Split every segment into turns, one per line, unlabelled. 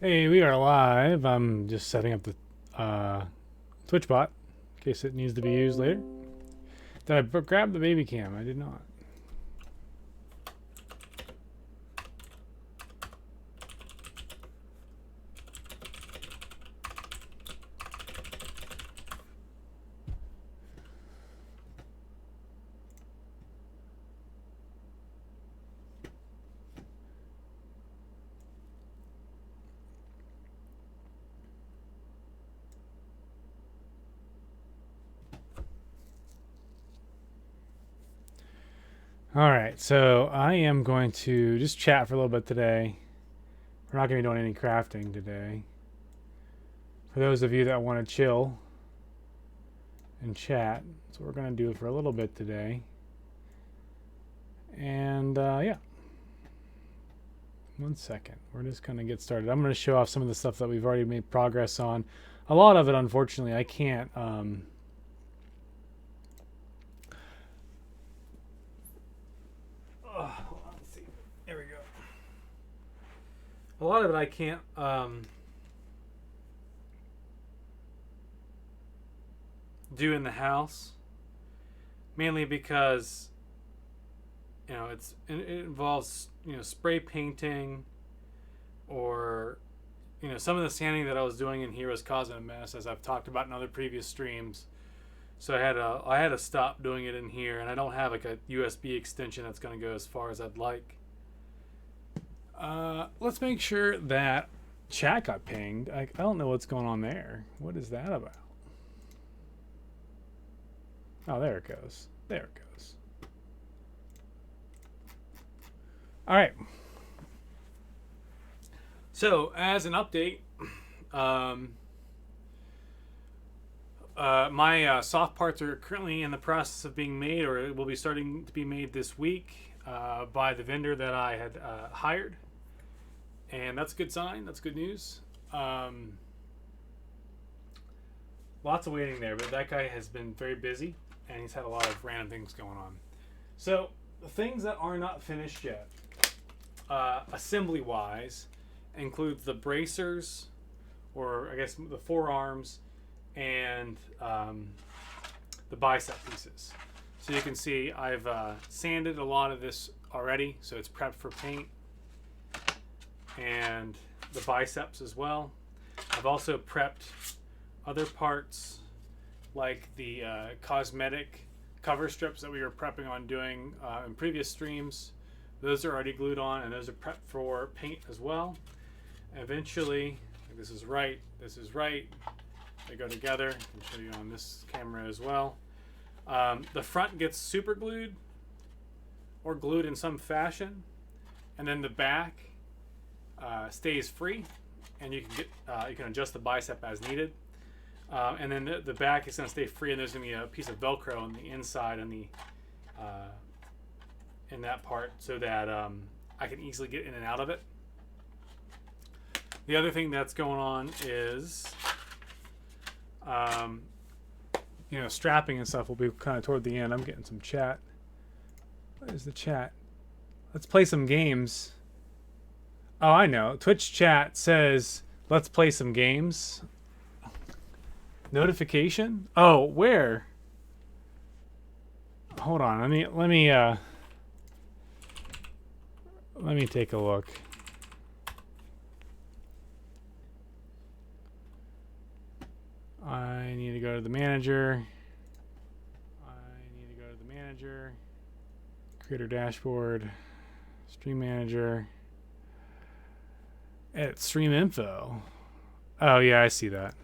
Hey, we are live. I'm just setting up the Twitch bot in case it needs to be used later. Did I grab the baby cam? I did not. All right, so I am going to just chat for a little bit today. We're not going to be doing any crafting today. For those of you that want to chill and chat, that's what we're going to do for a little bit today. And yeah, one second. We're just going to get started. I'm going to show off some of the stuff that we've already made progress on. A lot of it, unfortunately, I can't. Hold on, let's see. There we go. A lot of it I can't do in the house, mainly because it involves spray painting, or some of the sanding that I was doing in here was causing a mess, as I've talked about in other previous streams. So I had to stop doing it in here, and I don't have like a USB extension that's going to go as far as I'd like. Let's make sure that chat got pinged. I don't know what's going on there. What is that about? Oh, there it goes. There it goes. All right. So, as an update, my soft parts are currently in the process of being made, or it will be starting to be made this week by the vendor that I had hired. And that's a good sign. That's good news. Lots of waiting there, but that guy has been very busy, and he's had a lot of random things going on. So, the things that are not finished yet, assembly-wise, includes the bracers, or I guess the forearms, and the bicep pieces. So you can see I've sanded a lot of this already, so it's prepped for paint, and the biceps as well. I've also prepped other parts like the cosmetic cover strips that we were prepping on doing in previous streams. Those are already glued on, and those are prepped for paint as well. Eventually, this is right, they go together. I can show you on this camera as well. The front gets super glued or glued in some fashion, and then the back stays free, and you can adjust the bicep as needed. And then the back is going to stay free, and there's going to be a piece of Velcro on the inside and in that part, so that I can easily get in and out of it. The other thing that's going on is, strapping and stuff will be kind of toward the end. I'm getting some chat. What is the chat? Let's play some games. Oh, I know. Twitch chat says, let's play some games. Notification? Oh, where? Hold on. Let me take a look. I need to go to the manager. Creator dashboard. Stream manager. Edit stream info. Oh, yeah, I see that.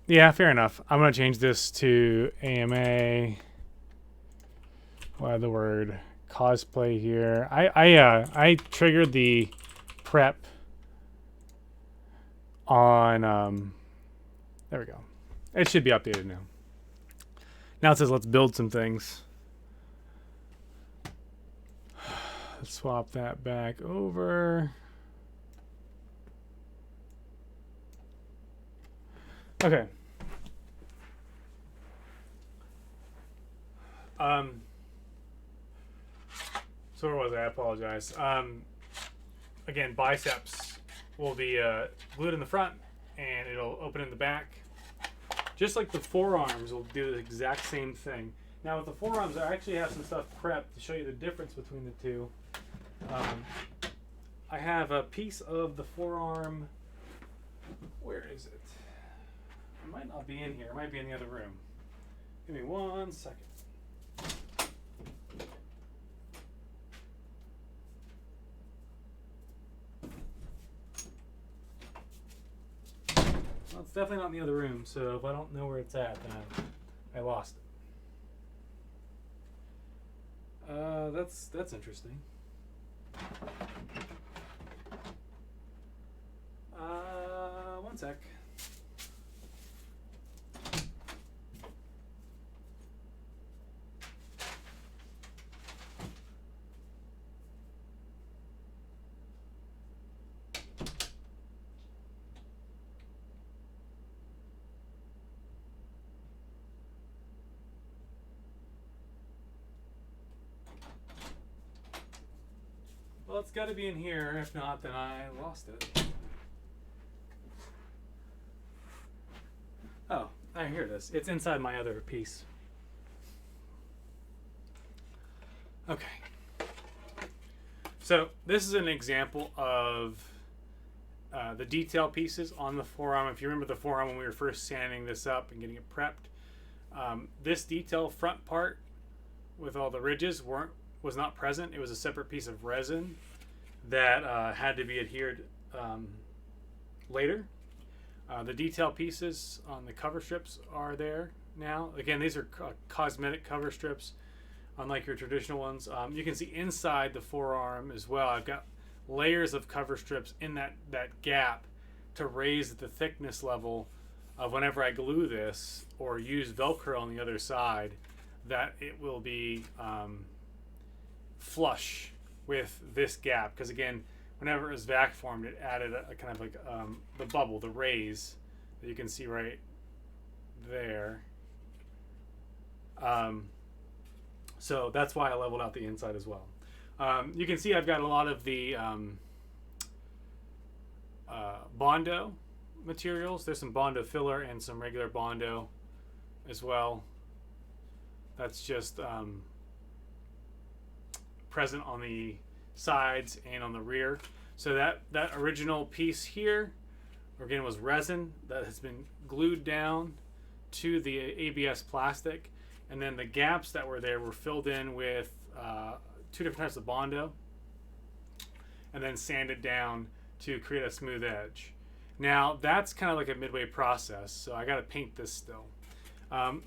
Yeah, fair enough. I'm going to change this to AMA. Why the word cosplay here? I triggered the prep on there we go. It should be updated now. Now it says let's build some things. Let's swap that back over. Okay. So where was I? I apologize. Again, biceps will be glued in the front, and it'll open in the back. Just like the forearms will do the exact same thing. Now with the forearms, I actually have some stuff prepped to show you the difference between the two. I have a piece of the forearm. Where is it? It might not be in here. It might be in the other room. Give me 1 second. Well, it's definitely not in the other room, so if I don't know where it's at, then I lost it. That's interesting. 1 sec. Well, it's got to be in here. If not, then I lost it. Oh, here it is. It's inside my other piece. Okay. So this is an example of the detail pieces on the forearm. If you remember the forearm when we were first sanding this up and getting it prepped, this detail front part with all the ridges was not present. It was a separate piece of resin that had to be adhered later. The detail pieces on the cover strips are there now. Again, these are cosmetic cover strips, unlike your traditional ones. You can see inside the forearm as well. I've got layers of cover strips in that gap to raise the thickness level of whenever I glue this or use Velcro on the other side, that it will be flush with this gap. Because again, whenever it was vac formed, it added a kind of like the bubble, the raise that you can see right there. So that's why I leveled out the inside as well. You can see I've got a lot of the Bondo materials. There's some Bondo filler and some regular Bondo as well. That's just present on the sides and on the rear. So that original piece here, again, was resin that has been glued down to the ABS plastic, and then the gaps that were there were filled in with 2 different types of Bondo, and then sanded down to create a smooth edge. Now that's kind of like a midway process, so I got to paint this still.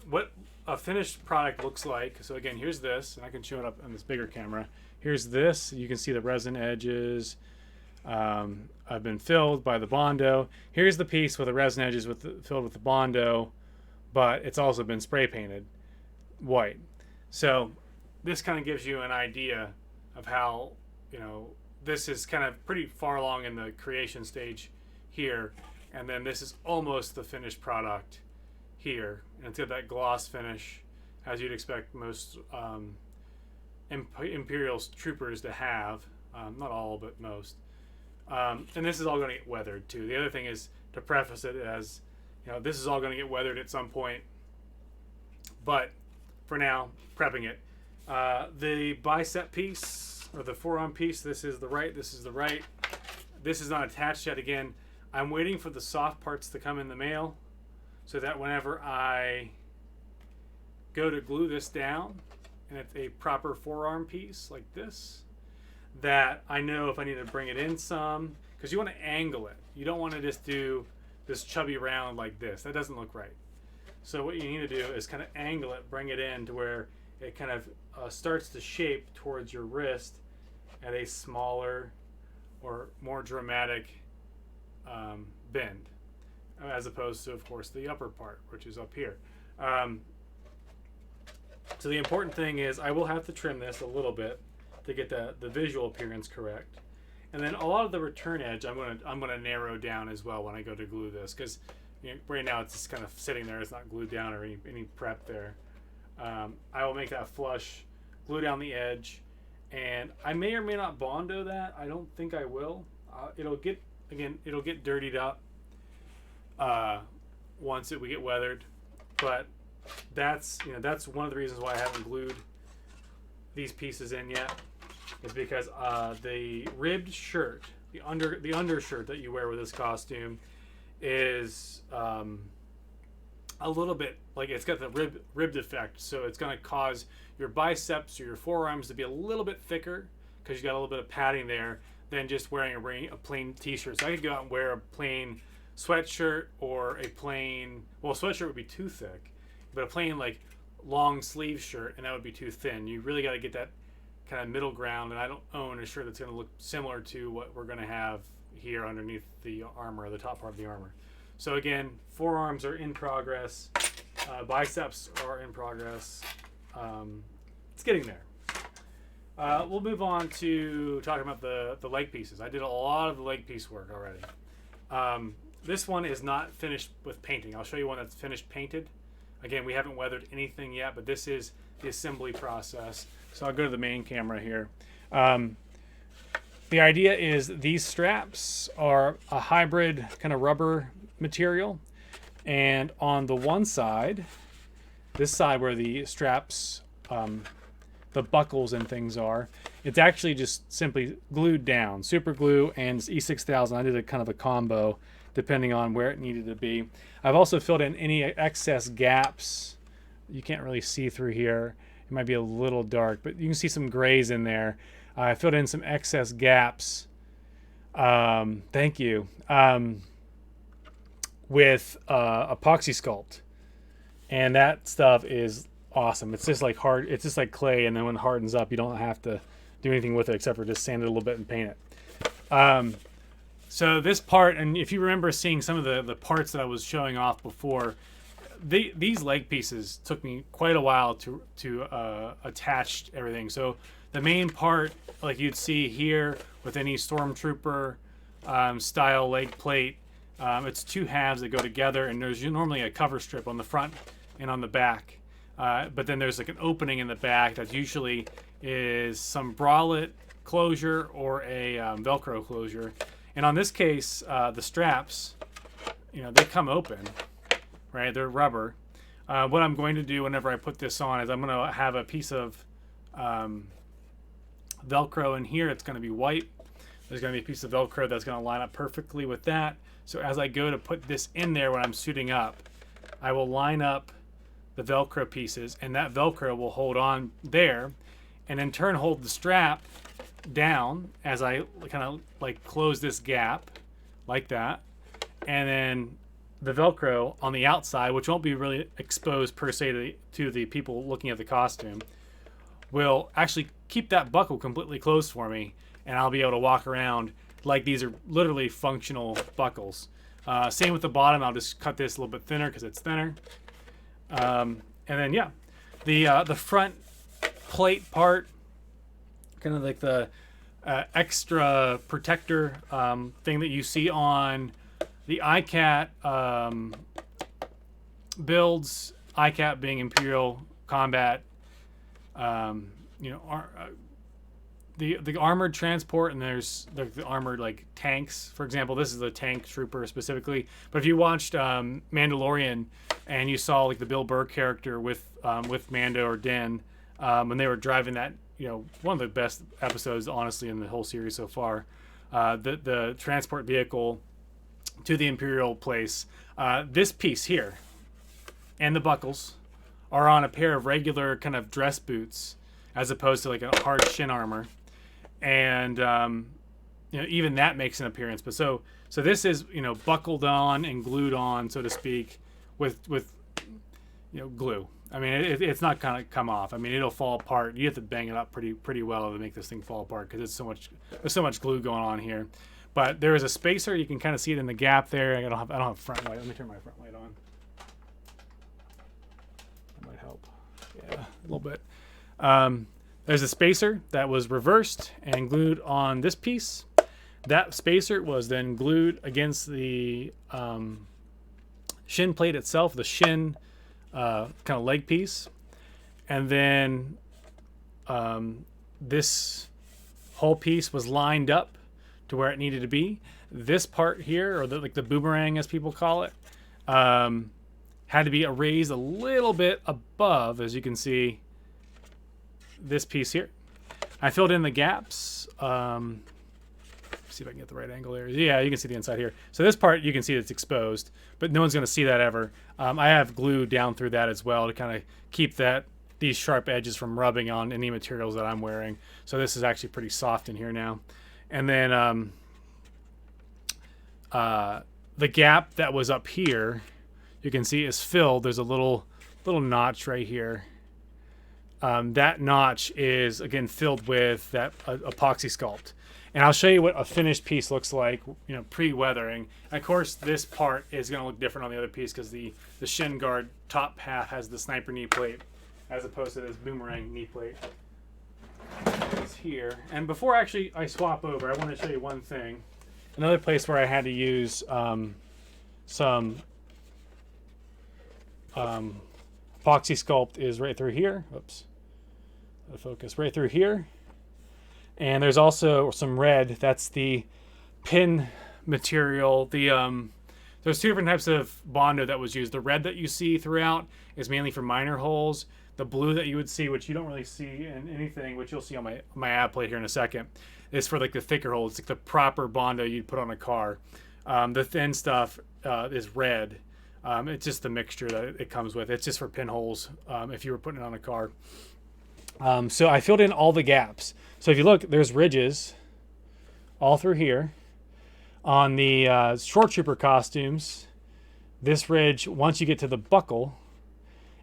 What a finished product looks like. So again, here's this, and I can show it up on this bigger camera. Here's this. You can see the resin edges have been filled by the Bondo. Here's the piece with the resin edges filled with the Bondo, but it's also been spray painted white. So this kind of gives you an idea of how, this is kind of pretty far along in the creation stage here, and then this is almost the finished product here, and it's got that gloss finish as you'd expect most Imperial troopers to have. Not all, but most. And this is all going to get weathered too. The other thing is to preface it as, this is all going to get weathered at some point, but for now, prepping it. The bicep piece, or the forearm piece, this is the right, this is the right. This is not attached yet. Again, I'm waiting for the soft parts to come in the mail so that whenever I go to glue this down, and it's a proper forearm piece like this, that I know if I need to bring it in some, because you want to angle it. You don't want to just do this chubby round like this. That doesn't look right. So what you need to do is kind of angle it, bring it in to where it kind of starts to shape towards your wrist at a smaller or more dramatic bend, as opposed to, of course, the upper part, which is up here. So the important thing is I will have to trim this a little bit to get the visual appearance correct. And then a lot of the return edge I'm gonna narrow down as well when I go to glue this, because right now it's just kind of sitting there. It's not glued down or any prep there. I will make that flush, glue down the edge, and I may or may not Bondo that. I don't think I will. It'll get dirtied up once we get weathered, but that's one of the reasons why I haven't glued these pieces in yet, is because the ribbed shirt, the undershirt that you wear with this costume, is a little bit like, it's got the ribbed effect, so it's going to cause your biceps or your forearms to be a little bit thicker because you got a little bit of padding there than just wearing a plain t-shirt. So I could go out and wear a plain sweatshirt or a plain, well, sweatshirt would be too thick, but a plain like long sleeve shirt, and that would be too thin. You really got to get that kind of middle ground, and I don't own a shirt that's going to look similar to what we're going to have here underneath the armor, the top part of the armor. So again, forearms are in progress, biceps are in progress. It's getting there. We'll move on to talking about the leg pieces. I did a lot of the leg piece work already. This one is not finished with painting. I'll show you one that's finished painted. Again, we haven't weathered anything yet, but this is the assembly process. So I'll go to the main camera here. The idea is these straps are a hybrid kind of rubber material, and on the one side, this side where the straps, the buckles and things are, it's actually just simply glued down, super glue and E6000. I did a kind of a combo depending on where it needed to be. I've also filled in any excess gaps. You can't really see through here. It might be a little dark, but you can see some grays in there. I filled in some excess gaps. Thank you. With epoxy sculpt, and that stuff is awesome. It's just like hard. It's just like clay, and then when it hardens up, you don't have to do anything with it except for just sand it a little bit and paint it. So this part, and if you remember seeing some of the parts that I was showing off before, these leg pieces took me quite a while to attach everything. So the main part, like you'd see here with any Stormtrooper style leg plate, it's two halves that go together, and there's normally a cover strip on the front and on the back. But then there's like an opening in the back that usually is some bralette closure or a Velcro closure. And on this case, the straps, they come open, right? They're rubber. What I'm going to do whenever I put this on is I'm going to have a piece of Velcro in here. It's going to be white. There's going to be a piece of Velcro that's going to line up perfectly with that. So as I go to put this in there when I'm suiting up, I will line up the Velcro pieces, and that Velcro will hold on there, and in turn hold the strap down as I kind of like close this gap like that. And then the Velcro on the outside, which won't be really exposed per se to the people looking at the costume, will actually keep that buckle completely closed for me, and I'll be able to walk around like these are literally functional buckles. Same with the bottom. I'll just cut this a little bit thinner because it's thinner. And then yeah, the front plate part, kind of like the extra protector thing that you see on the ICAT builds, ICAT being Imperial Combat, the armored transport, and there's the armored like tanks. For example, this is the tank trooper specifically. But if you watched Mandalorian and you saw like the Bill Burr character with Mando or Din, when they were driving that, one of the best episodes honestly in the whole series so far, the transport vehicle to the Imperial place. This piece here and the buckles are on a pair of regular kind of dress boots as opposed to like a hard shin armor. And even that makes an appearance. But so this is buckled on and glued on, so to speak, with glue. I mean, it's not gonna come off. I mean, it'll fall apart. You have to bang it up pretty well to make this thing fall apart because there's so much glue going on here. But there is a spacer. You can kind of see it in the gap there. I don't have front light. Let me turn my front light on. That might help. Yeah, a little bit. There's a spacer that was reversed and glued on this piece. That spacer was then glued against the shin plate itself, the shin kind of leg piece. and then this whole piece was lined up to where it needed to be. This part here, or like the boomerang as people call it, had to be raised a little bit above, as you can see, this piece here. I filled in the gaps. See if I can get the right angle there. Yeah, you can see the inside here. So this part, you can see it's exposed, but no one's going to see that ever. I have glue down through that as well to kind of keep these sharp edges from rubbing on any materials that I'm wearing. So this is actually pretty soft in here now. And then the gap that was up here, you can see is filled. There's a little notch right here. That notch is, again, filled with that epoxy sculpt. And I'll show you what a finished piece looks like, pre-weathering. Of course, this part is going to look different on the other piece because the shin guard top half has the sniper knee plate as opposed to this boomerang knee plate. It's here. And before actually I swap over, I want to show you one thing. Another place where I had to use some epoxy sculpt is right through here. Oops. Out of focus. Right through here. And there's also some red. That's the pin material. There's two different types of Bondo that was used. The red that you see throughout is mainly for minor holes. The blue that you would see, which you don't really see in anything, which you'll see on my ab plate here in a second, is for like the thicker holes. It's like the proper Bondo you'd put on a car. The thin stuff is red. It's just the mixture that it comes with. It's just for pinholes if you were putting it on a car. So I filled in all the gaps. So if you look, there's ridges all through here. On the Short Trooper costumes, this ridge, once you get to the buckle,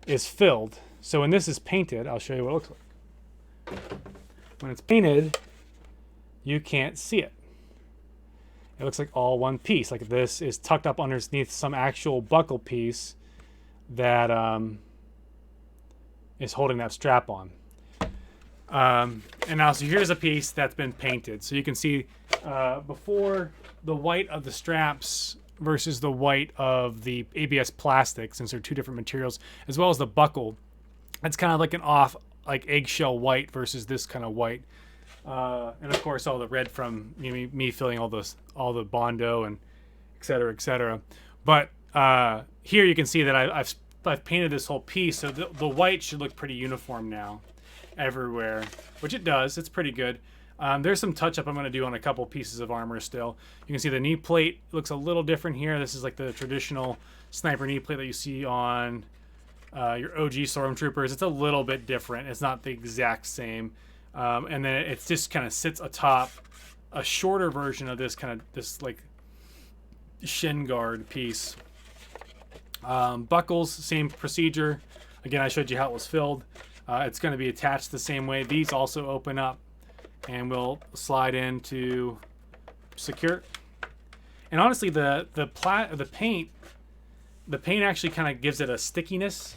is filled. So when this is painted, I'll show you what it looks like. When it's painted, you can't see it. It looks like all one piece. Like this is tucked up underneath some actual buckle piece that is holding that strap on. And now, so here's a piece that's been painted. So you can see before the white of the straps versus the white of the ABS plastic, since they're two different materials, as well as the buckle. It's kind of like an off, like eggshell white versus this kind of white. And of course, all the red from me filling all the Bondo and et cetera, et cetera. But here you can see that I've painted this whole piece, so the white should look pretty uniform now everywhere, which it does. It's pretty good. There's some touch up I'm going to do on a couple pieces of armor still. You can see the knee plate looks a little different here. This is like the traditional sniper knee plate that you see on your OG Stormtroopers. It's a little bit different. It's not the exact same. And then it just kind of sits atop a shorter version of this like shin guard piece. Buckles, same procedure. Again, I showed you how it was filled. It's going to be attached the same way. These also open up and will slide in to secure. And honestly, the paint actually kind of gives it a stickiness.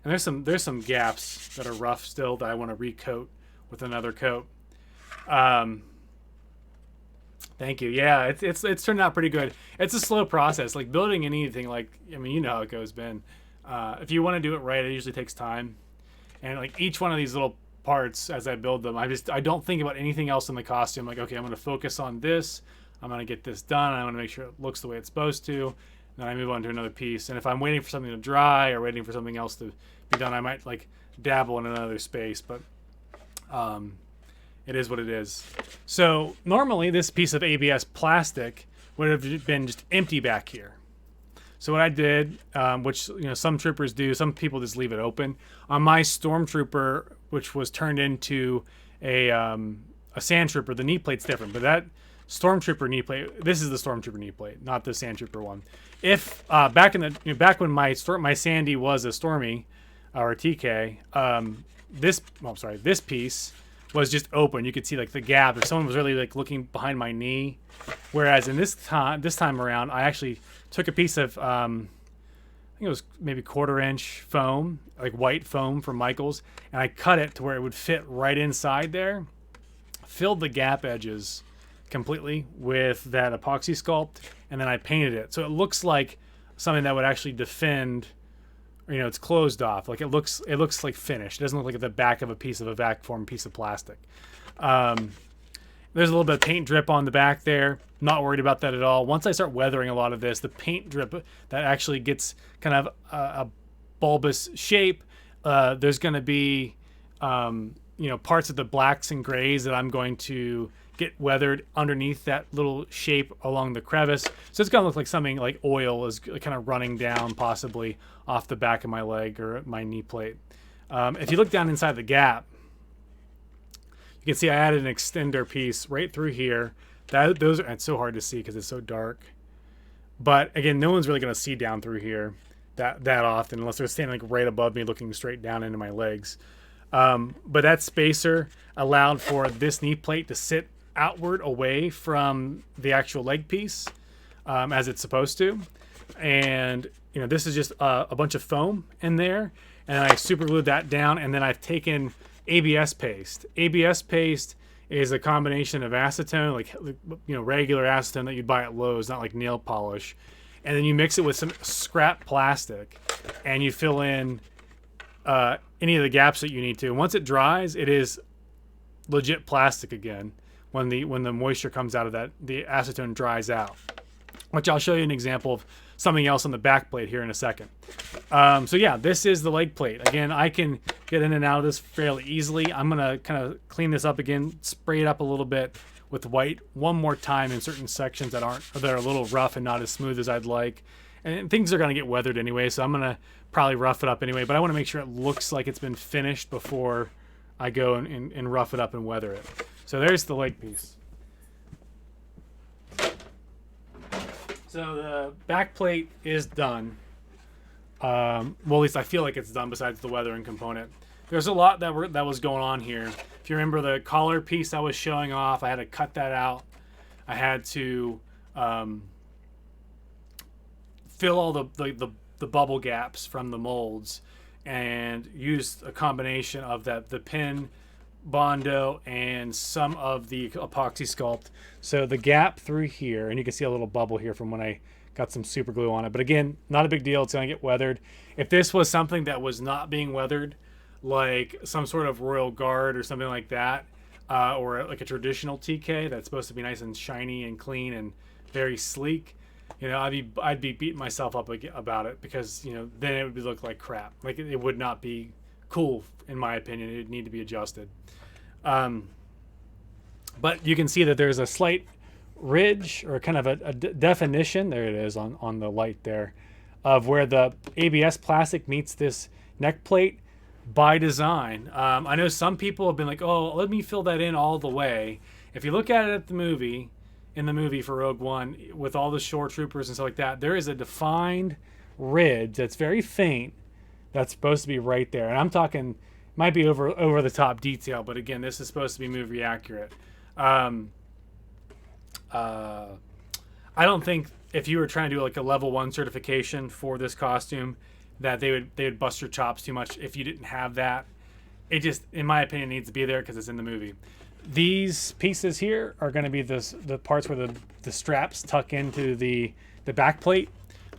And there's some gaps that are rough still that I want to recoat with another coat. Thank you. Yeah, it's turned out pretty good. It's a slow process. Like building anything, you know how it goes, Ben. If you want to do it right, it usually takes time. And like each one of these little parts, as I build them, I don't think about anything else in the costume. Like, okay, I'm going to focus on this. I'm going to get this done. I want to make sure it looks the way it's supposed to. Then I move on to another piece. And if I'm waiting for something to dry or waiting for something else to be done, I might like dabble in another space. But it is what it is. So normally this piece of ABS plastic would have been just empty back here. So what I did, which some troopers do, some people just leave it open. On my Stormtrooper, which was turned into a Sand Trooper, the knee plate's different. But that Stormtrooper knee plate, this is the Stormtrooper knee plate, not the Sand Trooper one. If back when my Sandy was a Stormy or a TK, this piece was just open. You could see like the gap if someone was really like looking behind my knee. Whereas in this time around, I actually took a piece of I think it was maybe 1/4 inch foam, like white foam from Michaels, and I cut it to where it would fit right inside there. Filled the gap edges completely with that epoxy sculpt, and then I painted it so it looks like something that would actually defend or, it's closed off. Like it looks like finished. It doesn't look like the back of a piece of a vac form piece of plastic. There's a little bit of paint drip on the back there. Not worried about that at all. Once I start weathering a lot of this, the paint drip that actually gets kind of a bulbous shape, there's going to be parts of the blacks and grays that I'm going to get weathered underneath that little shape along the crevice. So it's going to look like something like oil is kind of running down possibly off the back of my leg or my knee plate. If you look down inside the gap, you can see I added an extender piece right through here. It's so hard to see because it's so dark. But again, no one's really going to see down through here that often unless they're standing like right above me looking straight down into my legs. But that spacer allowed for this knee plate to sit outward away from the actual leg piece as it's supposed to. And this is just a bunch of foam in there, and I super glued that down, and then I've taken ABS paste. ABS paste is a combination of acetone, like regular acetone that you'd buy at Lowe's, not like nail polish, and then you mix it with some scrap plastic, and you fill in any of the gaps that you need to. Once it dries, it is legit plastic again. When the moisture comes out of that, the acetone dries out. Which I'll show you an example of something else on the back plate here in a second. So yeah, this is the leg plate. Again, I can get in and out of this fairly easily. I'm gonna kind of clean this up again, spray it up a little bit with white one more time in certain sections that are a little rough and not as smooth as I'd like. And things are gonna get weathered anyway, so I'm gonna probably rough it up anyway. But I want to make sure it looks like it's been finished before I go and rough it up and weather it. So there's the leg piece. So the back plate is done. Well, at least I feel like it's done besides the weathering component. There's a lot that was going on here. If you remember the collar piece I was showing off, I had to cut that out. I had to fill all the bubble gaps from the molds and use a combination of the pin, Bondo, and some of the epoxy sculpt. So the gap through here, and you can see a little bubble here from when I got some super glue on it. But again, not a big deal. It's going to get weathered. If this was something that was not being weathered, like some sort of Royal Guard or something like that, or like a traditional TK that's supposed to be nice and shiny and clean and very sleek, I'd be beating myself up about it because then it would look like crap. Like it would not be cool in my opinion. It would need to be adjusted. But you can see that there's a slight ridge or kind of a definition, there it is on the light there, of where the ABS plastic meets this neck plate by design. I know some people have been like, oh, let me fill that in all the way. If you look at it at in the movie for Rogue One with all the shore troopers and stuff like that, there is a defined ridge that's very faint that's supposed to be right there. And I'm talking, might be over the top detail, but again, this is supposed to be movie accurate. I don't think if you were trying to do like a level 1 certification for this costume that they would bust your chops too much if you didn't have that. It just, in my opinion, needs to be there because it's in the movie. These pieces here are going to be the parts where the straps tuck into the back plate,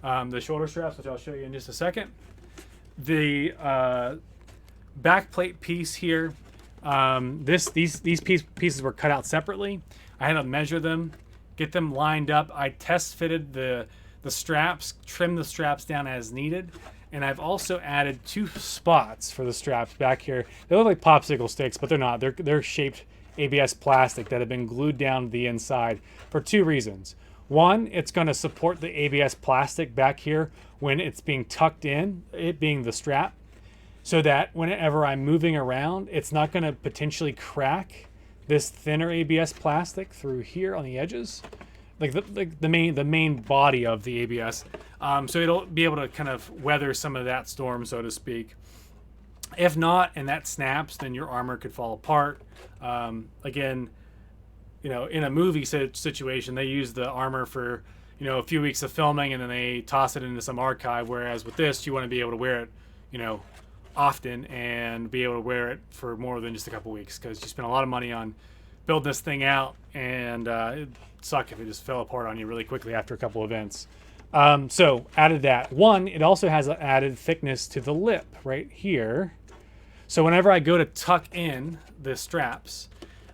the shoulder straps, which I'll show you in just a second. The back plate piece here, these pieces were cut out separately. I had to measure them, get them lined up. I test fitted the straps, trimmed the straps down as needed, and I've also added 2 spots for the straps back here. They look like popsicle sticks, but they're not. They're shaped ABS plastic that have been glued down to the inside for 2 reasons. One, it's going to support the ABS plastic back here when it's being tucked in, it being the strap, so that whenever I'm moving around, it's not going to potentially crack this thinner ABS plastic through here on the edges, like the main body of the ABS. So it'll be able to kind of weather some of that storm, so to speak. If not, and that snaps, then your armor could fall apart. Again, in a movie situation, they use the armor for, a few weeks of filming and then they toss it into some archive. Whereas with this, you want to be able to wear it, often and be able to wear it for more than just a couple weeks because you spend a lot of money on building this thing out and it'd suck if it just fell apart on you really quickly after a couple events. So added that. One, it also has an added thickness to the lip right here. So whenever I go to tuck in the straps,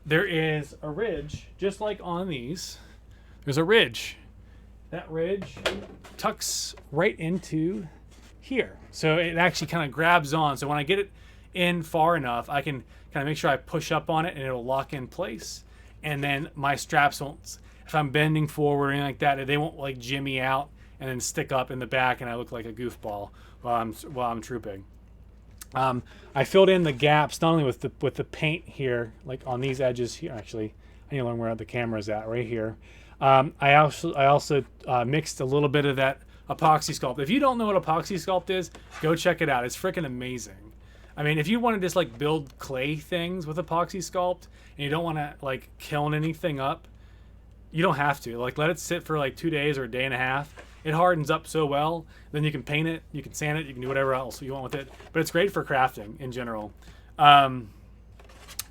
there is a ridge, just like on these. There's a ridge. That ridge tucks right into here. So it actually kind of grabs on. So when I get it in far enough, I can kind of make sure I push up on it and it'll lock in place. And then my straps won't, if I'm bending forward or anything like that, they won't like jimmy out and then stick up in the back and I look like a goofball while I'm trooping. I filled in the gaps not only with the paint here, like on these edges here. Actually, I need to learn where the camera is at, right here. I also mixed a little bit of that epoxy sculpt. If you don't know what epoxy sculpt is, go check it out. It's freaking amazing. I mean, if you want to just like build clay things with epoxy sculpt and you don't want to like kiln anything up, you don't have to. Like let it sit for like 2 days or a day and a half. It hardens up so well. Then you can paint it, you can sand it, you can do whatever else you want with it. But it's great for crafting in general.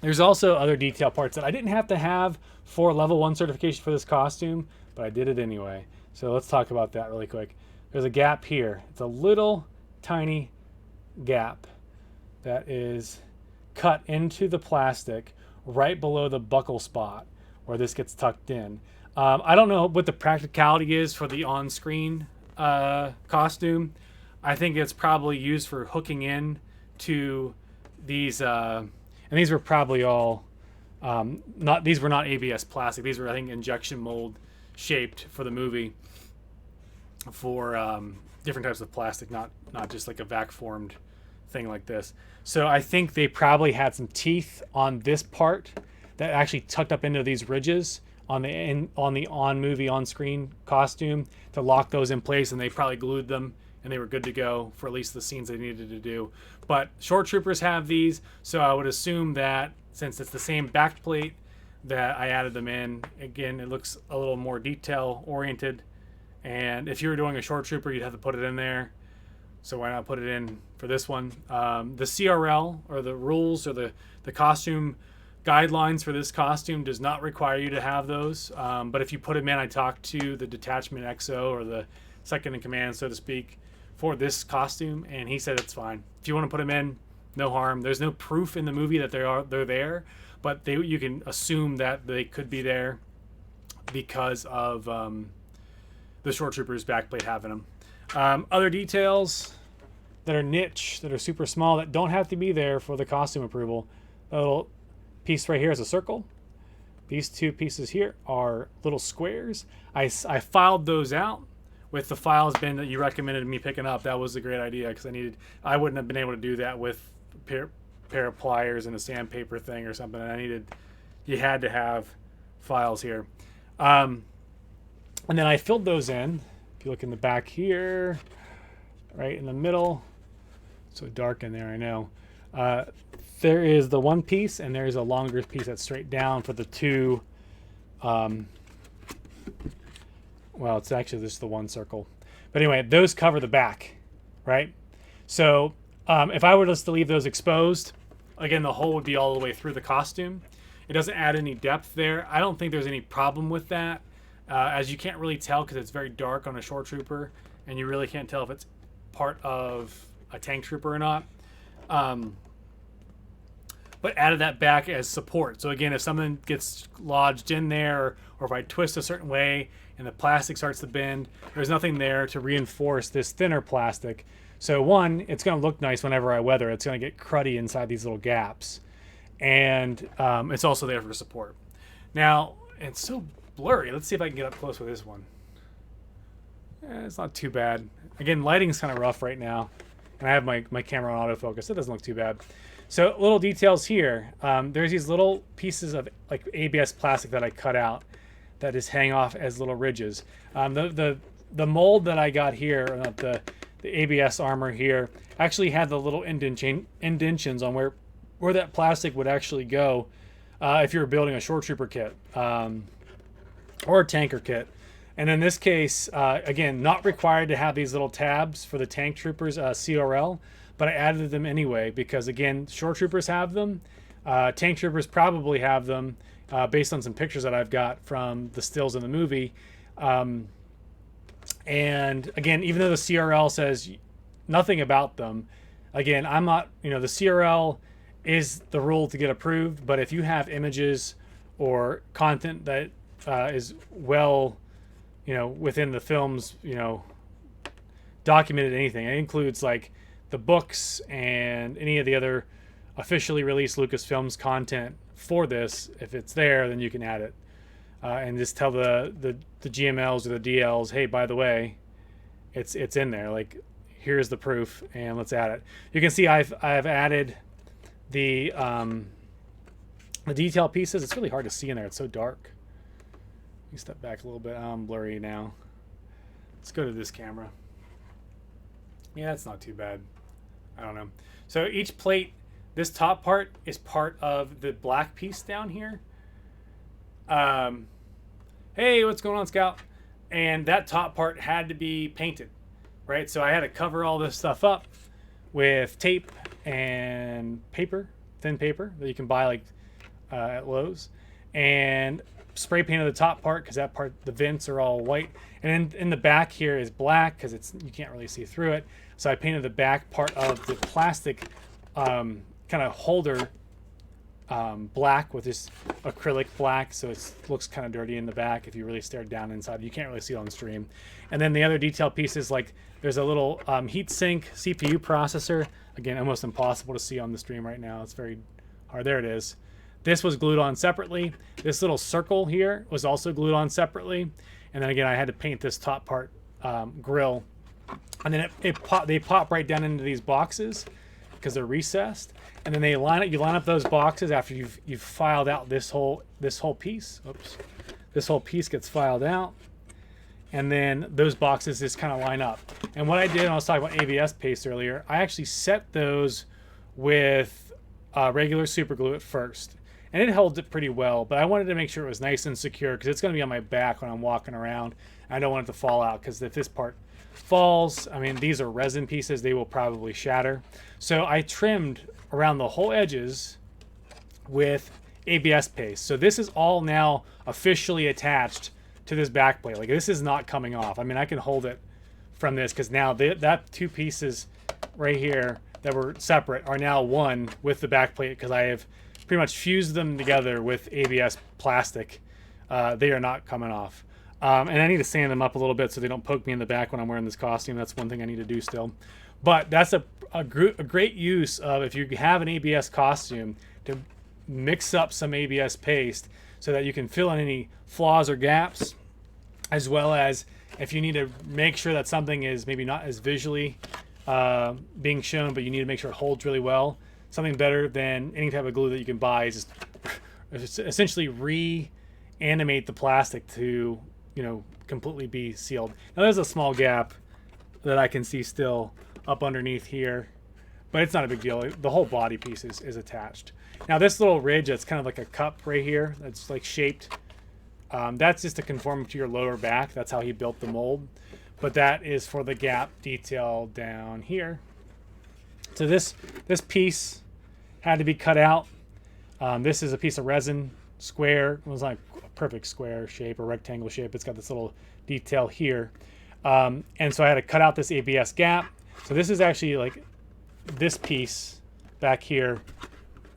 There's also other detail parts that I didn't have to have for level 1 certification for this costume, but I did it anyway. So let's talk about that really quick. There's a gap here. It's a little tiny gap that is cut into the plastic right below the buckle spot where this gets tucked in. I don't know what the practicality is for the on-screen costume. I think it's probably used for hooking in to these, and these were probably all these were not ABS plastic. These were, I think, injection mold shaped for the movie for different types of plastic, not just like a vac formed thing like this. So I think they probably had some teeth on this part that actually tucked up into these ridges on the on-movie on-screen costume to lock those in place, and they probably glued them and they were good to go for at least the scenes they needed to do. But short troopers have these, so I would assume that since it's the same back plate that I added them in. Again, it looks a little more detail oriented, and if you were doing a short trooper, you'd have to put it in there. So why not put it in for this one? The CRL, or the rules, or the costume guidelines for this costume does not require you to have those. But if you put them in, I talked to the detachment XO, or the second in command, so to speak, for this costume, and he said it's fine. If you want to put them in, no harm. There's no proof in the movie that they're there, but you can assume that they could be there because of the short troopers backplate having them. Other details that are niche, that are super small, that don't have to be there for the costume approval. A little piece right here is a circle. These two pieces here are little squares. I filed those out with the files bin that you recommended me picking up. That was a great idea, because I wouldn't have been able to do that with a pair of pliers and a sandpaper thing or something. You had to have files here. And then I filled those in. If you look in the back here, right in the middle, so dark in there, I know. There is the one piece, and there's a longer piece that's straight down for the two. Well, it's actually just the one circle. But anyway, those cover the back, right? So if I were just to leave those exposed, again, the hole would be all the way through the costume. It doesn't add any depth there. I don't think there's any problem with that, as you can't really tell because it's very dark on a short trooper, and you really can't tell if it's part of a tank trooper or not. But added that back as support. So again, if something gets lodged in there, or if I twist a certain way and the plastic starts to bend, there's nothing there to reinforce this thinner plastic. So one, it's going to look nice whenever I weather. It's going to get cruddy inside these little gaps. And it's also there for support. Now, it's so blurry. Let's see if I can get up close with this one. It's not too bad. Again, lighting's kind of rough right now. And I have my camera on autofocus. It doesn't look too bad. So little details here. There's these little pieces of like ABS plastic that I cut out that just hang off as little ridges. The mold that I got here, the ABS armor here, actually had the little indentions on where that plastic would actually go if you were building a short trooper kit or a tanker kit. And in this case, again, not required to have these little tabs for the tank troopers CRL, but I added them anyway because, again, short troopers have them. Tank troopers probably have them based on some pictures that I've got from the stills in the movie. And again, even though the CRL says nothing about them, again, I'm not, the CRL is the rule to get approved, but if you have images or content that is well, within the film's, documented anything, it includes like the books and any of the other officially released Lucasfilms content for this. If it's there, then you can add it. And just tell the GMLs or the DLs, hey, by the way, it's in there. Like, here's the proof, and let's add it. You can see I've added the detail pieces. It's really hard to see in there. It's so dark. Let me step back a little bit. I'm blurry now. Let's go to this camera. Yeah, that's not too bad. I don't know. So each plate, this top part is part of the black piece down here. Hey, what's going on, Scout? And that top part had to be painted, right? So I had to cover all this stuff up with tape and paper, thin paper that you can buy like at Lowe's, and spray painted the top part because that part, the vents are all white, and in the back here is black because you can't really see through it. So I painted the back part of the plastic kind of holder black with this acrylic black, so it looks kind of dirty in the back if you really stare down inside. You can't really see it on the stream. And then the other detail pieces, like there's a little heat sink CPU processor. Again, almost impossible to see on the stream right now. It's very hard. There it is. This was glued on separately. This little circle here was also glued on separately. And then again, I had to paint this top part grill. And then they pop right down into these boxes because they're recessed. And then you line up those boxes after you've filed out this whole piece. Oops. This whole piece gets filed out. And then those boxes just kind of line up. And what I did, I was talking about ABS paste earlier, I actually set those with regular super glue at first. And it held it pretty well, but I wanted to make sure it was nice and secure because it's going to be on my back when I'm walking around. I don't want it to fall out because if this part falls, I mean, these are resin pieces, they will probably shatter. So I trimmed around the whole edges with ABS paste. So this is all now officially attached to this back plate. Like, this is not coming off. I mean, I can hold it from this because now that two pieces right here that were separate are now one with the back plate because I have pretty much fused them together with ABS plastic. They are not coming off. And I need to sand them up a little bit so they don't poke me in the back when I'm wearing this costume. That's one thing I need to do still. But that's a great use of, if you have an ABS costume, to mix up some ABS paste so that you can fill in any flaws or gaps, as well as if you need to make sure that something is maybe not as visually being shown, but you need to make sure it holds really well. Something better than any type of glue that you can buy is just essentially reanimate the plastic to, completely be sealed. Now there's a small gap that I can see still up underneath here, but it's not a big deal. The whole body piece is attached. Now this little ridge that's kind of like a cup right here that's like shaped, that's just to conform to your lower back. That's how he built the mold, but that is for the gap detail down here. So this piece had to be cut out. This is a piece of resin, square. It was like a perfect square shape or rectangle shape. It's got this little detail here. And so I had to cut out this ABS gap. So this is actually like this piece back here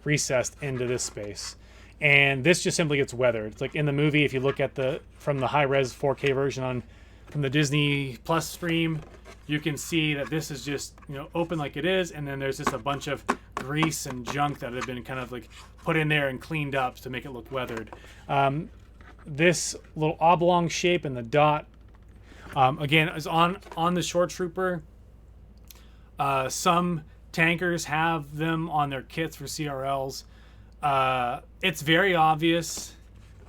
recessed into this space. And this just simply gets weathered. It's like in the movie, if you look at from the high-res 4K version from the Disney Plus stream, you can see that this is just, open like it is, and then there's just a bunch of grease and junk that have been kind of like put in there and cleaned up to make it look weathered. This little oblong shape and the dot, again, is on the Shore Trooper. Some tankers have them on their kits for CRLs. It's very obvious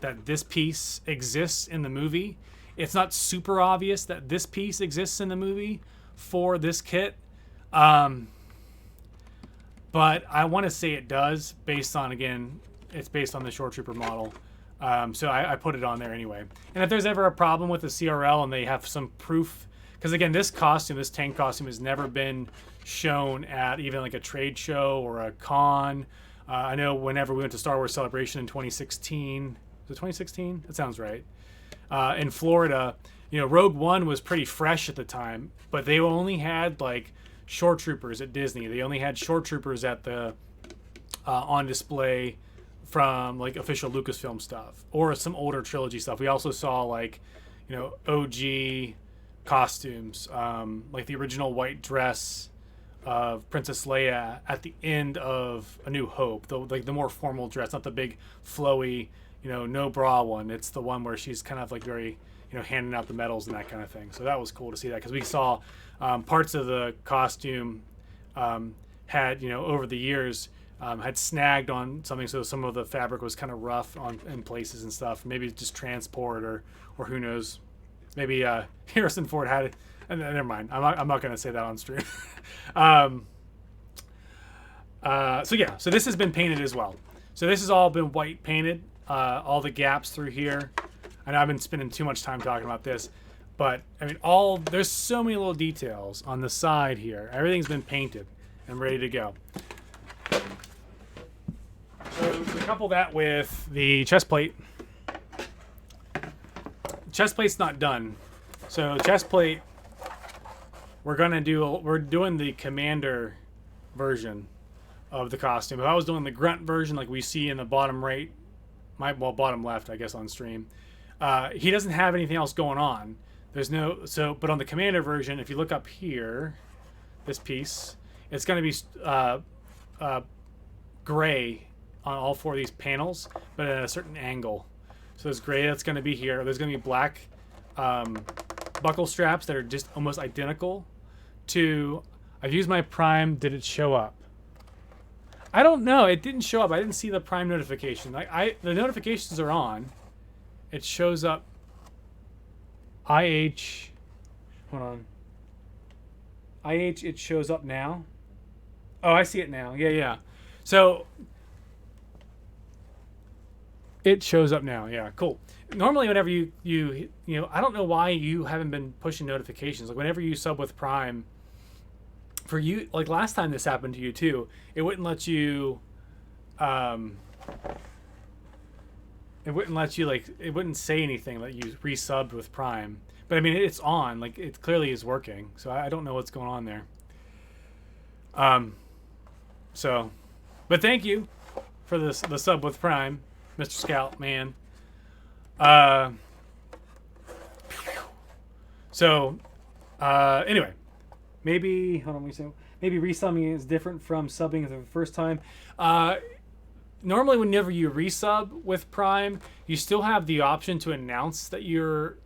that this piece exists in the movie. It's not super obvious that this piece exists in the movie for this kit. But I want to say it does based on, again, it's based on the Shore Trooper model. So I put it on there anyway. And if there's ever a problem with the CRL and they have some proof, because again, this tank costume has never been shown at even like a trade show or a con. I know whenever we went to Star Wars Celebration in 2016, was it 2016? That sounds right. In Florida, Rogue One was pretty fresh at the time, but they only had like Shore Troopers at Disney. They only had Shore Troopers at the on display from like official Lucasfilm stuff or some older trilogy stuff. We also saw like OG costumes, like the original white dress of Princess Leia at the end of A New Hope, the more formal dress, not the big flowy no bra one. It's the one where she's kind of like very handing out the medals and that kind of thing. So that was cool to see that, because we saw parts of the costume had over the years had snagged on something, so some of the fabric was kind of rough in places and stuff. Maybe just transport or who knows. Maybe Harrison Ford had it. And never mind. I'm not going to say that on stream. So this has been painted as well. So this has all been white painted. All the gaps through here. I know I've been spending too much time talking about this, but I mean, there's so many little details on the side here. Everything's been painted and ready to go. So to couple that with the chest plate. Chest plate's not done. So chest plate, we're doing the commander version of the costume. If I was doing the grunt version like we see in the bottom right, bottom left, I guess, on stream, he doesn't have anything else going on. But on the commander version, if you look up here, this piece, it's going to be gray on all four of these panels, but at a certain angle. So there's gray that's going to be here. There's going to be black buckle straps that are just almost identical to... I've used my Prime. Did it show up? I don't know. It didn't show up. I didn't see the Prime notification. The notifications are on. It shows up. IH. Hold on. IH, it shows up now. Oh, I see it now. Yeah. So it shows up now. Yeah, cool. Normally, whenever you I don't know why you haven't been pushing notifications. Like whenever you sub with Prime, for you, like last time this happened to you too, it wouldn't let you. It wouldn't say anything that you resubbed with Prime. But I mean, it's on. Like it clearly is working. So I don't know what's going on there. But thank you for the sub with Prime, Mr. Scout, man. Anyway, maybe maybe resubbing is different from subbing for the first time. Normally, whenever you resub with Prime, you still have the option to announce that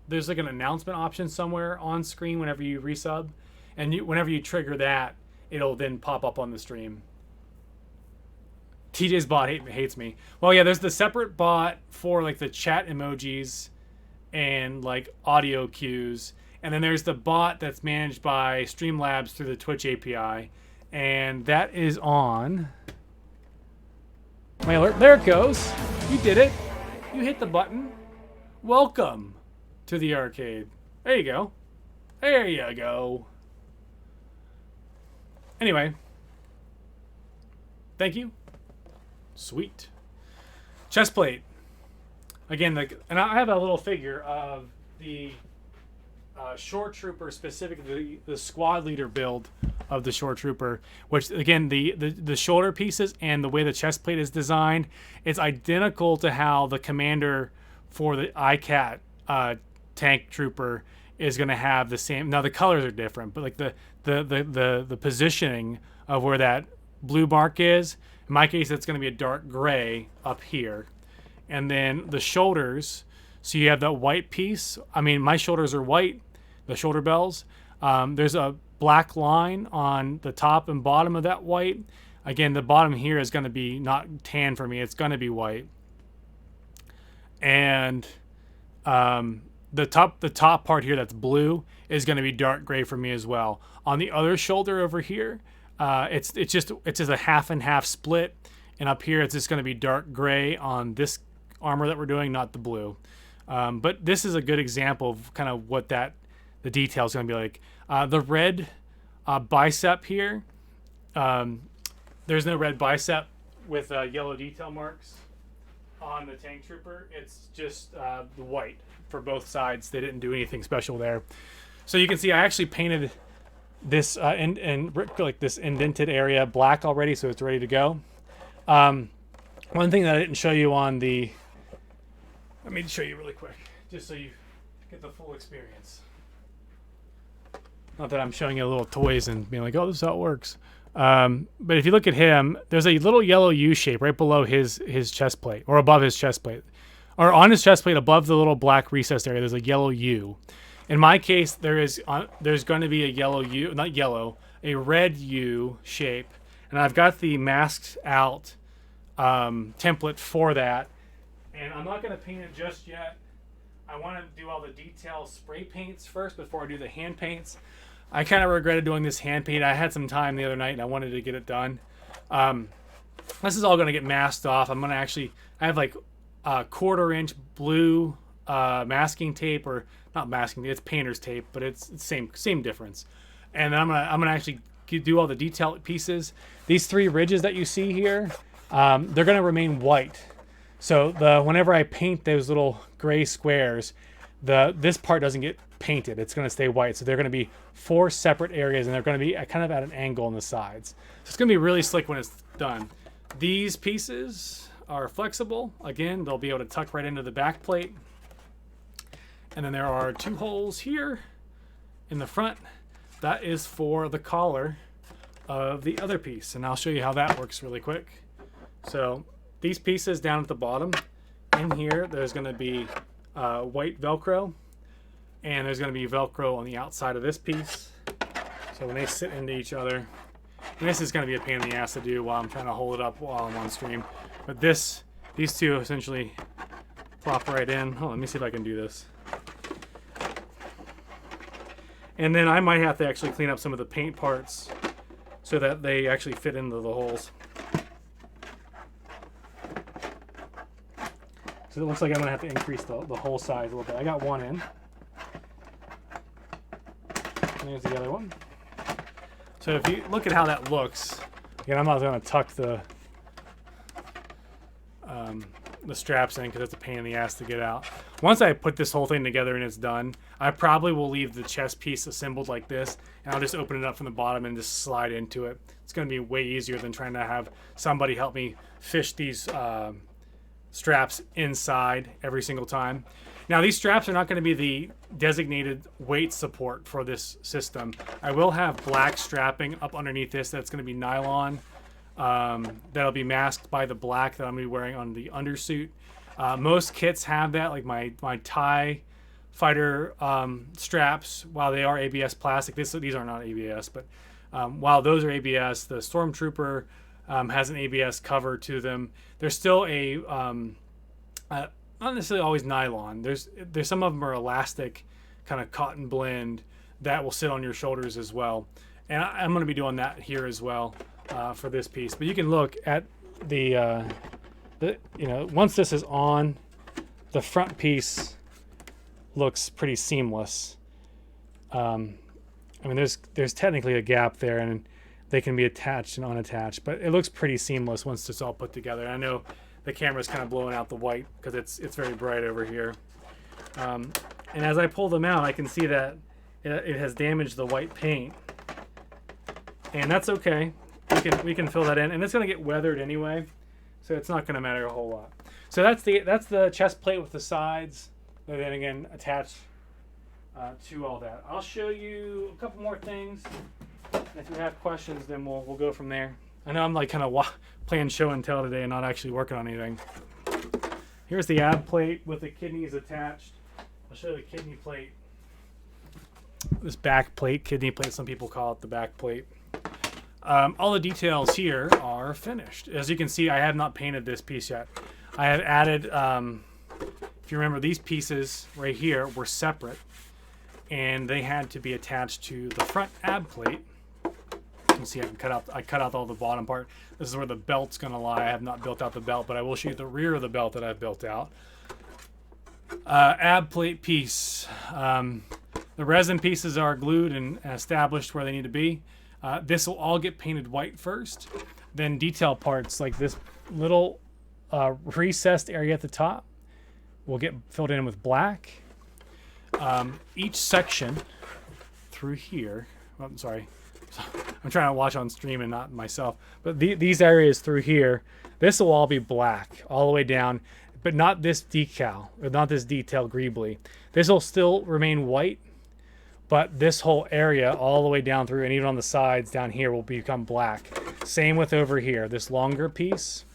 there's like an announcement option somewhere on screen whenever you resub, and whenever you trigger that, it'll then pop up on the stream. TJ's bot hates me. Well, yeah, there's the separate bot for like the chat emojis and like audio cues, and then there's the bot that's managed by Streamlabs through the Twitch API, and that is on. My alert. There it goes. You did it. You hit the button. Welcome to the arcade. There you go. There you go. Anyway. Thank you. Sweet. Chest plate. Again, and I have a little figure of the Shore Trooper, specifically the squad leader build of the Shore Trooper, which again the shoulder pieces and the way the chest plate is designed, it's identical to how the commander for the ICAT tank trooper is going to have the same. Now the colors are different, but like the positioning of where that blue mark is, in my case it's going to be a dark gray up here, and then the shoulders. So you have that white piece. I mean, my shoulders are white, the shoulder bells. There's a black line on the top and bottom of that white. Again, the bottom here is going to be not tan for me. It's going to be white. And the top part here that's blue is going to be dark gray for me as well. On the other shoulder over here, it's just a half and half split. And up here, it's just going to be dark gray on this armor that we're doing, not the blue. But this is a good example of kind of what the detail is going to be like. The red bicep here, there's no red bicep with yellow detail marks. on the Tank Trooper. It's just the white for both sides. They didn't do anything special there. So you can see I actually painted this like this indented area black already, so it's ready to go. One thing that I didn't show you on the, let me show you really quick, just so you get the full experience. Not that I'm showing you little toys and being like, oh, this is how it works. But if you look at him, there's a little yellow U shape right below his chest plate, or above his chest plate. Or on his chest plate, above the little black recessed area, there's a yellow U. In my case, there's going to be a yellow U, not yellow, a red U shape. And I've got the masked out template for that. And I'm not going to paint it just yet. I want to do all the detail spray paints first before I do the hand paints. I kind of regretted doing this hand paint. I had some time the other night and I wanted to get it done. This is all going to get masked off. I'm going to actually, I have like a 1/4 inch blue masking tape, or not masking, it's painter's tape, but it's same difference. And then I'm gonna actually do all the detail pieces. These 3 ridges that you see here, they're gonna remain white. So whenever I paint those little gray squares, this part doesn't get painted. It's gonna stay white. So they're gonna be 4 separate areas, and they're gonna be kind of at an angle on the sides. So it's gonna be really slick when it's done. These pieces are flexible. Again, they'll be able to tuck right into the back plate. And then there are 2 holes here in the front. That is for the collar of the other piece. And I'll show you how that works really quick. So these pieces down at the bottom, in here, there's going to be white Velcro. And there's going to be Velcro on the outside of this piece. So when they sit into each other, and this is going to be a pain in the ass to do while I'm trying to hold it up while I'm on stream. But these 2 essentially plop right in. Hold on, let me see if I can do this. And then I might have to actually clean up some of the paint parts so that they actually fit into the holes. So it looks like I'm gonna have to increase the hole size a little bit. I got 1 in. And there's the other one. So if you look at how that looks, again, I'm not gonna tuck the straps in because it's a pain in the ass to get out. Once I put this whole thing together and it's done, I probably will leave the chest piece assembled like this, and I'll just open it up from the bottom and just slide into it. It's going to be way easier than trying to have somebody help me fish these straps inside every single time. Now, these straps are not going to be the designated weight support for this system. I will have black strapping up underneath this that's going to be nylon. That'll be masked by the black that I'm going to be wearing on the undersuit. Most kits have that, like my TIE fighter straps, while they are ABS plastic. These are not ABS, but while those are ABS, the Stormtrooper has an ABS cover to them. There's still not necessarily always nylon. There's some of them are elastic, kind of cotton blend that will sit on your shoulders as well. And I'm going to be doing that here as well. For this piece, but you can look at the once this is on, the front piece looks pretty seamless. I mean, there's technically a gap there, and they can be attached and unattached, but it looks pretty seamless once it's all put together. And I know the camera's kind of blowing out the white because it's very bright over here. And as I pull them out, I can see that it has damaged the white paint, and that's okay. We can fill that in, and it's going to get weathered anyway, so it's not going to matter a whole lot. So that's the chest plate with the sides, and then again attached to all that. I'll show you a couple more things. If you have questions, then we'll go from there. I know I'm like kind of playing show and tell today and not actually working on anything. Here's the ab plate with the kidneys attached. I'll show you the kidney plate. This back plate, kidney plate, some people call it the back plate. All the details here are finished. As you can see, I have not painted this piece yet. I have added, if you remember, these pieces right here were separate, and they had to be attached to the front ab plate. You can see I cut out all the bottom part. This is where the belt's going to lie. I have not built out the belt, but I will show you the rear of the belt that I've built out. Ab plate piece. The resin pieces are glued and established where they need to be. This will all get painted white first. Then detail parts like this little recessed area at the top will get filled in with black. Each section through here, oh, I'm sorry, I'm trying to watch on stream and not myself, but these areas through here, this will all be black all the way down, but not this decal, or not this detail greebly. This will still remain white, but this whole area all the way down through and even on the sides down here will become black. Same with over here, this longer piece.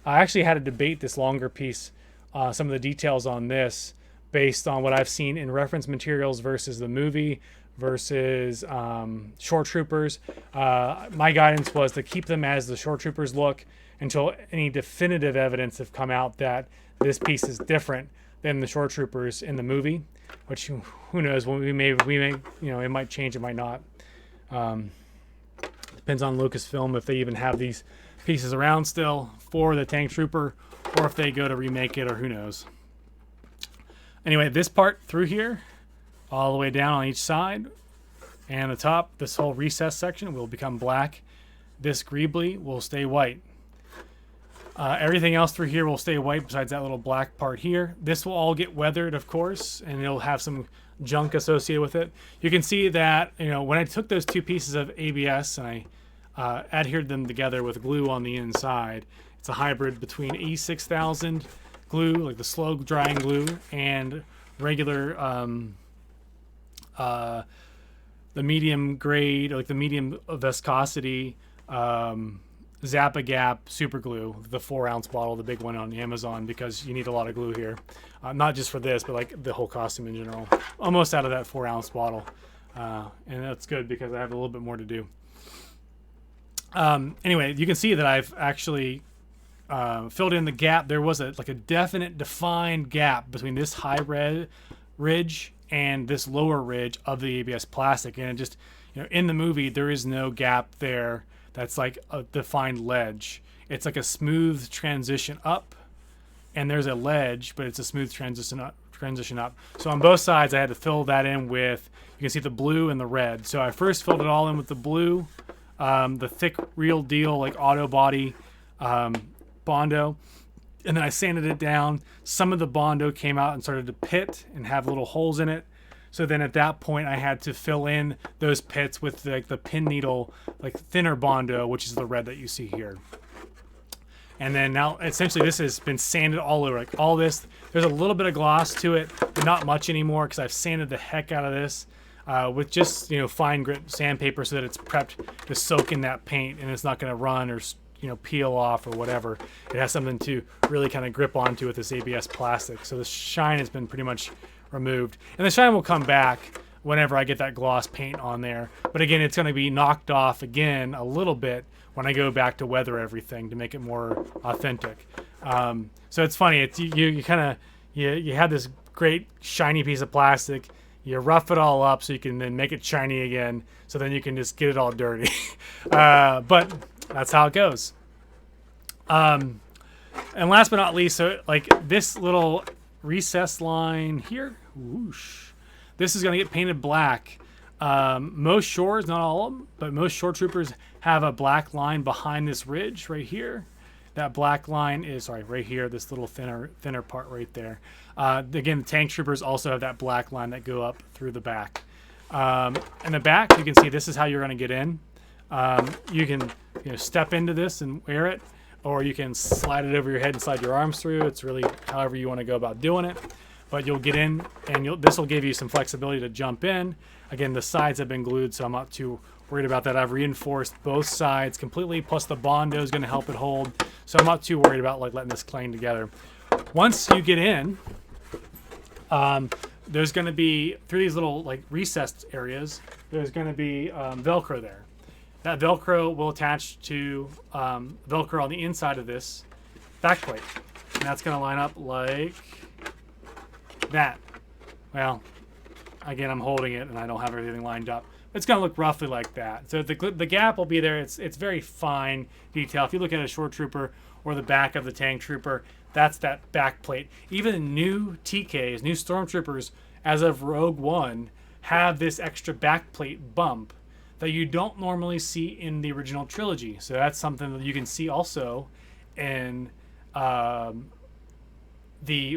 I actually had to debate this longer piece, some of the details on this based on what I've seen in reference materials versus the movie versus Shore Troopers. My guidance was to keep them as the Shore Troopers look until any definitive evidence have come out that this piece is different than the Shore Troopers in the movie, which who knows, we may, you know, it might change, it might not. Depends on Lucasfilm if they even have these pieces around still for the Tank Trooper, or if they go to remake it, or who knows. Anyway, this part through here, all the way down on each side, and the top, this whole recess section will become black. This greebly will stay white. Everything else through here will stay white besides that little black part here. This will all get weathered, of course, and it'll have some junk associated with it. You can see that, you know, when I took those two pieces of ABS and I adhered them together with glue on the inside, it's a hybrid between E6000 glue, like the slow drying glue, and regular the medium grade, or like the medium viscosity Zappa Gap super glue, the 4-ounce bottle, the big one on Amazon, because you need a lot of glue here, not just for this, but like the whole costume in general. Almost out of that 4-ounce bottle, and that's good because I have a little bit more to do. Anyway, you can see that I've actually filled in the gap. There was a definite defined gap between this high ridge and this lower ridge of the ABS plastic, and it just, you know, in the movie there is no gap there. That's like a defined ledge. It's like a smooth transition up, and there's a ledge, but it's a smooth transition up. So on both sides, I had to fill that in with, you can see the blue and the red. So I first filled it all in with the blue, the thick real deal, like auto body Bondo, and then I sanded it down. Some of the Bondo came out and started to pit and have little holes in it. So then at that point, I had to fill in those pits with like the pin needle, like thinner Bondo, which is the red that you see here. And then now, essentially, this has been sanded all over. Like all this, there's a little bit of gloss to it, but not much anymore because I've sanded the heck out of this with just, you know, fine grit sandpaper so that it's prepped to soak in that paint and it's not going to run or, you know, peel off or whatever. It has something to really kind of grip onto with this ABS plastic. So the shine has been pretty much removed, and the shine will come back whenever I get that gloss paint on there, but again, it's going to be knocked off again a little bit when I go back to weather everything to make it more authentic. So it's funny, it's you kind of you have this great shiny piece of plastic, you rough it all up so you can then make it shiny again, so then you can just get it all dirty. But that's how it goes. And last but not least, so like this little recess line here, whoosh, this is going to get painted black. Most shores, not all of them, but most Shore Troopers have a black line behind this ridge right here. That black line is, sorry, right here, this little thinner part right there. Again, the Tank Troopers also have that black line that go up through the back. In the back, you can see this is how you're going to get in. You can, you know, step into this and wear it, or you can slide it over your head and slide your arms through. It's really however you want to go about doing it. But you'll get in, and this will give you some flexibility to jump in. Again, the sides have been glued, so I'm not too worried about that. I've reinforced both sides completely, plus the Bondo is going to help it hold. So I'm not too worried about like letting this cling together. Once you get in, there's going to be, through these little like recessed areas, there's going to be Velcro there. That Velcro will attach to Velcro on the inside of this backplate. And that's going to line up like that. Well, again, I'm holding it and I don't have everything lined up. It's going to look roughly like that. So the gap will be there. It's very fine detail. If you look at a Shore Trooper or the back of the Tank Trooper, that's that back plate. Even new TKs, new Stormtroopers, as of Rogue One, have this extra back plate bump that you don't normally see in the original trilogy. So that's something that you can see also in the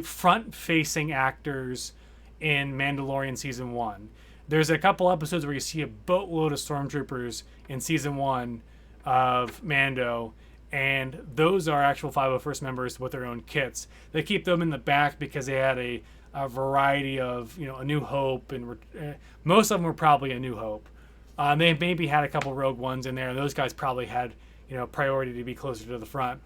front-facing actors in Mandalorian season 1. There's a couple episodes where you see a boatload of stormtroopers in season 1 of Mando, and those are actual 501st members with their own kits. They keep them in the back because they had a variety of, A New Hope, and most of them were probably A New Hope. They maybe had a couple Rogue Ones in there, and those guys probably had, priority to be closer to the front.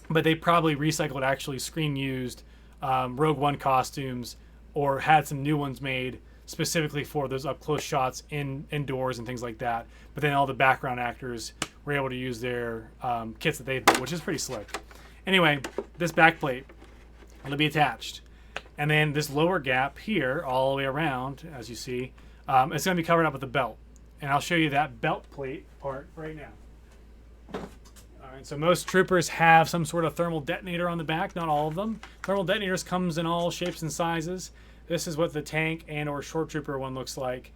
But they probably recycled actually screen-used Rogue One costumes, or had some new ones made specifically for those up-close shots indoors and things like that. But then all the background actors were able to use their kits that they built, which is pretty slick. Anyway, this backplate, it'll be attached. And then this lower gap here, all the way around, as you see, it's going to be covered up with a belt. And I'll show you that belt plate part right now. All right, so most troopers have some sort of thermal detonator on the back, not all of them. Thermal detonators comes in all shapes and sizes. This is what the tank and or short trooper one looks like.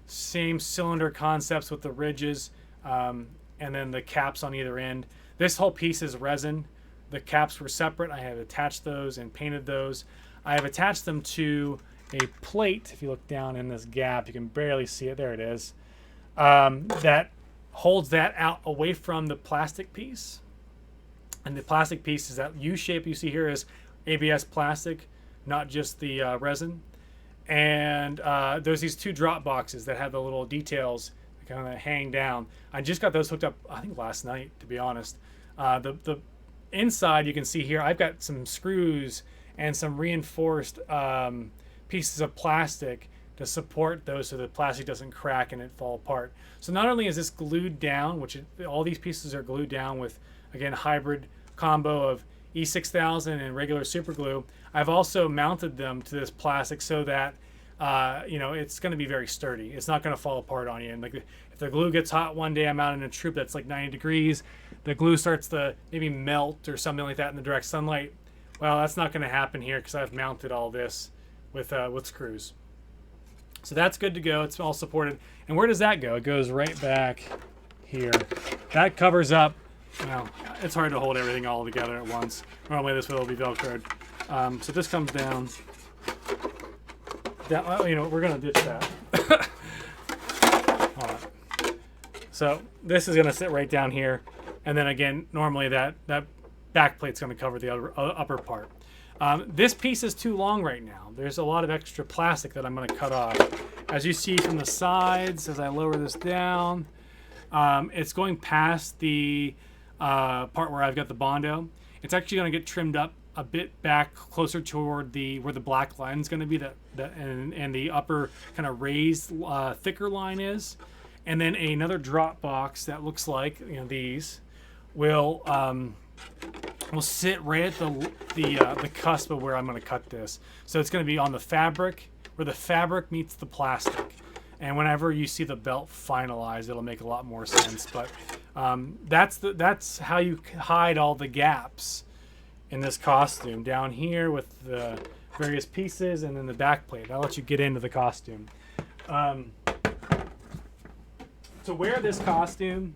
Same cylinder concepts with the ridges and then the caps on either end. This whole piece is resin. The caps were separate. I have attached those and painted those. I have attached them to a plate. If you look down in this gap, you can barely see it. There it is. That holds that out away from the plastic piece. And the plastic piece is that U shape you see here is ABS plastic, not just the resin. And there's these two drop boxes that have the little details that kind of hang down. I just got those hooked up, I think last night, to be honest. The inside, you can see here, I've got some screws and some reinforced pieces of plastic to support those so the plastic doesn't crack and it fall apart. So not only is this glued down, all these pieces are glued down with, again, hybrid combo of E6000 and regular super glue, I've also mounted them to this plastic so that it's going to be very sturdy. It's not going to fall apart on you. And like, if the glue gets hot one day, I'm out in a troop that's like 90 degrees, the glue starts to maybe melt or something like that in the direct sunlight. Well, that's not going to happen here because I've mounted all this with screws. So that's good to go. It's all supported. And where does that go? It goes right back here. That covers up. Well, it's hard to hold everything all together at once. Normally this will be Velcroed. So this comes down. We're going to ditch that. Hold on. So this is going to sit right down here. And then again, normally that back plate's going to cover the upper part. This piece is too long right now. There's a lot of extra plastic that I'm going to cut off. As you see from the sides, as I lower this down, it's going past the part where I've got the Bondo. It's actually going to get trimmed up a bit back closer toward where the black line is going to be, and the upper kind of raised thicker line is. And then another drop box that looks like these will sit right at the cusp of where I'm going to cut this. So it's going to be on the fabric, where the fabric meets the plastic. And whenever you see the belt finalized, it'll make a lot more sense. But that's how you hide all the gaps in this costume. Down here with the various pieces, and then the back plate. I'll let you get into the costume. To wear this costume,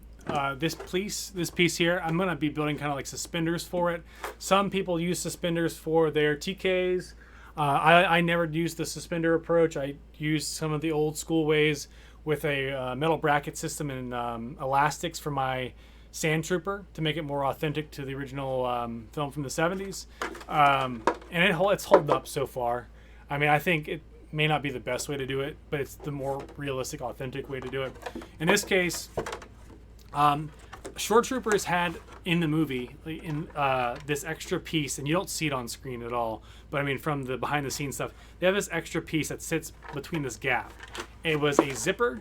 this piece here, I'm going to be building kind of like suspenders for it. Some people use suspenders for their TKs. I never used the suspender approach. I used some of the old school ways with a metal bracket system and elastics for my Sand Trooper to make it more authentic to the original film from the 70s. And it's held up so far. I mean, I think it may not be the best way to do it, but it's the more realistic, authentic way to do it. In this case, Short Troopers had in the movie this extra piece, and you don't see it on screen at all, but I mean from the behind the scenes stuff, they have this extra piece that sits between this gap. It was a zipper,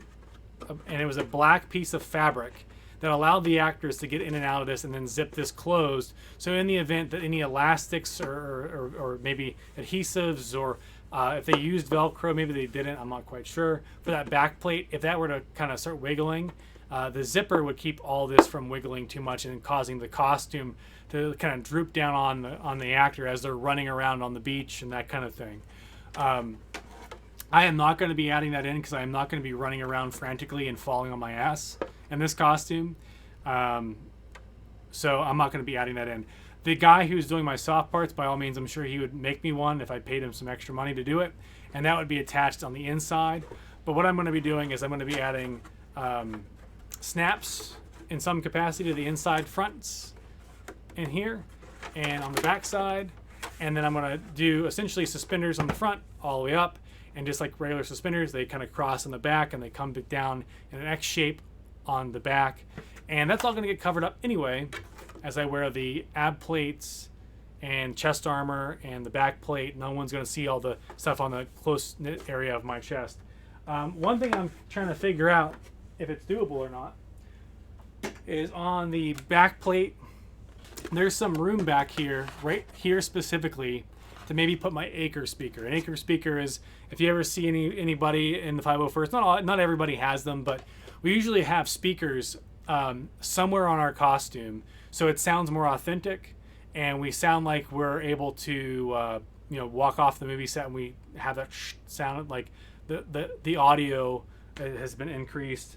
and it was a black piece of fabric that allowed the actors to get in and out of this and then zip this closed. So in the event that any elastics or maybe adhesives, or if they used Velcro, maybe they didn't, I'm not quite sure, for that back plate, if that were to kind of start wiggling, the zipper would keep all this from wiggling too much and causing the costume to kind of droop down on the actor as they're running around on the beach and that kind of thing. I am not going to be adding that in because I am not going to be running around frantically and falling on my ass in this costume. So I'm not going to be adding that in. The guy who's doing my soft parts, by all means, I'm sure he would make me one if I paid him some extra money to do it, and that would be attached on the inside. But what I'm going to be doing is I'm going to be adding snaps in some capacity to the inside fronts in here and on the back side, and then I'm going to do essentially suspenders on the front all the way up, and just like regular suspenders, they kind of cross on the back and they come down in an X shape on the back, and that's all going to get covered up anyway as I wear the ab plates and chest armor and the back plate. No one's going to see all the stuff on the close knit area of my chest. One thing I'm trying to figure out if it's doable or not is on the back plate, there's some room back here, right here specifically, to maybe put my Acre speaker. An Acre speaker is, if you ever see anybody in the 501st, not everybody has them, but we usually have speakers somewhere on our costume, so it sounds more authentic, and we sound like we're able to walk off the movie set, and we have that sound like the audio has been increased.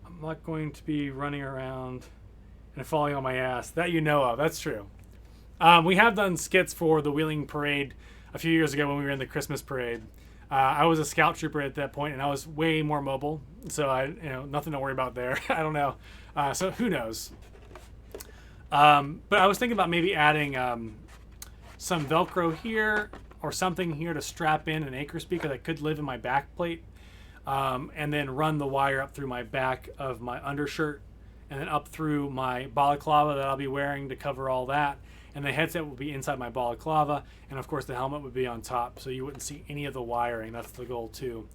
I'm not going to be running around and falling on my ass. That you know of. That's true. We have done skits for the Wheeling Parade a few years ago when we were in the Christmas parade. I was a scout trooper at that point, and I was way more mobile, so nothing to worry about there. I don't know. So who knows? But I was thinking about maybe adding some Velcro here or something here to strap in an Acre speaker that could live in my back plate, and then run the wire up through my back of my undershirt and then up through my balaclava that I'll be wearing to cover all that. And the headset will be inside my balaclava, and of course the helmet would be on top, so you wouldn't see any of the wiring. That's the goal too.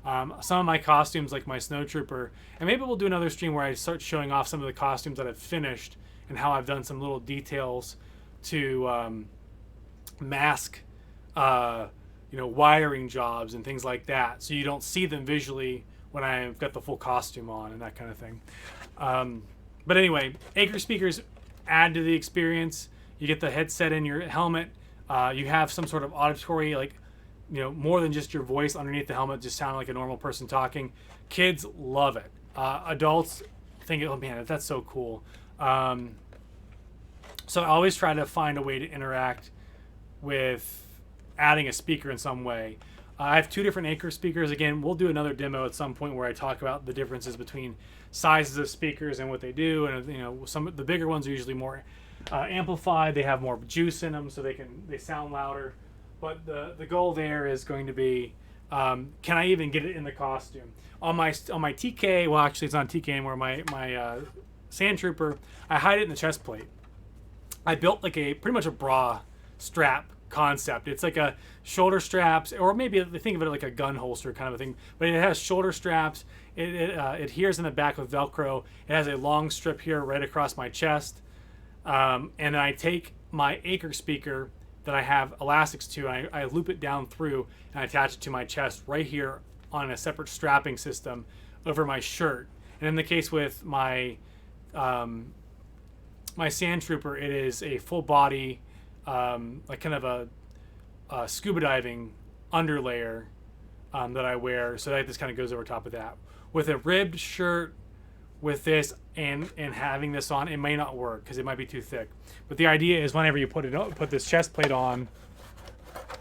Some of my costumes, like my snowtrooper, and maybe we'll do another stream where I start showing off some of the costumes that I've finished and how I've done some little details to mask wiring jobs and things like that, so you don't see them visually when I've got the full costume on and that kind of thing. But anyway, Acre speakers add to the experience. You get the headset in your helmet. You have some sort of auditory, more than just your voice underneath the helmet, just sounding like a normal person talking. Kids love it. Adults think, oh man, that's so cool. So I always try to find a way to interact with adding a speaker in some way. I have two different Acre speakers. Again, we'll do another demo at some point where I talk about the differences between sizes of speakers and what they do. And some of the bigger ones are usually more amplified. They have more juice in them, so they sound louder. But the goal there is going to be, can I even get it in the costume? On my TK, well actually it's not TK anymore, my Sand Trooper, I hide it in the chest plate. I built pretty much a bra strap concept. It's like a shoulder straps, or maybe think of it like a gun holster kind of a thing, but it has shoulder straps. It adheres in the back with Velcro. It has a long strip here right across my chest. And then I take my Acre speaker that I have elastics to, and I loop it down through and I attach it to my chest right here on a separate strapping system over my shirt. And in the case with my my Sand Trooper, it is a full body, like kind of a scuba diving underlayer that I wear, so that this kind of goes over top of that. With a ribbed shirt, with this and having this on, it may not work because it might be too thick. But the idea is whenever you put this chest plate on,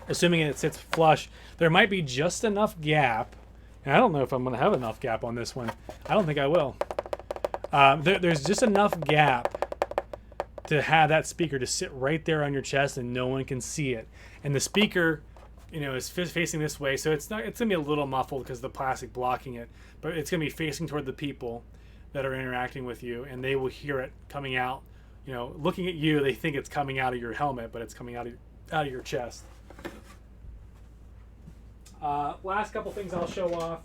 assuming it sits flush, there might be just enough gap. And I don't know if I'm going to have enough gap on this one. I don't think I will. There's just enough gap to have that speaker to sit right there on your chest and no one can see it. And the speaker, is facing this way, so it's going to be a little muffled because of the plastic blocking it, but it's going to be facing toward the people that are interacting with you, and they will hear it coming out. Looking at you, they think it's coming out of your helmet, but it's coming out of your chest. Last couple things I'll show off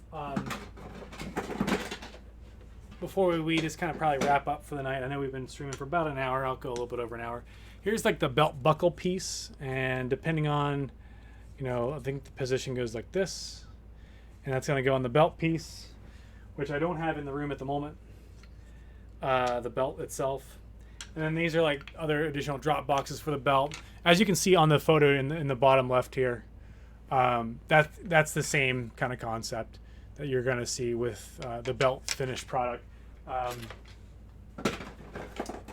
before we just kind of probably wrap up for the night. I know we've been streaming for about an hour. I'll go a little bit over an hour. Here's like the belt buckle piece, and depending on, I think the position goes like this, and that's going to go on the belt piece, which I don't have in the room at the moment. The belt itself, and then these are like other additional drop boxes for the belt. As you can see on the photo in the bottom left here, that's the same kind of concept that you're going to see with the belt finished product.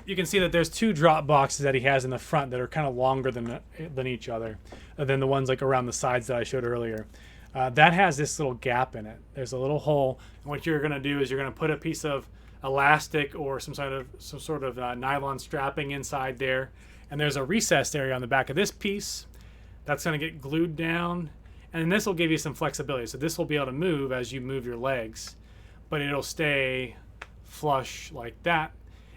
you can see that there's two drop boxes that he has in the front that are kind of longer than each other, than the ones like around the sides that I showed earlier. That has this little gap in it. There's a little hole, and what you're going to do is you're going to put a piece of elastic or some sort of nylon strapping inside there, and there's a recessed area on the back of this piece that's going to get glued down, and this will give you some flexibility. So this will be able to move as you move your legs, but it'll stay flush like that.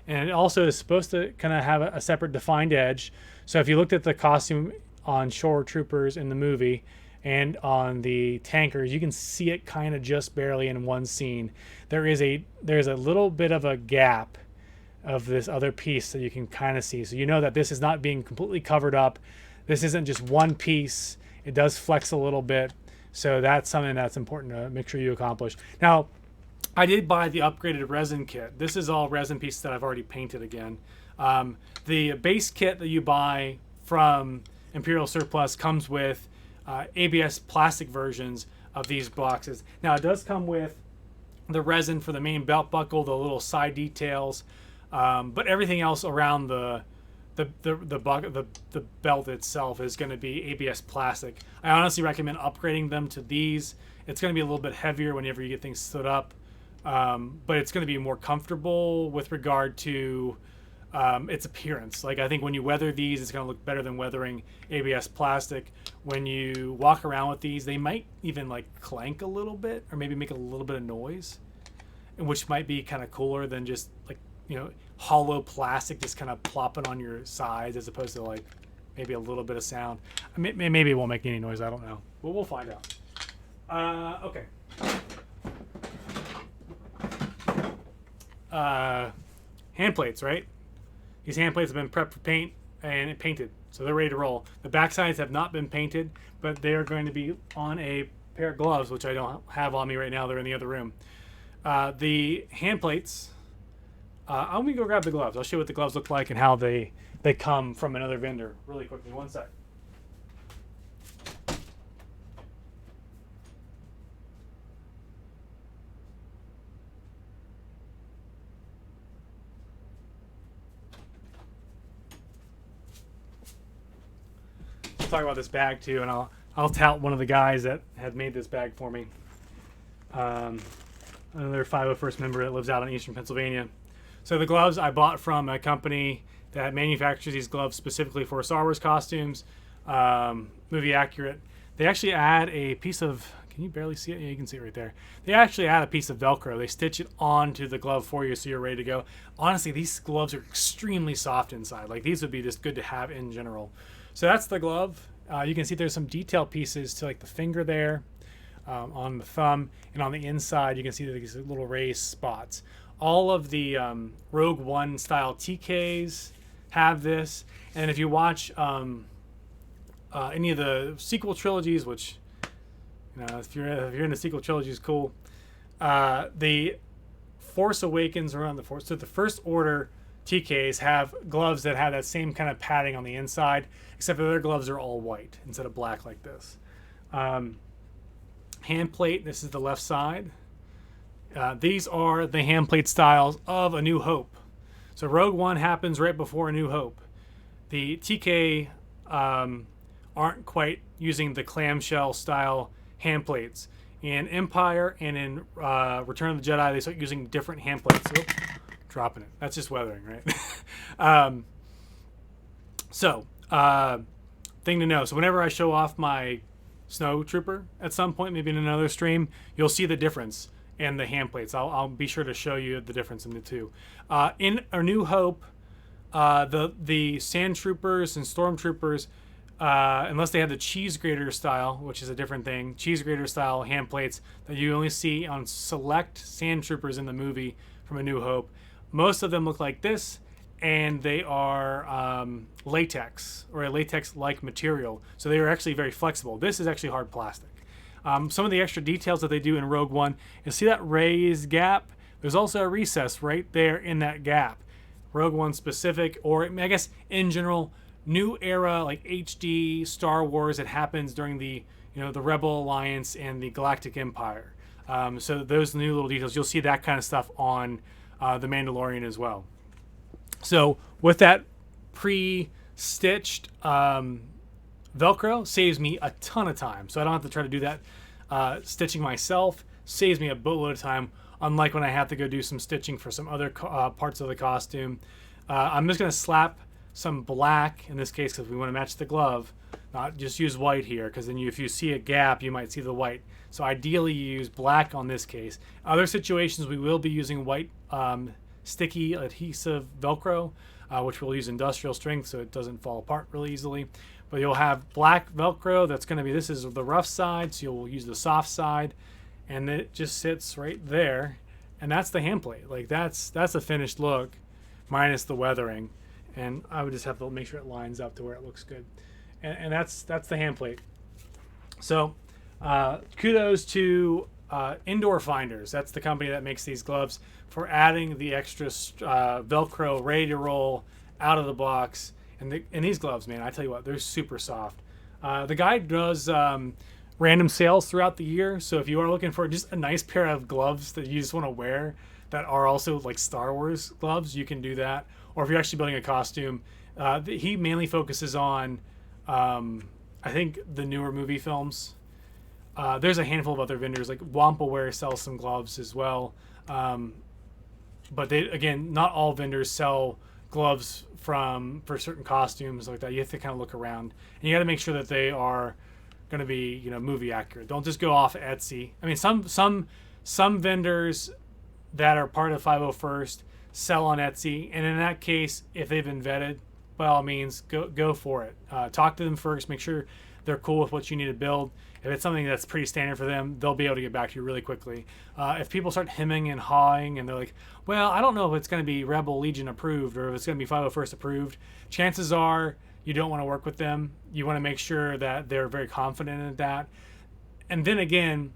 And it also is supposed to kind of have a separate defined edge. So if you looked at the costume on Shore Troopers in the movie and on the tankers, you can see it kind of just barely in one scene. There's a little bit of a gap of this other piece that you can kind of see. So you know that this is not being completely covered up. This isn't just one piece. It does flex a little bit. So that's something that's important to make sure you accomplish. Now, I did buy the upgraded resin kit. This is all resin pieces that I've already painted again. The base kit that you buy from Imperial Surplus comes with ABS plastic versions of these boxes. Now it does come with the resin for the main belt buckle, the little side details, but everything else around the belt itself is going to be ABS plastic. I honestly recommend upgrading them to these. It's going to be a little bit heavier whenever you get things stood up. But it's going to be more comfortable with regard to its appearance. Like, I think when you weather these, it's going to look better than weathering ABS plastic. When you walk around with these, they might even like clank a little bit, or maybe make a little bit of noise, which might be kind of cooler than just like, hollow plastic just kind of plopping on your sides, as opposed to like maybe a little bit of sound. Maybe it won't make any noise. I don't know. But we'll find out. Okay. Hand plates, right? These hand plates have been prepped for paint and painted, so they're ready to roll. The back sides have not been painted, but they are going to be on a pair of gloves, which I don't have on me right now. They're in the other room. The hand plates, I'm gonna go grab the gloves. I'll show you what the gloves look like and how they come from another vendor really quickly. One sec. Talk about this bag too, and I'll tout one of the guys that had made this bag for me. Another 501st member that lives out in Eastern Pennsylvania. So the gloves I bought from a company that manufactures these gloves specifically for Star Wars costumes, movie accurate. They actually add a piece of, can you barely see it? Yeah, you can see it right there. They actually add a piece of Velcro. They stitch it onto the glove for you so you're ready to go. Honestly, these gloves are extremely soft inside. Like, these would be just good to have in general. So that's the glove. You can see there's some detail pieces to like the finger there, on the thumb, and on the inside you can see these little raised spots. All of the Rogue One style TKs have this, and if you watch any of the sequel trilogies, which if you're in the sequel trilogies, cool. The Force Awakens are on the Force. So the First Order TKs have gloves that have that same kind of padding on the inside, except for their gloves are all white instead of black like this. Hand plate, this is the left side. These are the hand plate styles of A New Hope. So Rogue One happens right before A New Hope. The TK aren't quite using the clamshell style hand plates. In Empire and in Return of the Jedi, they start using different hand plates. Oops, dropping it. That's just weathering, right? Thing to know. So whenever I show off my Snow Trooper at some point, maybe in another stream, you'll see the difference in the hand plates. I'll be sure to show you the difference in the two. In A New Hope, the Sand Troopers and Stormtroopers, unless they have the cheese grater style, which is a different thing, cheese grater style hand plates that you only see on select Sand Troopers in the movie from A New Hope. Most of them look like this, and they are latex, or a latex-like material. So they are actually very flexible. This is actually hard plastic. Some of the extra details that they do in Rogue One, you see that raised gap? There's also a recess right there in that gap. Rogue One specific, or I guess in general, new era like HD Star Wars that happens during the the Rebel Alliance and the Galactic Empire. So those new little details, you'll see that kind of stuff on The Mandalorian as well. So with that pre-stitched Velcro, saves me a ton of time. So I don't have to try to do that stitching myself. Saves me a boatload of time, unlike when I have to go do some stitching for some other parts of the costume. I'm just going to slap some black, in this case because we want to match the glove. Not just use white here, because then if you see a gap, you might see the white. So ideally you use black on this case. Other situations we will be using white sticky adhesive Velcro, which we'll use industrial strength so it doesn't fall apart really easily. But you'll have black Velcro that's going to be, this is the rough side, so you'll use the soft side, and it just sits right there. And that's the hand plate. Like that's a finished look, minus the weathering. And I would just have to make sure it lines up to where it looks good. And that's the hand plate. So kudos to Indoor Finders. That's the company that makes these gloves, for adding the extra Velcro ready to roll out of the box. And these gloves, man, I tell you what, they're super soft. The guy does random sales throughout the year. So if you are looking for just a nice pair of gloves that you just want to wear that are also like Star Wars gloves, you can do that. Or if you're actually building a costume, he mainly focuses on, I think, the newer movie films. There's a handful of other vendors, like Wampaware sells some gloves as well. But they, again, not all vendors sell gloves for certain costumes like that. You have to kind of look around, and you got to make sure that they are going to be, movie accurate. Don't just go off Etsy. I mean, some vendors that are part of 501st sell on Etsy, and in that case, if they've been vetted, by all means, go for it. Talk to them first. Make sure they're cool with what you need to build. If it's something that's pretty standard for them, they'll be able to get back to you really quickly. If people start hemming and hawing and they're like, well, I don't know if it's going to be Rebel Legion approved or if it's going to be 501st approved, chances are you don't want to work with them. You want to make sure that they're very confident in that. And then again,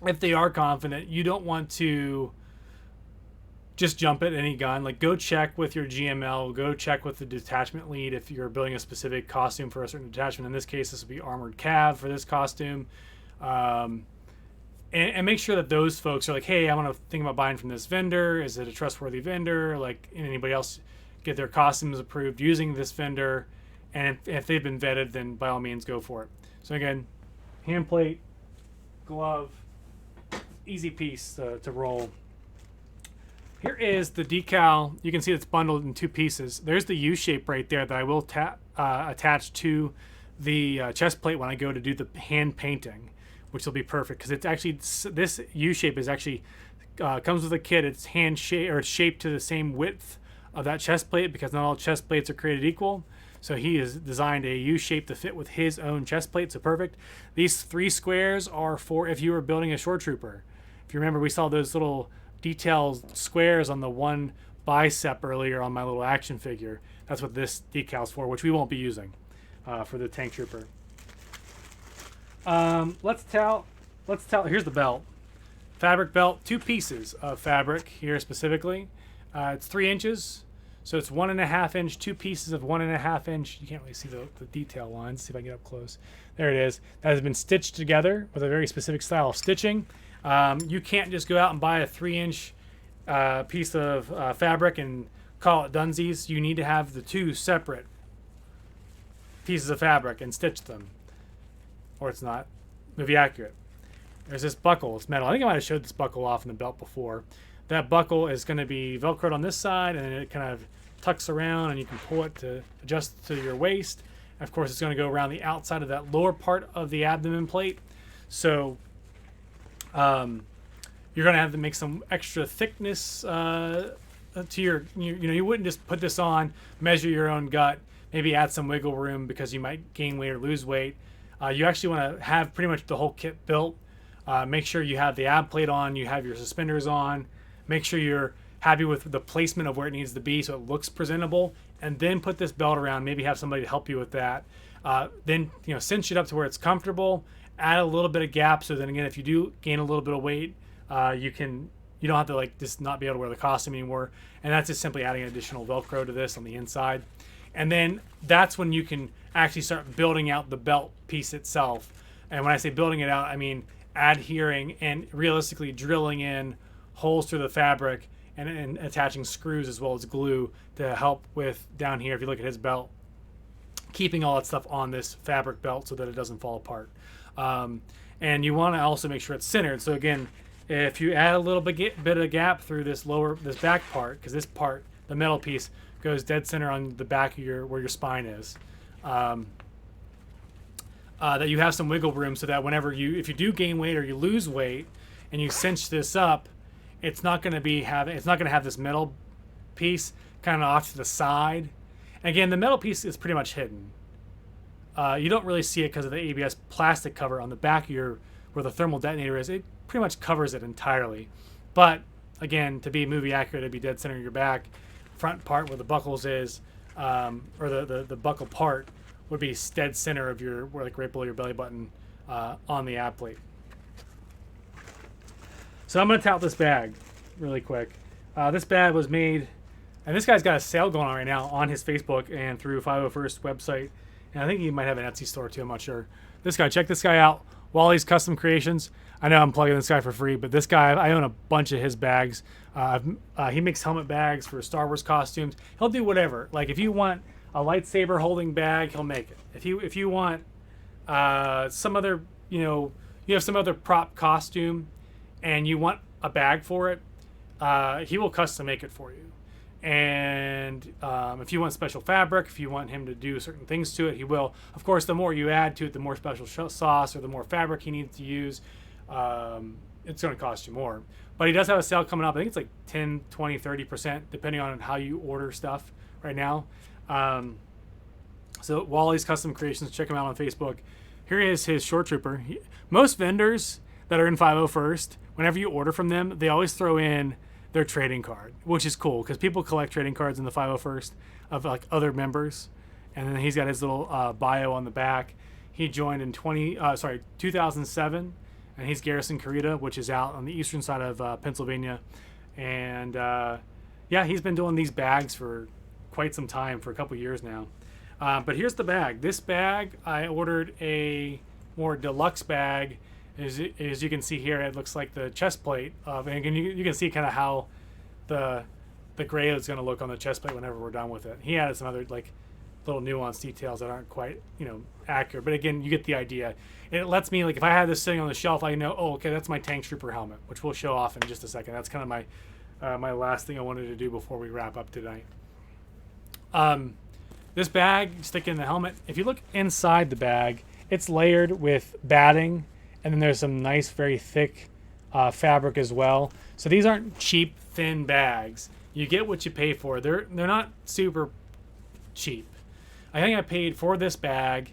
if they are confident, you don't want to just jump at any gun. Like, go check with your GML, go check with the detachment lead if you're building a specific costume for a certain detachment. In this case, this would be Armored Cav for this costume. And make sure that those folks are like, hey, I want to think about buying from this vendor. Is it a trustworthy vendor? Like, anybody else get their costumes approved using this vendor? And if they've been vetted, then by all means, go for it. So again, hand plate, glove, easy piece to roll. Here is the decal. You can see it's bundled in two pieces. There's the U shape right there that I will attach to the chest plate when I go to do the hand painting, which will be perfect because it's actually, this U shape is actually comes with a kit. It's hand shape, or it's shaped to the same width of that chest plate because not all chest plates are created equal. So he has designed a U shape to fit with his own chest plate. So perfect. These 3 squares are for if you were building a shore trooper. If you remember, we saw those little detailed squares on the one bicep earlier on my little action figure. That's what this decal's for, which we won't be using for the tank trooper. Let's tell. Here's the belt. Fabric belt, 2 pieces of fabric here specifically. It's 3 inches, so it's 1.5 inch, 2 pieces of 1.5 inch. You can't really see the detail lines. See if I can get up close. There it is. That has been stitched together with a very specific style of stitching. You can't just go out and buy a 3-inch piece of fabric and call it Dunsies. You need to have the 2 separate pieces of fabric and stitch them, or it's not movie accurate. There's this buckle. It's metal. I think I might have showed this buckle off in the belt before. That buckle is going to be Velcroed on this side, and it kind of tucks around, and you can pull it to adjust to your waist. And of course, it's going to go around the outside of that lower part of the abdomen plate. So you're going to have to make some extra thickness to your, you wouldn't just put this on, measure your own gut, maybe add some wiggle room because you might gain weight or lose weight. You actually want to have pretty much the whole kit built. Make sure you have the ab plate on, you have your suspenders on, make sure you're happy with the placement of where it needs to be so it looks presentable, and then put this belt around, maybe have somebody to help you with that. Then, cinch it up to where it's comfortable. Add a little bit of gap so then again, if you do gain a little bit of weight, you don't have to just not be able to wear the costume anymore. And that's just simply adding additional Velcro to this on the inside. And then that's when you can actually start building out the belt piece itself. And when I say building it out, I mean adhering and realistically drilling in holes through the fabric and attaching screws as well as glue to help with down here. If you look at his belt, keeping all that stuff on this fabric belt so that it doesn't fall apart. And you want to also make sure it's centered. So again, if you add a little bit of gap through this back part, because this part, the metal piece, goes dead center on the back of where your spine is, that you have some wiggle room so that if you do gain weight or you lose weight and you cinch this up, it's not going to have this metal piece kind of off to the side. And again, the metal piece is pretty much hidden. You don't really see it because of the ABS plastic cover on the back of where the thermal detonator is. It pretty much covers it entirely. But again, to be movie accurate, it'd be dead center of your back. Front part where the buckles is, or the buckle part would be dead center of right below your belly button on the ab plate. So I'm going to tout this bag really quick. This bag was made, and this guy's got a sale going on right now on his Facebook and through 501st website. And I think he might have an Etsy store too, I'm not sure. Check this guy out. Wally's Custom Creations. I know I'm plugging this guy for free, but this guy, I own a bunch of his bags. He makes helmet bags for Star Wars costumes. He'll do whatever. Like if you want a lightsaber holding bag, he'll make it. If you want some other, you have some other prop costume and you want a bag for it, he will custom make it for you. And if you want special fabric, if you want him to do certain things to it, he will. Of course, the more you add to it, the more special sauce or the more fabric he needs to use, it's going to cost you more. But he does have a sale coming up. I think it's like 10, 20, 30%, depending on how you order stuff right now. So Wally's Custom Creations, check him out on Facebook. Here is his Shore Trooper. Most vendors that are in 501st, whenever you order from them, they always throw in their trading card, which is cool because people collect trading cards in the 501st of like other members. And then he's got his little bio on the back. He joined in 2007, and he's Garrison Carita, which is out on the eastern side of Pennsylvania. And he's been doing these bags for quite some time, for a couple years now. But here's the bag. This bag, I ordered a more deluxe bag. As you can see here, it looks like the chest plate and again, you can see kind of how the gray is going to look on the chest plate whenever we're done with it. He added some other like little nuanced details that aren't quite accurate, but again, you get the idea. It lets me, like, if I have this sitting on the shelf, I know, oh, okay, that's my Tank Trooper helmet, which we'll show off in just a second. That's kind of my last thing I wanted to do before we wrap up tonight. This bag, stick in the helmet. If you look inside the bag, it's layered with batting. And then there's some nice, very thick fabric as well. So these aren't cheap, thin bags. You get what you pay for. They're not super cheap. I think I paid for this bag.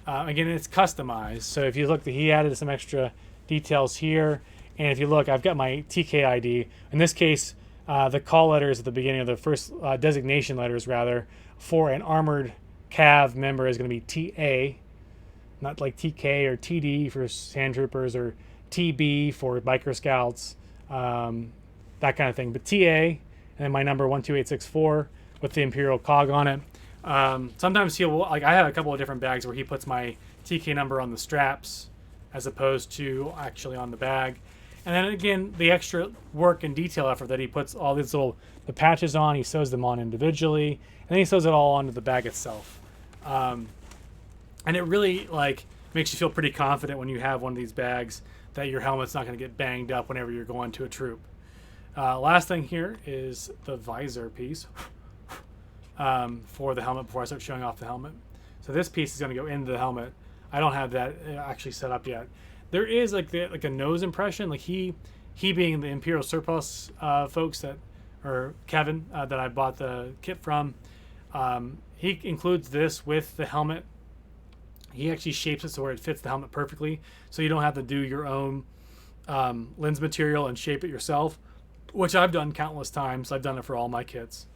Again, it's customized. So if you look, he added some extra details here. And if you look, I've got my TK ID. In this case, the call letters at the beginning of the first designation letters, rather, for an armored cav member is going to be TA. Not like TK or TD for Sand Troopers or TB for Biker Scouts, that kind of thing. But TA, and then my number 12864 with the Imperial cog on it. Sometimes I have a couple of different bags where he puts my TK number on the straps as opposed to actually on the bag. And then again, the extra work and detail effort that he puts all these the patches on, he sews them on individually, and then he sews it all onto the bag itself. And it really makes you feel pretty confident when you have one of these bags that your helmet's not going to get banged up whenever you're going to a troop. Last thing here is the visor piece for the helmet before I start showing off the helmet. So this piece is going to go into the helmet. I don't have that actually set up yet. There is like a nose impression, like he being the Imperial Surplus folks or Kevin that I bought the kit from. He includes this with the helmet. He actually shapes it so where it fits the helmet perfectly, so you don't have to do your own lens material and shape it yourself, which I've done countless times. I've done it for all my kits,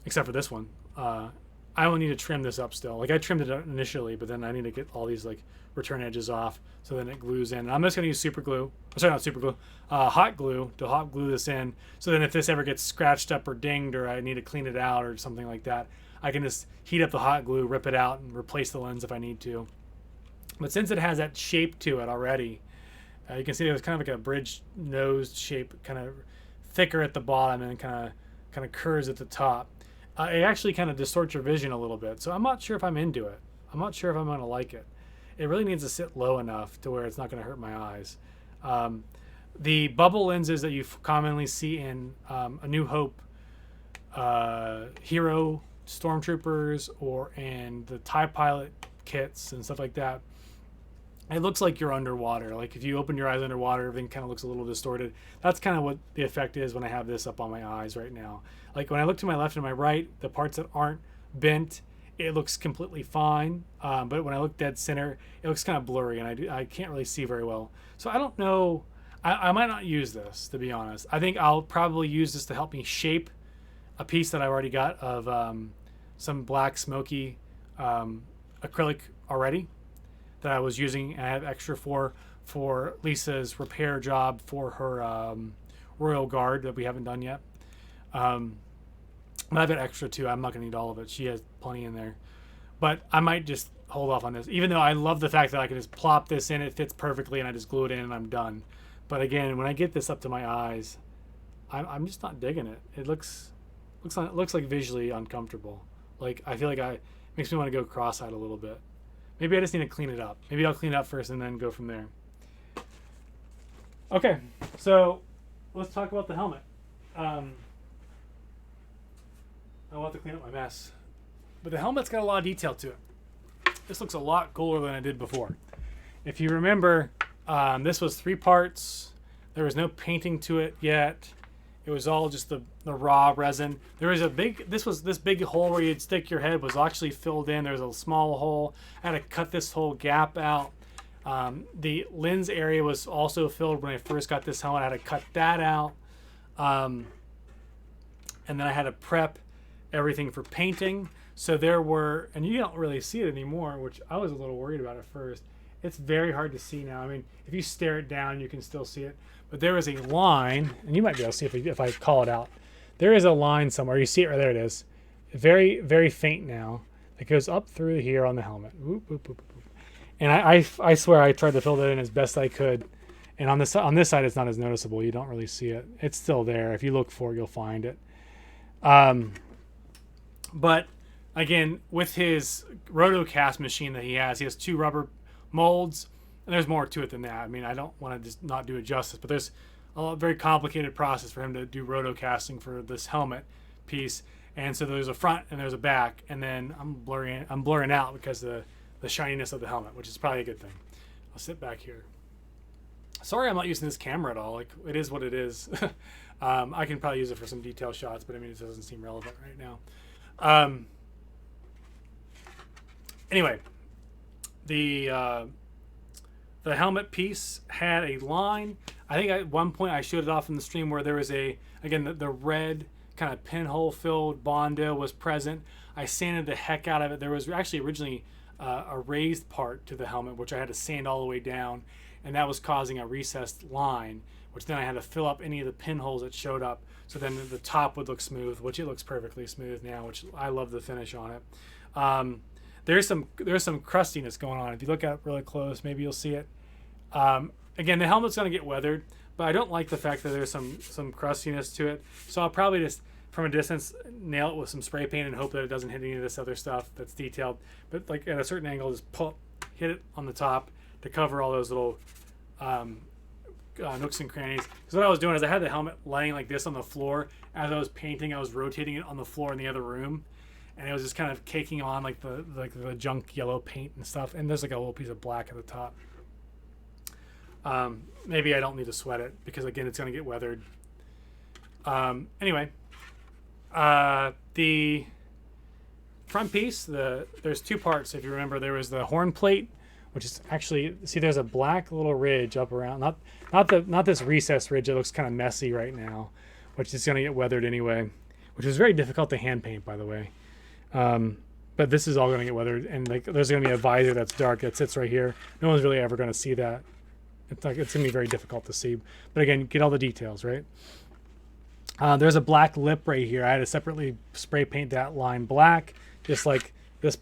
except for this one. I only need to trim this up still. Like I trimmed it initially, but then I need to get all these return edges off so then it glues in. And I'm just going to use super glue. Sorry, not super glue. Hot glue to hot glue this in. So then if this ever gets scratched up or dinged or I need to clean it out or something like that, I can just heat up the hot glue, rip it out, and replace the lens if I need to. But since it has that shape to it already, you can see there's kind of like a bridge nosed shape, kind of thicker at the bottom and kind of curves at the top. It actually kind of distorts your vision a little bit. So I'm not sure if I'm into it. I'm not sure if I'm going to like it. It really needs to sit low enough to where it's not going to hurt my eyes. The bubble lenses that you commonly see in A New Hope Hero Stormtroopers or in the TIE Pilot kits and stuff like that, it looks like you're underwater. Like if you open your eyes underwater, everything kind of looks a little distorted. That's kind of what the effect is when I have this up on my eyes right now. Like when I look to my left and my right, the parts that aren't bent, it looks completely fine. But when I look dead center, it looks kind of blurry, and I can't really see very well. So I don't know. I might not use this, to be honest. I think I'll probably use this to help me shape a piece that I already got of some black smoky acrylic already that I was using, and I have extra for Lisa's repair job for her Royal Guard that we haven't done yet. But I've got extra too. I'm not going to need all of it. She has plenty in there. But I might just hold off on this, even though I love the fact that I can just plop this in, it fits perfectly, and I just glue it in and I'm done. But again, when I get this up to my eyes, I'm just not digging it. It looks like visually uncomfortable. Like I feel like makes me want to go cross-eyed a little bit. Maybe I just need to clean it up. Maybe I'll clean it up first and then go from there. Okay, so let's talk about the helmet. I'll have to clean up my mess. But the helmet's got a lot of detail to it. This looks a lot cooler than I did before. If you remember, this was 3 parts. There was no painting to it yet. It was all just the raw resin. There was this big hole where you'd stick your head was actually filled in. There was a small hole. I had to cut this whole gap out. The lens area was also filled when I first got this helmet. I had to cut that out. And then I had to prep everything for painting. So there were, and you don't really see it anymore, which I was a little worried about at first. It's very hard to see now. I mean, if you stare it down, you can still see it. But there is a line, and you might be able to see if I call it out. There is a line somewhere. You see it right there. It is. Very, very faint now. It goes up through here on the helmet. Whoop, whoop, whoop, whoop. And I swear I tried to fill that in as best I could. And on this side, it's not as noticeable. You don't really see it. It's still there. If you look for it, you'll find it. But again, with his rotocast machine that he has 2 rubber molds, and there's more to it than that. I mean, I don't want to just not do it justice, but there's a very complicated process for him to do rotocasting for this helmet piece. And so there's a front and there's a back, and then I'm blurring out because of the shininess of the helmet, which is probably a good thing. I'll sit back here. Sorry I'm not using this camera at all. Like, it is what it is. I can probably use it for some detail shots, but I mean, it doesn't seem relevant right now. Anyway, the helmet piece had a line. I think at one point I showed it off in the stream where there was the red kind of pinhole filled Bondo was present. I sanded the heck out of it. There was actually originally a raised part to the helmet, which I had to sand all the way down, and that was causing a recessed line, which then I had to fill up any of the pinholes that showed up, so then the top would look smooth, which it looks perfectly smooth now, which I love the finish on it. There's some crustiness going on. If you look at it really close, maybe you'll see it. Again, the helmet's going to get weathered, but I don't like the fact that there's some crustiness to it. So I'll probably just, from a distance, nail it with some spray paint and hope that it doesn't hit any of this other stuff that's detailed. But like at a certain angle, just hit it on the top to cover all those little nooks and crannies. Because what I was doing is I had the helmet laying like this on the floor. As I was painting, I was rotating it on the floor in the other room. And it was just kind of caking on like the junk yellow paint and stuff. And there's like a little piece of black at the top. Maybe I don't need to sweat it because again, it's going to get weathered. Anyway, the front piece, there's 2 parts. If you remember, there was the horn plate, which is actually, see, there's a black little ridge up around, not this recessed ridge that looks kind of messy right now, which is going to get weathered anyway, which is very difficult to hand paint, by the way. But this is all going to get weathered, and like there's going to be a visor that's dark that sits right here. No one's really ever going to see that. It's going to be very difficult to see. But again, get all the details, right? There's a black lip right here. I had to separately spray paint that line black, just like this.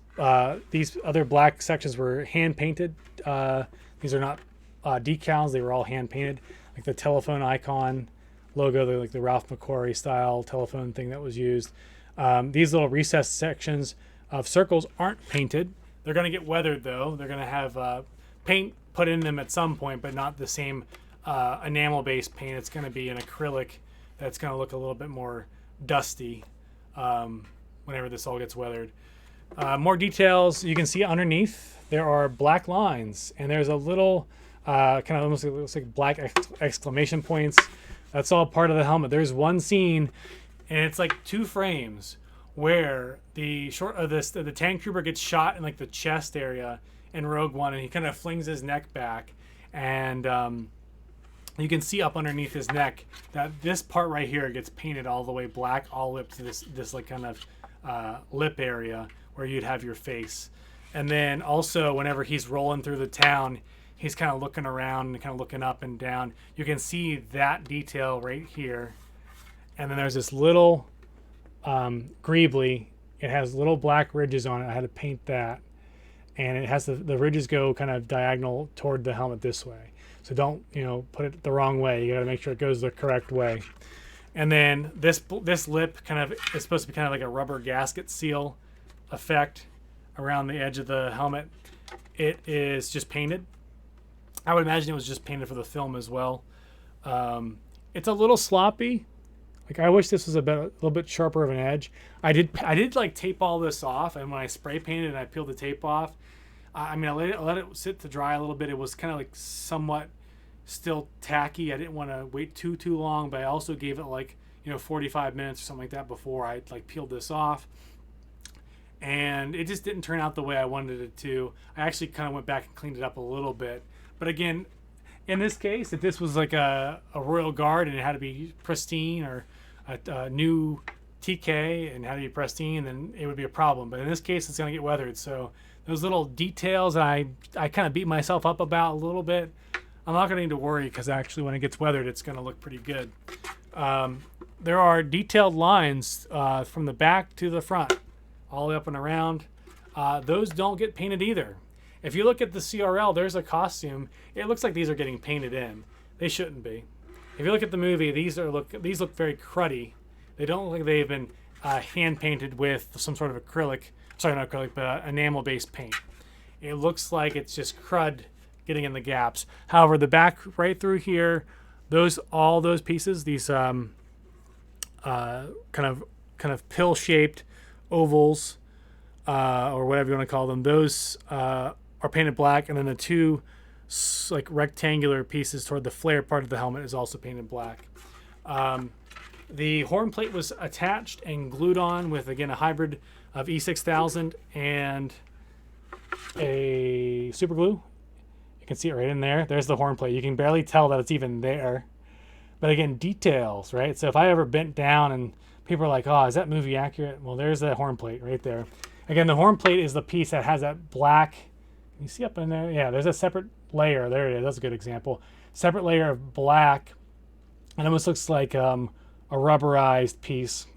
These other black sections were hand painted. These are not decals. They were all hand painted. Like the telephone icon logo, like the Ralph McQuarrie style telephone thing that was used. These little recessed sections of circles aren't painted. They're going to get weathered though. They're going to have paint put in them at some point, but not the same enamel-based paint. It's going to be an acrylic that's going to look a little bit more dusty whenever this all gets weathered. More details, you can see underneath there are black lines, and there's a little kind of almost looks like black exclamation points. That's all part of the helmet. There's one scene, and it's like 2 frames where the the tank trooper gets shot in like the chest area in Rogue One, and he kind of flings his neck back, and you can see up underneath his neck that this part right here gets painted all the way black, all the way up to this like kind of lip area where you'd have your face. And then also whenever he's rolling through the town, he's kind of looking around and kind of looking up and down. You can see that detail right here. And then there's this little greebly. It has little black ridges on it. I had to paint that. And it has the ridges go kind of diagonal toward the helmet this way. So don't, put it the wrong way. You got to make sure it goes the correct way. And then this lip kind of is supposed to be kind of like a rubber gasket seal effect around the edge of the helmet. It is just painted. I would imagine it was just painted for the film as well. It's a little sloppy. Like I wish this was a little bit sharper of an edge. I did like tape all this off, and when I spray painted and I peeled the tape off, I let it sit to dry a little bit. It was kind of like somewhat still tacky. I didn't want to wait too long, but I also gave it like 45 minutes or something like that before I like peeled this off. And it just didn't turn out the way I wanted it to. I actually kind of went back and cleaned it up a little bit. But again, in this case, if this was like a Royal Guard and it had to be pristine, or a new TK and had to be pristine, then it would be a problem. But in this case, it's going to get weathered. So those little details that I kind of beat myself up about a little bit, I'm not going to need to worry, because actually when it gets weathered, it's going to look pretty good. There are detailed lines from the back to the front, all the way up and around. Those don't get painted either. If you look at the CRL, there's a costume. It looks like these are getting painted in. They shouldn't be. If you look at the movie, these look very cruddy. They don't look like they've been hand painted with some sort of acrylic. Sorry, not acrylic, but enamel-based paint. It looks like it's just crud getting in the gaps. However, the back right through here, all those pieces, these kind of pill-shaped ovals, or whatever you want to call them, those are painted black, and then the 2 like rectangular pieces toward the flare part of the helmet is also painted black. The horn plate was attached and glued on with, again, a hybrid of E6000 and a super glue. You can see it right in there. There's the horn plate. You can barely tell that it's even there. But again, details, right? So if I ever bent down and people are like, oh, is that movie accurate? Well, there's the horn plate right there. Again, the horn plate is the piece that has that black. Can you see up in there? Yeah, there's a separate layer. There it is. That's a good example. Separate layer of black. It almost looks like a rubberized piece.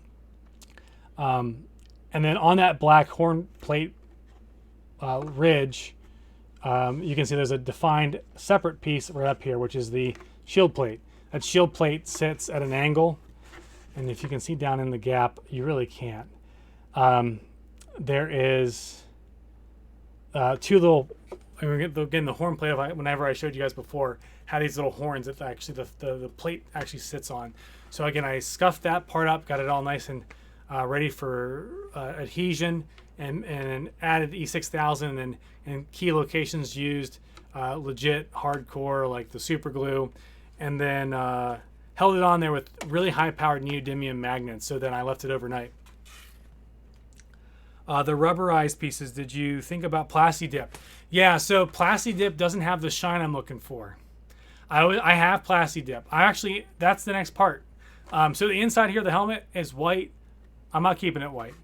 And then on that black horn plate ridge, you can see there's a defined separate piece right up here, which is the shield plate. That shield plate sits at an angle, and if you can see down in the gap, you really can't. There is 2 little, again, the horn plate, whenever I showed you guys before, had these little horns that actually the plate actually sits on. So again, I scuffed that part up, got it all nice and ready for adhesion, and added E6000 and key locations used, legit hardcore like the super glue, and then held it on there with really high powered neodymium magnets. So then I left it overnight. The rubberized pieces, did you think about Plasti-Dip? Yeah, so Plasti-Dip doesn't have the shine I'm looking for. I have Plasti-Dip. That's the next part. So the inside here of the helmet is white. I'm not keeping it white.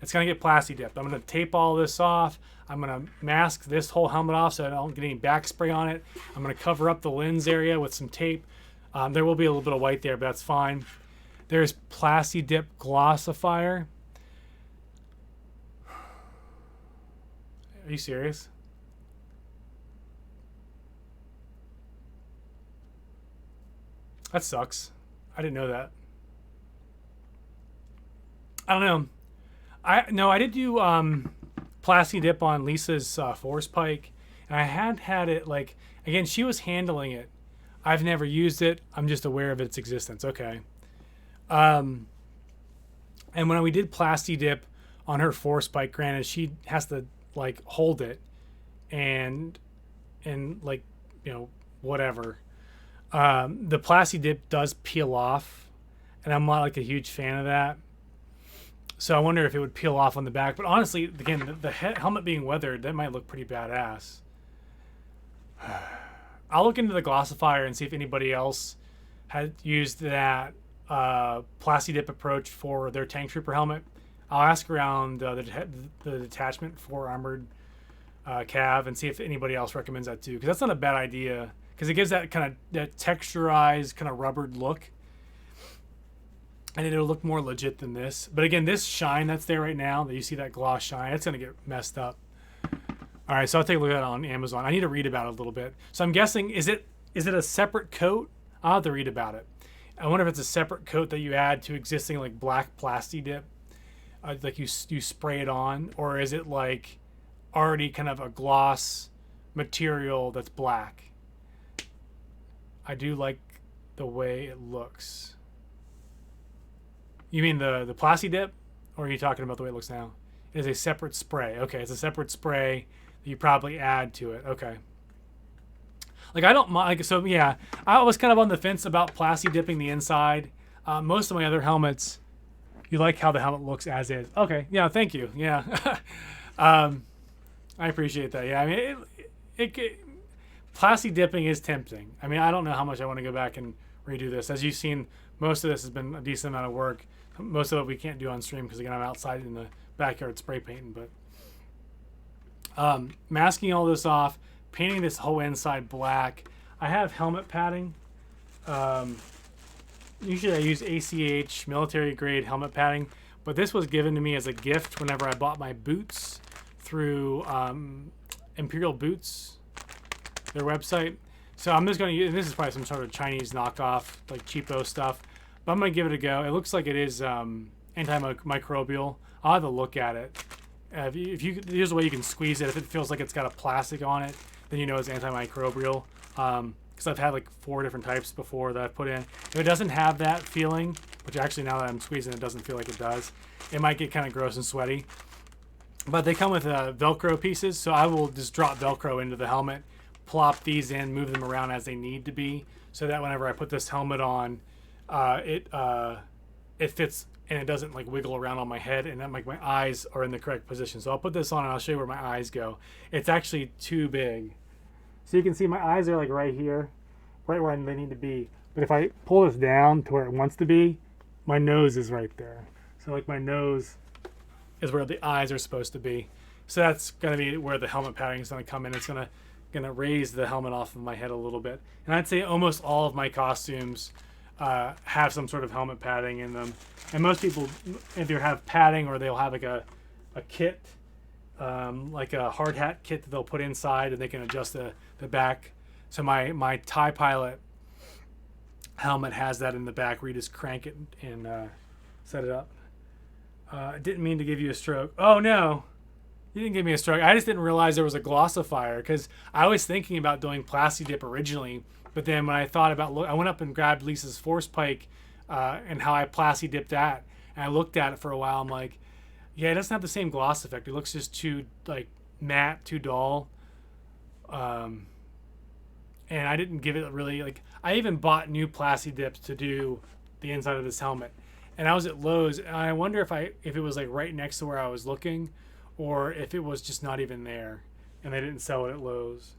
It's going to get Plasti-Dip. I'm going to tape all this off. I'm going to mask this whole helmet off so I don't get any back spray on it. I'm going to cover up the lens area with some tape. There will be a little bit of white there, but that's fine. There's Plasti-Dip Glossifier. Are you serious? That sucks. I didn't know that. I don't know. I did do Plasti Dip on Lisa's Force Pike, and I had it like, again, she was handling it. I've never used it. I'm just aware of its existence. Okay. And when we did Plasti Dip on her Force Pike, granted she has to like hold it and like, you know, whatever. The Plasti Dip does peel off, and I'm not like a huge fan of that. So I wonder if it would peel off on the back. But honestly, again, the helmet being weathered, that might look pretty badass. I'll look into the Glossifier and see if anybody else had used that Plasti Dip approach for their Tank Trooper helmet. I'll ask around the detachment for Armored Cav and see if anybody else recommends that too. Because that's not a bad idea. Because it gives that kind of that texturized, kind of rubbered look. And it'll look more legit than this. But again, this shine that's there right now, that you see that gloss shine, it's going to get messed up. All right, so I'll take a look at it on Amazon. I need to read about it a little bit. So I'm guessing, is it a separate coat? I'll have to read about it. I wonder if it's a separate coat that you add to existing like black Plasti Dip. Like you spray it on. Or is it like already kind of a gloss material that's black? I do like the way it looks. You mean the Plasti Dip? Or are you talking about the way it looks now? It is a separate spray. Okay, it's a separate spray that you probably add to it. Okay. Like, I don't mind. Like, so, yeah, I was kind of on the fence about Plasti Dipping the inside. Most of my other helmets, you like how the helmet looks as is. Okay, yeah, thank you. Yeah. I appreciate that. Yeah, I mean, Plasti Dipping is tempting. I mean, I don't know how much I want to go back and redo this. As you've seen, most of this has been a decent amount of work. Most of it we can't do on stream because, again, I'm outside in the backyard spray painting. But masking all this off, painting this whole inside black. I have helmet padding. Usually I use ACH military grade helmet padding, but this was given to me as a gift whenever I bought my boots through Imperial Boots, their website. So I'm just going to use, this is probably some sort of Chinese knockoff, like cheapo stuff, but I'm going to give it a go. It looks like it is antimicrobial. I'll have to look at it. Here's the way you can squeeze it. If it feels like it's got a plastic on it, then you know it's antimicrobial. Because I've had like 4 different types before that I've put in. If it doesn't have that feeling, which actually now that I'm squeezing it doesn't feel like it does, it might get kind of gross and sweaty. But they come with Velcro pieces, so I will just drop Velcro into the helmet, plop these in, move them around as they need to be, so that whenever I put this helmet on, it fits and it doesn't like wiggle around on my head, and that my eyes are in the correct position. So I'll put this on and I'll show you where my eyes go. It's actually too big. So you can see my eyes are like right here, right where they need to be. But if I pull this down to where it wants to be, my nose is right there. So like my nose is where the eyes are supposed to be. So that's gonna be where the helmet padding is gonna come in. It's gonna raise the helmet off of my head a little bit. And I'd say almost all of my costumes have some sort of helmet padding in them. And most people either have padding or they'll have like a kit, like a hard hat kit that they'll put inside, and they can adjust the back. So my TIE Pilot helmet has that in the back where you just crank it and set it up. I didn't mean to give you a stroke. Oh no, you didn't give me a stroke. I just didn't realize there was a Glossifier, because I was thinking about doing Plasti Dip originally, but then when I thought about, I went up and grabbed Lisa's Force Pike and how I Plasti Dipped that, and I looked at it for a while. I'm like, yeah, it doesn't have the same gloss effect. It looks just too like matte, too dull. And I didn't give it really, like, I even bought new Plasti Dips to do the inside of this helmet. And I was at Lowe's, and I wonder if it was like right next to where I was looking, or if it was just not even there and they didn't sell it at Lowe's.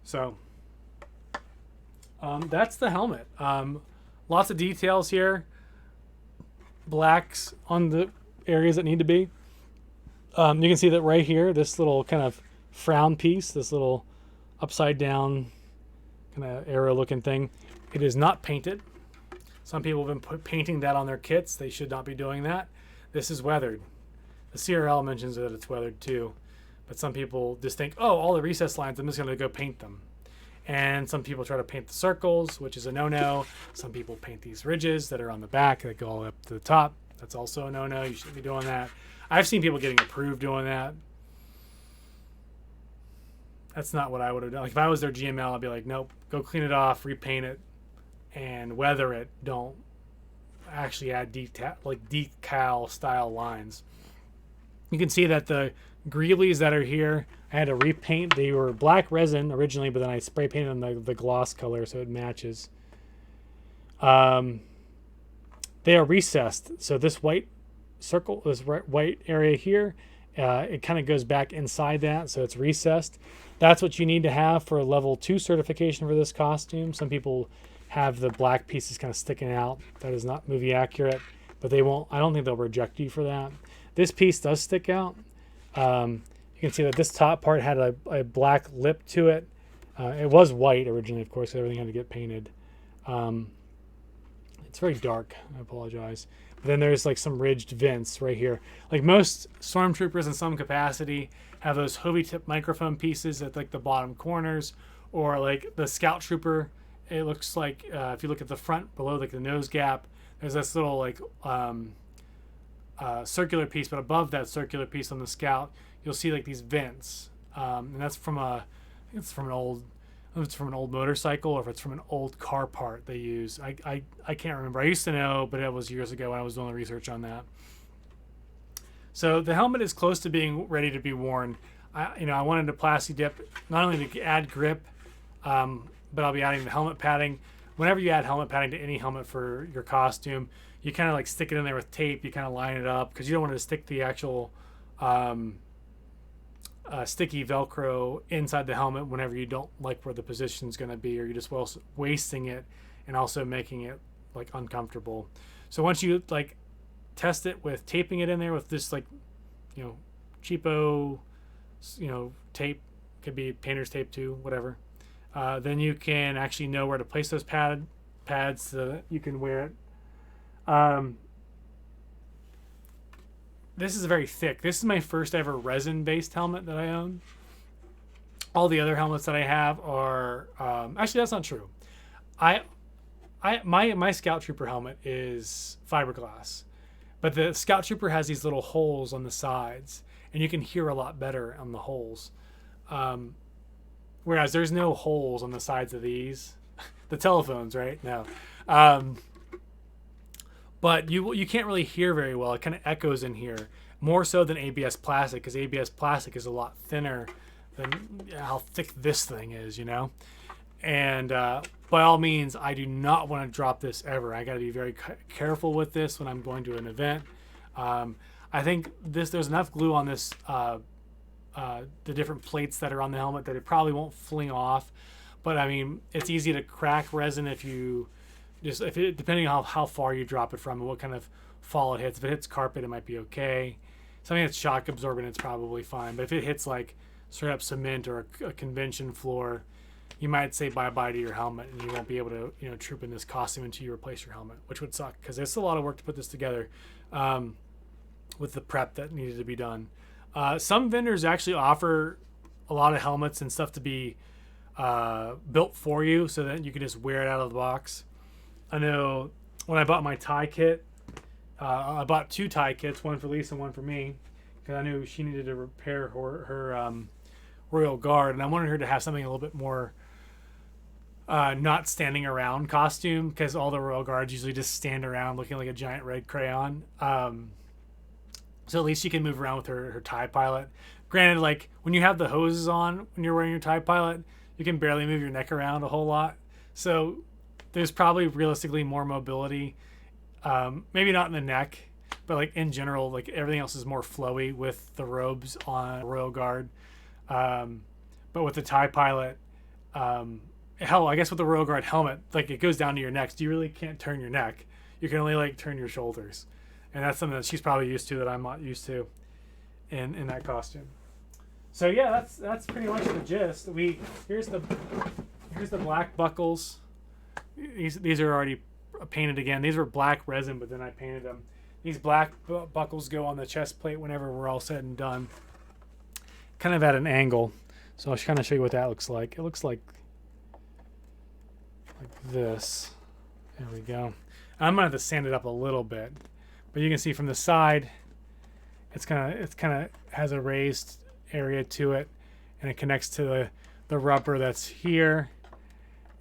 So that's the helmet. Lots of details here. Blacks on the areas that need to be. You can see that right here, this little kind of frown piece, this little upside down kind of arrow looking thing, it is not painted. Some people have been painting that on their kits. They should not be doing that. This is weathered. The CRL mentions that it's weathered too, but some people just think, oh, all the recess lines, I'm just going to go paint them. And some people try to paint the circles, which is a no-no. Some people paint these ridges that are on the back that go all up to the top. That's also a no-no. You shouldn't be doing that. I've seen people getting approved doing that. That's not what I would have done. Like if I was their GML, I'd be like, nope, go clean it off, repaint it, and weather it. Don't actually add decal style lines. You can see that the greelies that are here, I had to repaint. They were black resin originally, but then I spray painted them the gloss color so it matches. They are recessed. So this white circle, this white area here, it kind of goes back inside that, so it's recessed. That's what you need to have for a level 2 certification for this costume. Some people have the black pieces kind of sticking out. That is not movie accurate, but they won't. I don't think they'll reject you for that. This piece does stick out. You can see that this top part had a black lip to it. It was white originally, of course, so everything had to get painted. It's very dark. I apologize. But then there's like some ridged vents right here. Like most stormtroopers in some capacity have those Hovey tip microphone pieces at like the bottom corners, or like the Scout Trooper. It looks like if you look at the front below like the nose gap, there's this little like circular piece, but above that circular piece on the Scout, you'll see like these vents, and that's from it's from an old. If it's from an old motorcycle or if it's from an old car part they use. I can't remember. I used to know, but it was years ago when I was doing the research on that. So the helmet is close to being ready to be worn. I wanted to plasti dip not only to add grip, but I'll be adding the helmet padding. Whenever you add helmet padding to any helmet for your costume, you kind of like stick it in there with tape. You kind of line it up because you don't want to stick the actual sticky Velcro inside the helmet whenever you don't like where the position is going to be, or you're just wasting it and also making it like uncomfortable. So once you like test it with taping it in there with this like cheapo tape, could be painter's tape too, whatever, then you can actually know where to place those pads so that you can wear it. This is very thick. This is my first ever resin-based helmet that I own. All the other helmets that I have are actually that's not true. My Scout Trooper helmet is fiberglass, but the Scout Trooper has these little holes on the sides, and you can hear a lot better on the holes. Whereas there's no holes on the sides of these. The telephones, right? No. But you can't really hear very well. It kind of echoes in here more so than ABS plastic, because ABS plastic is a lot thinner than how thick this thing is, And by all means, I do not want to drop this ever. I got to be very careful with this when I'm going to an event. I think there's enough glue on this, the different plates that are on the helmet, that it probably won't fling off. But I mean, it's easy to crack resin depending on how far you drop it from and what kind of fall it hits. If it hits carpet, it might be okay. Something that's shock absorbent, it's probably fine. But if it hits like straight up cement or a convention floor, you might say bye-bye to your helmet, and you won't be able to troop in this costume until you replace your helmet, which would suck because there's a lot of work to put this together with the prep that needed to be done. Some vendors actually offer a lot of helmets and stuff to be built for you so that you can just wear it out of the box. I know when I bought my tie kit, I bought 2 tie kits, one for Lisa and one for me, because I knew she needed to repair her Royal Guard, and I wanted her to have something a little bit more not standing around costume, because all the Royal Guards usually just stand around looking like a giant red crayon. So at least she can move around with her TIE pilot. Granted, like when you have the hoses on when you're wearing your TIE pilot, you can barely move your neck around a whole lot. So there's probably realistically more mobility. Maybe not in the neck, but like in general, like everything else is more flowy with the robes on Royal Guard. But with the TIE pilot, hell, I guess with the Royal Guard helmet, like it goes down to your neck. So you really can't turn your neck. You can only like turn your shoulders. And that's something that she's probably used to that I'm not used to in that costume. So yeah, that's pretty much the gist. Here's the black buckles. These are already painted again. These were black resin, but then I painted them. These black buckles go on the chest plate whenever we're all said and done, kind of at an angle. So I'll kind of show you what that looks like. It looks like this. There we go. I'm gonna have to sand it up a little bit, but you can see from the side, it's kind of has a raised area to it, and it connects to the rubber that's here,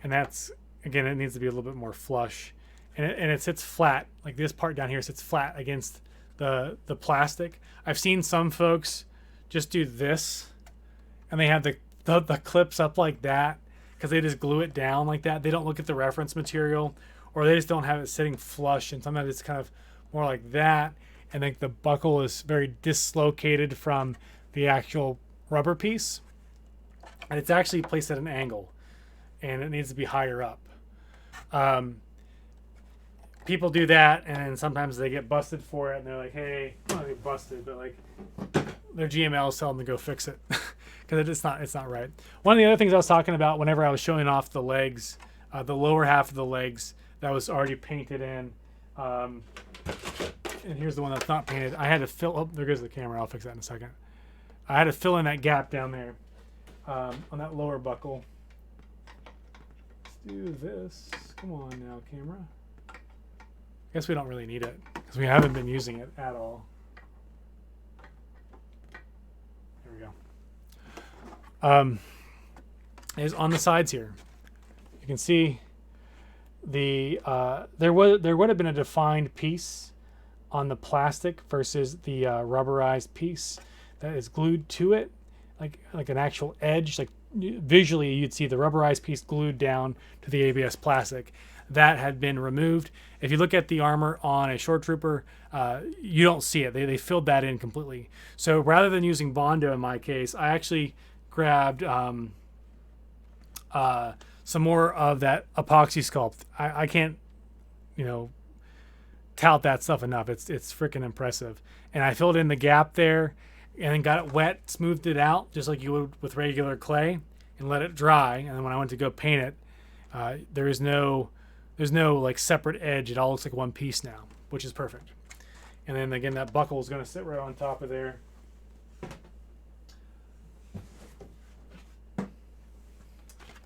and that's, again, it needs to be a little bit more flush, and it sits flat. Like this part down here sits flat against the plastic. I've seen some folks just do this, and they have the clips up like that because they just glue it down like that. They don't look at the reference material, or they just don't have it sitting flush, and sometimes it's kind of more like that, and then the buckle is very dislocated from the actual rubber piece, and it's actually placed at an angle, and it needs to be higher up. People do that, and then sometimes they get busted for it, and they're like, hey, not get busted, but like their GMLs tell them to go fix it because it's not right. One of the other things I was talking about whenever I was showing off the legs, the lower half of the legs that was already painted in, and here's the one that's not painted. I had to fill, oh, there goes the camera. I'll fix that in a second. I had to fill in that gap down there on that lower buckle. Let's do this. Come on now, camera. I guess we don't really need it because we haven't been using it at all. There we go. Is on the sides here. You can see the there would have been a defined piece on the plastic versus the rubberized piece that is glued to it, like an actual edge. Like visually, you'd see the rubberized piece glued down to the ABS plastic. That had been removed. If you look at the armor on a short trooper, you don't see it. They filled that in completely. So rather than using Bondo in my case, I actually grabbed some more of that epoxy sculpt. I can't, tout that stuff enough. It's freaking impressive. And I filled in the gap there, and then got it wet, smoothed it out just like you would with regular clay, and let it dry. And then when I went to go paint it, there's no like separate edge. It all looks like one piece now, which is perfect. And then again, that buckle is going to sit right on top of there.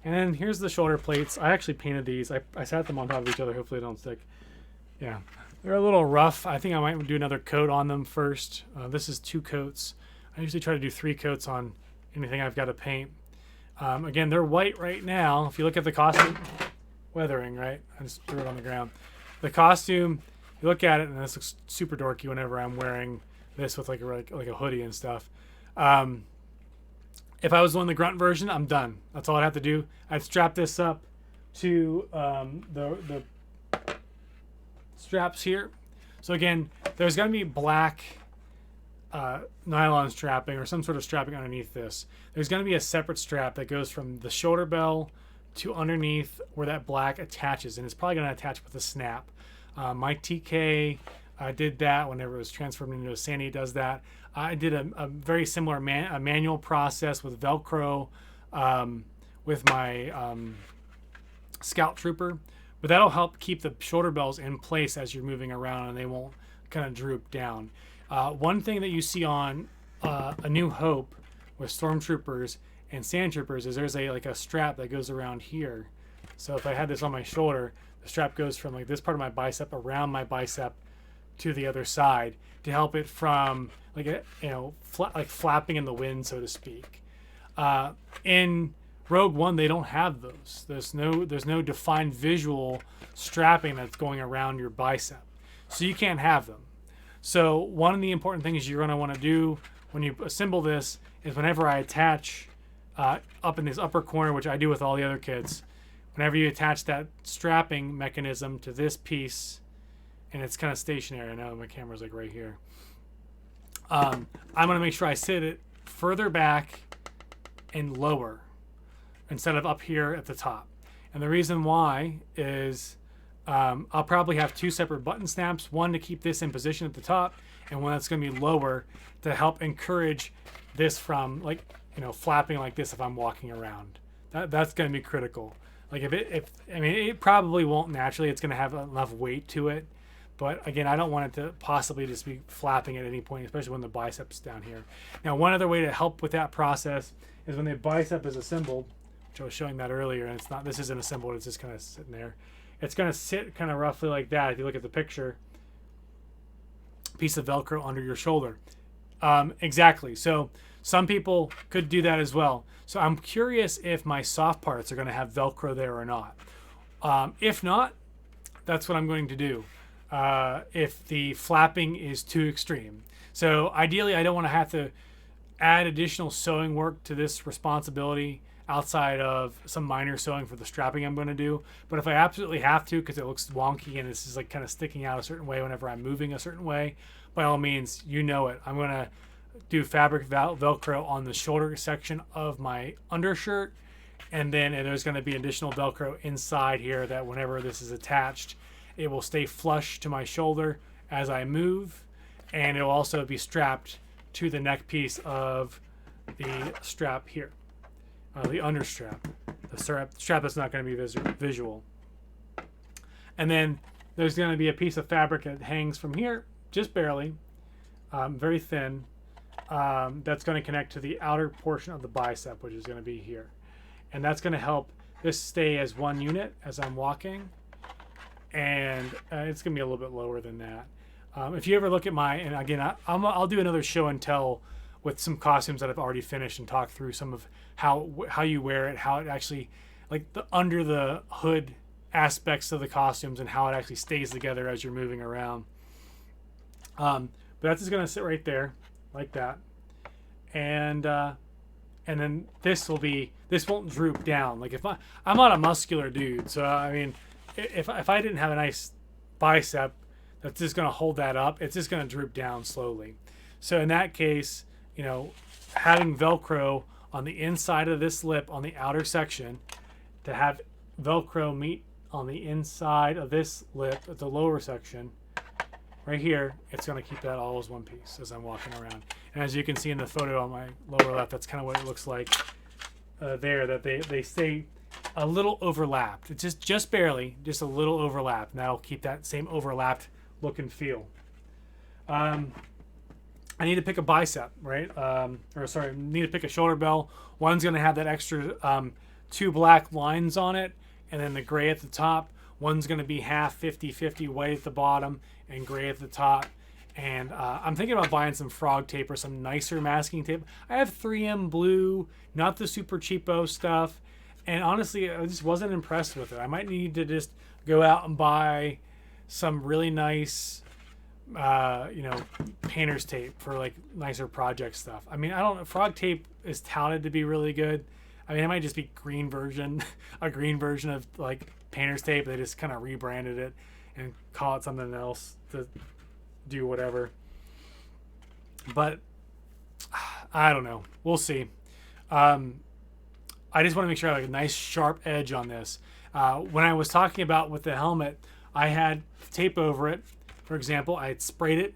And then here's the shoulder plates. I actually painted these. I sat them on top of each other. Hopefully they don't stick. Yeah, they're a little rough. I think I might do another coat on them first. This is 2 coats. I usually try to do 3 coats on anything I've got to paint. Again, they're white right now. If you look at the costume, weathering, right? I just threw it on the ground. The costume, you look at it, and this looks super dorky whenever I'm wearing this with like a hoodie and stuff. If I was doing the grunt version, I'm done. That's all I'd have to do. I'd strap this up to the straps here. So again, there's going to be black nylon strapping or some sort of strapping underneath this. There's going to be a separate strap that goes from the shoulder bell to underneath where that black attaches, and it's probably going to attach with a snap. My TK did that whenever it was transformed into a Sandy. Does that. I did a very similar manual process with Velcro with my Scout Trooper, but that'll help keep the shoulder bells in place as you're moving around, and they won't kind of droop down. One thing that you see on A New Hope with Stormtroopers and Sandtroopers is there's a strap that goes around here. So if I had this on my shoulder, the strap goes from like this part of my bicep around my bicep to the other side to help it from flapping in the wind, so to speak. In Rogue One, they don't have those. There's no defined visual strapping that's going around your bicep, so you can't have them. So one of the important things you're going to want to do when you assemble this is whenever I attach up in this upper corner, which I do with all the other kits, whenever you attach that strapping mechanism to this piece, and it's kind of stationary. I know my camera's like right here. I'm going to make sure I sit it further back and lower instead of up here at the top. And the reason why is I'll probably have 2 separate button snaps, one to keep this in position at the top, and one that's going to be lower to help encourage this from flapping like this if I'm walking around. That's going to be critical. Like it probably won't naturally. It's going to have enough weight to it. But again, I don't want it to possibly just be flapping at any point, especially when the bicep's down here. Now, one other way to help with that process is when the bicep is assembled, which I was showing that earlier, and it's not. This isn't assembled. It's just kind of sitting there. It's going to sit kind of roughly like that. If you look at the picture, piece of Velcro under your shoulder. Exactly. So some people could do that as well. So I'm curious if my soft parts are going to have Velcro there or not. If not, that's what I'm going to do. If the flapping is too extreme. So ideally, I don't want to have to add additional sewing work to this responsibility outside of some minor sewing for the strapping I'm going to do. But if I absolutely have to, because it looks wonky and this is like kind of sticking out a certain way whenever I'm moving a certain way, by all means, you know it. I'm going to do fabric Velcro on the shoulder section of my undershirt. And then there's going to be additional Velcro inside here that whenever this is attached, it will stay flush to my shoulder as I move. And it will also be strapped to the neck piece of the strap here. The understrap, the strap that's not going to be visual. And then there's going to be a piece of fabric that hangs from here, just barely, very thin, that's going to connect to the outer portion of the bicep, which is going to be here. And that's going to help this stay as one unit as I'm walking. And it's going to be a little bit lower than that. If you ever look at and again, I'll do another show and tell with some costumes that I've already finished and talk through some of how you wear it, how it actually, like the under the hood aspects of the costumes and how it actually stays together as you're moving around. But that's just gonna sit right there like that, and then this won't droop down. Like if I'm not a muscular dude, so I mean, if I didn't have a nice bicep that's just gonna hold that up, it's just gonna droop down slowly. So in that case, you know, having Velcro on the inside of this lip on the outer section, to have Velcro meet on the inside of this lip at the lower section, right here, it's going to keep that all as one piece as I'm walking around. And as you can see in the photo on my lower left, that's kind of what it looks like there, that they stay a little overlapped. It's just barely, just a little overlapped. And that'll keep that same overlapped look and feel. I need to pick a bicep, right? I need to pick a shoulder bell. One's going to have that extra 2 black lines on it, and then the gray at the top. One's going to be half 50-50 white at the bottom and gray at the top. And I'm thinking about buying some frog tape or some nicer masking tape. I have 3M blue, not the super cheapo stuff. And honestly, I just wasn't impressed with it. I might need to just go out and buy some really nice painter's tape for like nicer project stuff. I mean, frog tape is touted to be really good. I mean, it might just be a green version of like painter's tape. They just kind of rebranded it and call it something else to do whatever. But I don't know. We'll see. I just want to make sure I have like a nice sharp edge on this. When I was talking about with the helmet, I had tape over it. For example, I had sprayed it,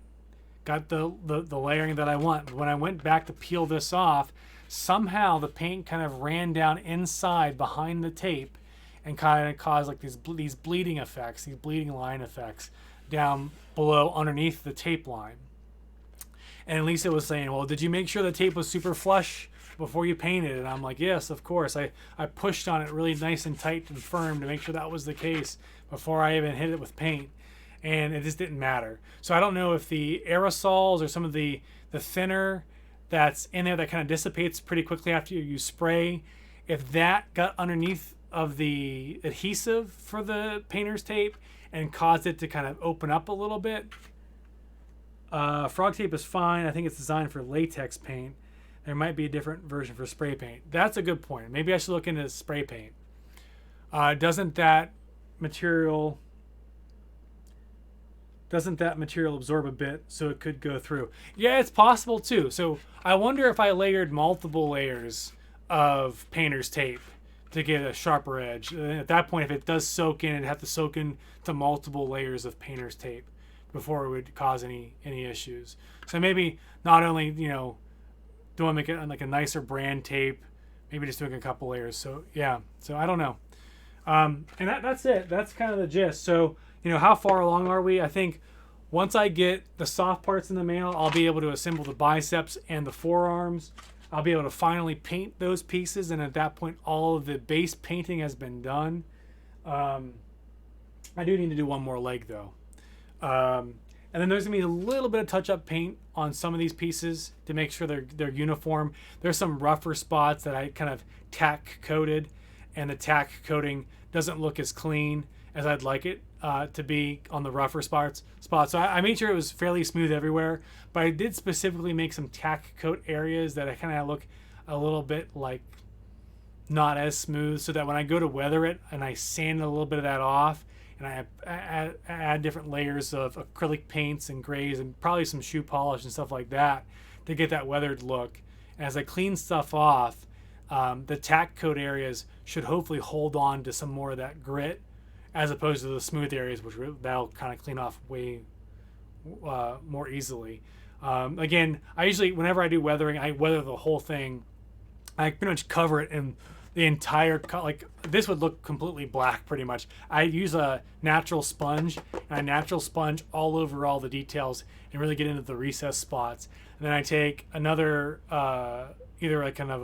got the layering that I want. When I went back to peel this off, somehow the paint kind of ran down inside behind the tape and kind of caused like these bleeding effects, these bleeding line effects down below underneath the tape line. And Lisa was saying, well, did you make sure the tape was super flush before you painted? And I'm like, yes, of course. I pushed on it really nice and tight and firm to make sure that was the case before I even hit it with paint. And it just didn't matter. So I don't know if the aerosols or some of the thinner that's in there that kind of dissipates pretty quickly after you spray, if that got underneath of the adhesive for the painter's tape and caused it to kind of open up a little bit. Frog tape is fine. I think it's designed for latex paint. There might be a different version for spray paint. That's a good point. Maybe I should look into spray paint. Doesn't that material absorb a bit so it could go through? Yeah, it's possible too. So I wonder if I layered multiple layers of painter's tape to get a sharper edge. And at that point, if it does soak in, it'd have to soak in to multiple layers of painter's tape before it would cause any issues. So maybe not only, do I make it like a nicer brand tape, maybe just doing a couple layers. So yeah, so I don't know. And that's it. That's kind of the gist. So, how far along are we? I think once I get the soft parts in the mail, I'll be able to assemble the biceps and the forearms. I'll be able to finally paint those pieces, and at that point, all of the base painting has been done. I do need to do one more leg though. And then there's gonna be a little bit of touch-up paint on some of these pieces to make sure they're uniform. There's some rougher spots that I kind of tack coated, and the tack coating doesn't look as clean as I'd like it to be on the rougher spots. So I made sure it was fairly smooth everywhere, but I did specifically make some tack coat areas that I kind of look a little bit like not as smooth, so that when I go to weather it and I sand a little bit of that off, and I add different layers of acrylic paints and grays and probably some shoe polish and stuff like that to get that weathered look. And as I clean stuff off, the tack coat areas should hopefully hold on to some more of that grit, as opposed to the smooth areas, which that'll kind of clean off way more easily. Again, I usually, whenever I do weathering, I weather the whole thing. I pretty much cover it in the entire, like this would look completely black pretty much. I use a natural sponge, and I natural sponge all over all the details and really get into the recessed spots. And then I take another, either like kind of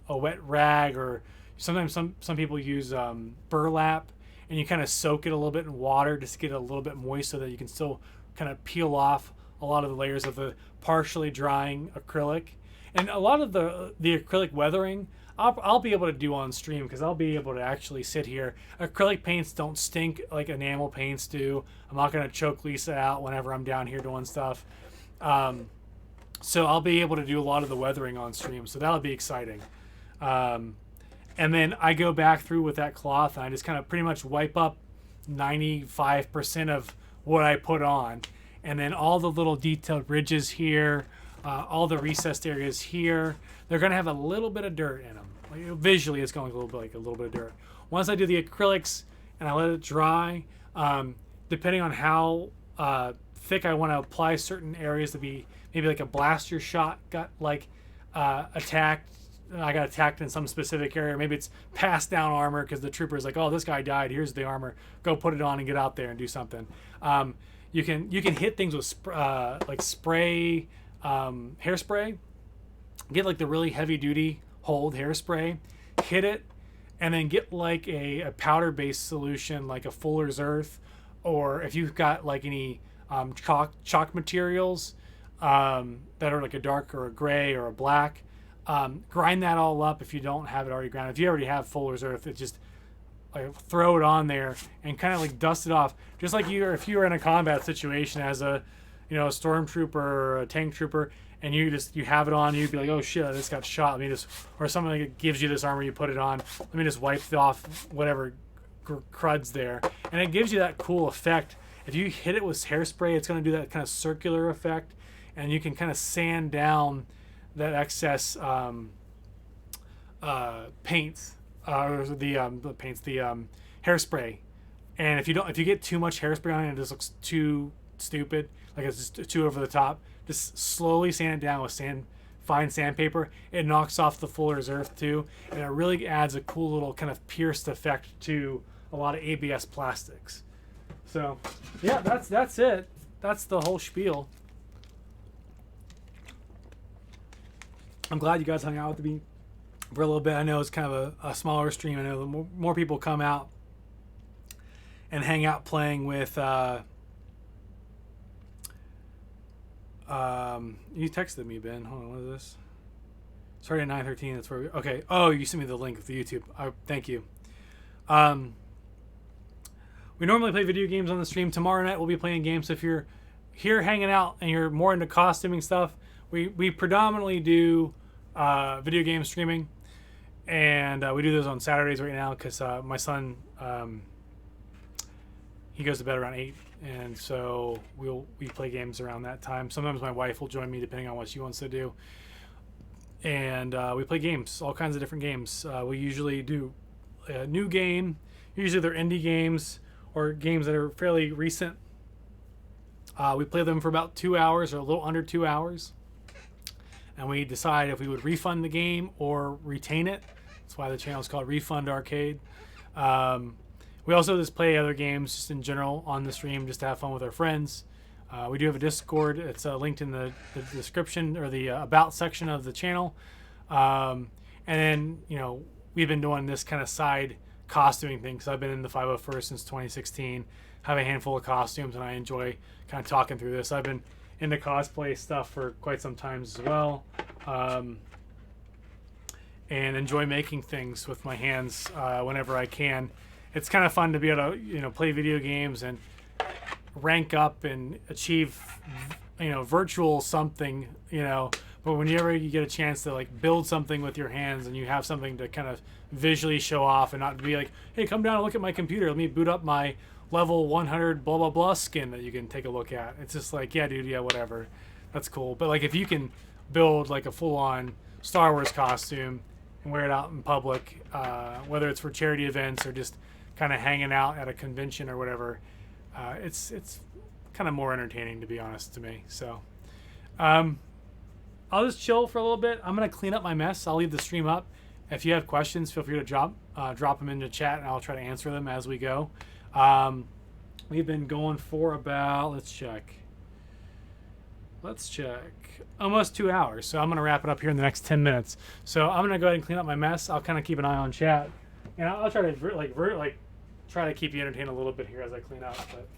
a wet rag, or sometimes some people use burlap, and you kind of soak it a little bit in water just to get it a little bit moist, so that you can still kind of peel off a lot of the layers of the partially drying acrylic. And a lot of the acrylic weathering I'll be able to do on stream, because I'll be able to actually sit here. Acrylic paints don't stink like enamel paints do. I'm not going to choke Lisa out whenever I'm down here doing stuff. So I'll be able to do a lot of the weathering on stream, so that'll be exciting. And then I go back through with that cloth, and I just kind of pretty much wipe up 95% of what I put on. And then all the little detailed ridges here, all the recessed areas here, they're going to have a little bit of dirt in them. Like, visually, it's going to look like a little bit of dirt. Once I do the acrylics and I let it dry, depending on how thick I want to apply certain areas to be, maybe like a blaster shot got like attacked. I got attacked in some specific area. Maybe it's passed down armor because the trooper is like, oh, this guy died. Here's the armor. Go put it on and get out there and do something. You can hit things with like spray, hairspray. Get like the really heavy duty hold hairspray, hit it, and then get like a powder based solution like a Fuller's Earth, or if you've got like any chalk materials that are like a dark or a gray or a black, grind that all up if you don't have it already ground. If you already have Fuller's Earth, it just like throw it on there and kind of like dust it off, just like if you were in a combat situation as a stormtrooper or a tank trooper, and you have it on, you'd be like, oh shit, I just got shot. Let me just, or something that gives you this armor, you put it on. Let me just wipe off whatever crud's there, and it gives you that cool effect. If you hit it with hairspray, it's going to do that kind of circular effect, and you can kind of sand down that excess paints, the hairspray. And if you get too much hairspray on it, it just looks too stupid, like it's just too over the top. Just slowly sand it down with fine sandpaper. It knocks off the Fuller's Earth too, and it really adds a cool little kind of pierced effect to a lot of ABS plastics. So yeah, that's it. That's the whole spiel. I'm glad you guys hung out with me for a little bit. I know it's kind of a smaller stream. I know the more people come out and hang out playing with you texted me, Ben. Hold on, what is this? Sorry, at 9:13. That's where okay. Oh, you sent me the link of the YouTube. Thank you. We normally play video games on the stream. Tomorrow night we'll be playing games. So if you're here hanging out and you're more into costuming stuff, we predominantly do video game streaming, and we do those on Saturdays right now because my son he goes to bed around 8. And so we play games around that time. Sometimes my wife will join me depending on what she wants to do. And we play games, all kinds of different games. We usually do a new game. Usually they're indie games or games that are fairly recent. We play them for about 2 hours or a little under 2 hours. And we decide if we would refund the game or retain it. That's why the channel is called Refund Arcade. We also just play other games just in general on the stream just to have fun with our friends. We do have a Discord. It's linked in the description or the about section of the channel. And then, we've been doing this kind of side costuming thing because I've been in the 501st since 2016. Have a handful of costumes, and I enjoy kind of talking through this. I've been into cosplay stuff for quite some time as well, and enjoy making things with my hands whenever I can. It's kind of fun to be able to play video games and rank up and achieve virtual something, but whenever you get a chance to like build something with your hands and you have something to kind of visually show off and not be like, hey, come down and look at my computer, let me boot up my level 100 blah blah blah skin that you can take a look at. It's just like, yeah dude, yeah, whatever, that's cool. But like if you can build like a full-on Star Wars costume and wear it out in public, whether it's for charity events or just kind of hanging out at a convention or whatever, it's kind of more entertaining, to be honest, to me. So I'll just chill for a little bit. I'm gonna clean up my mess. I'll leave the stream up. If you have questions, feel free to drop them into chat, and I'll try to answer them as we go. We've been going for about, let's check, almost 2 hours. So I'm gonna wrap it up here in the next 10 minutes. So I'm gonna go ahead and clean up my mess. I'll kind of keep an eye on chat, and I'll try to try to keep you entertained a little bit here as I clean up. But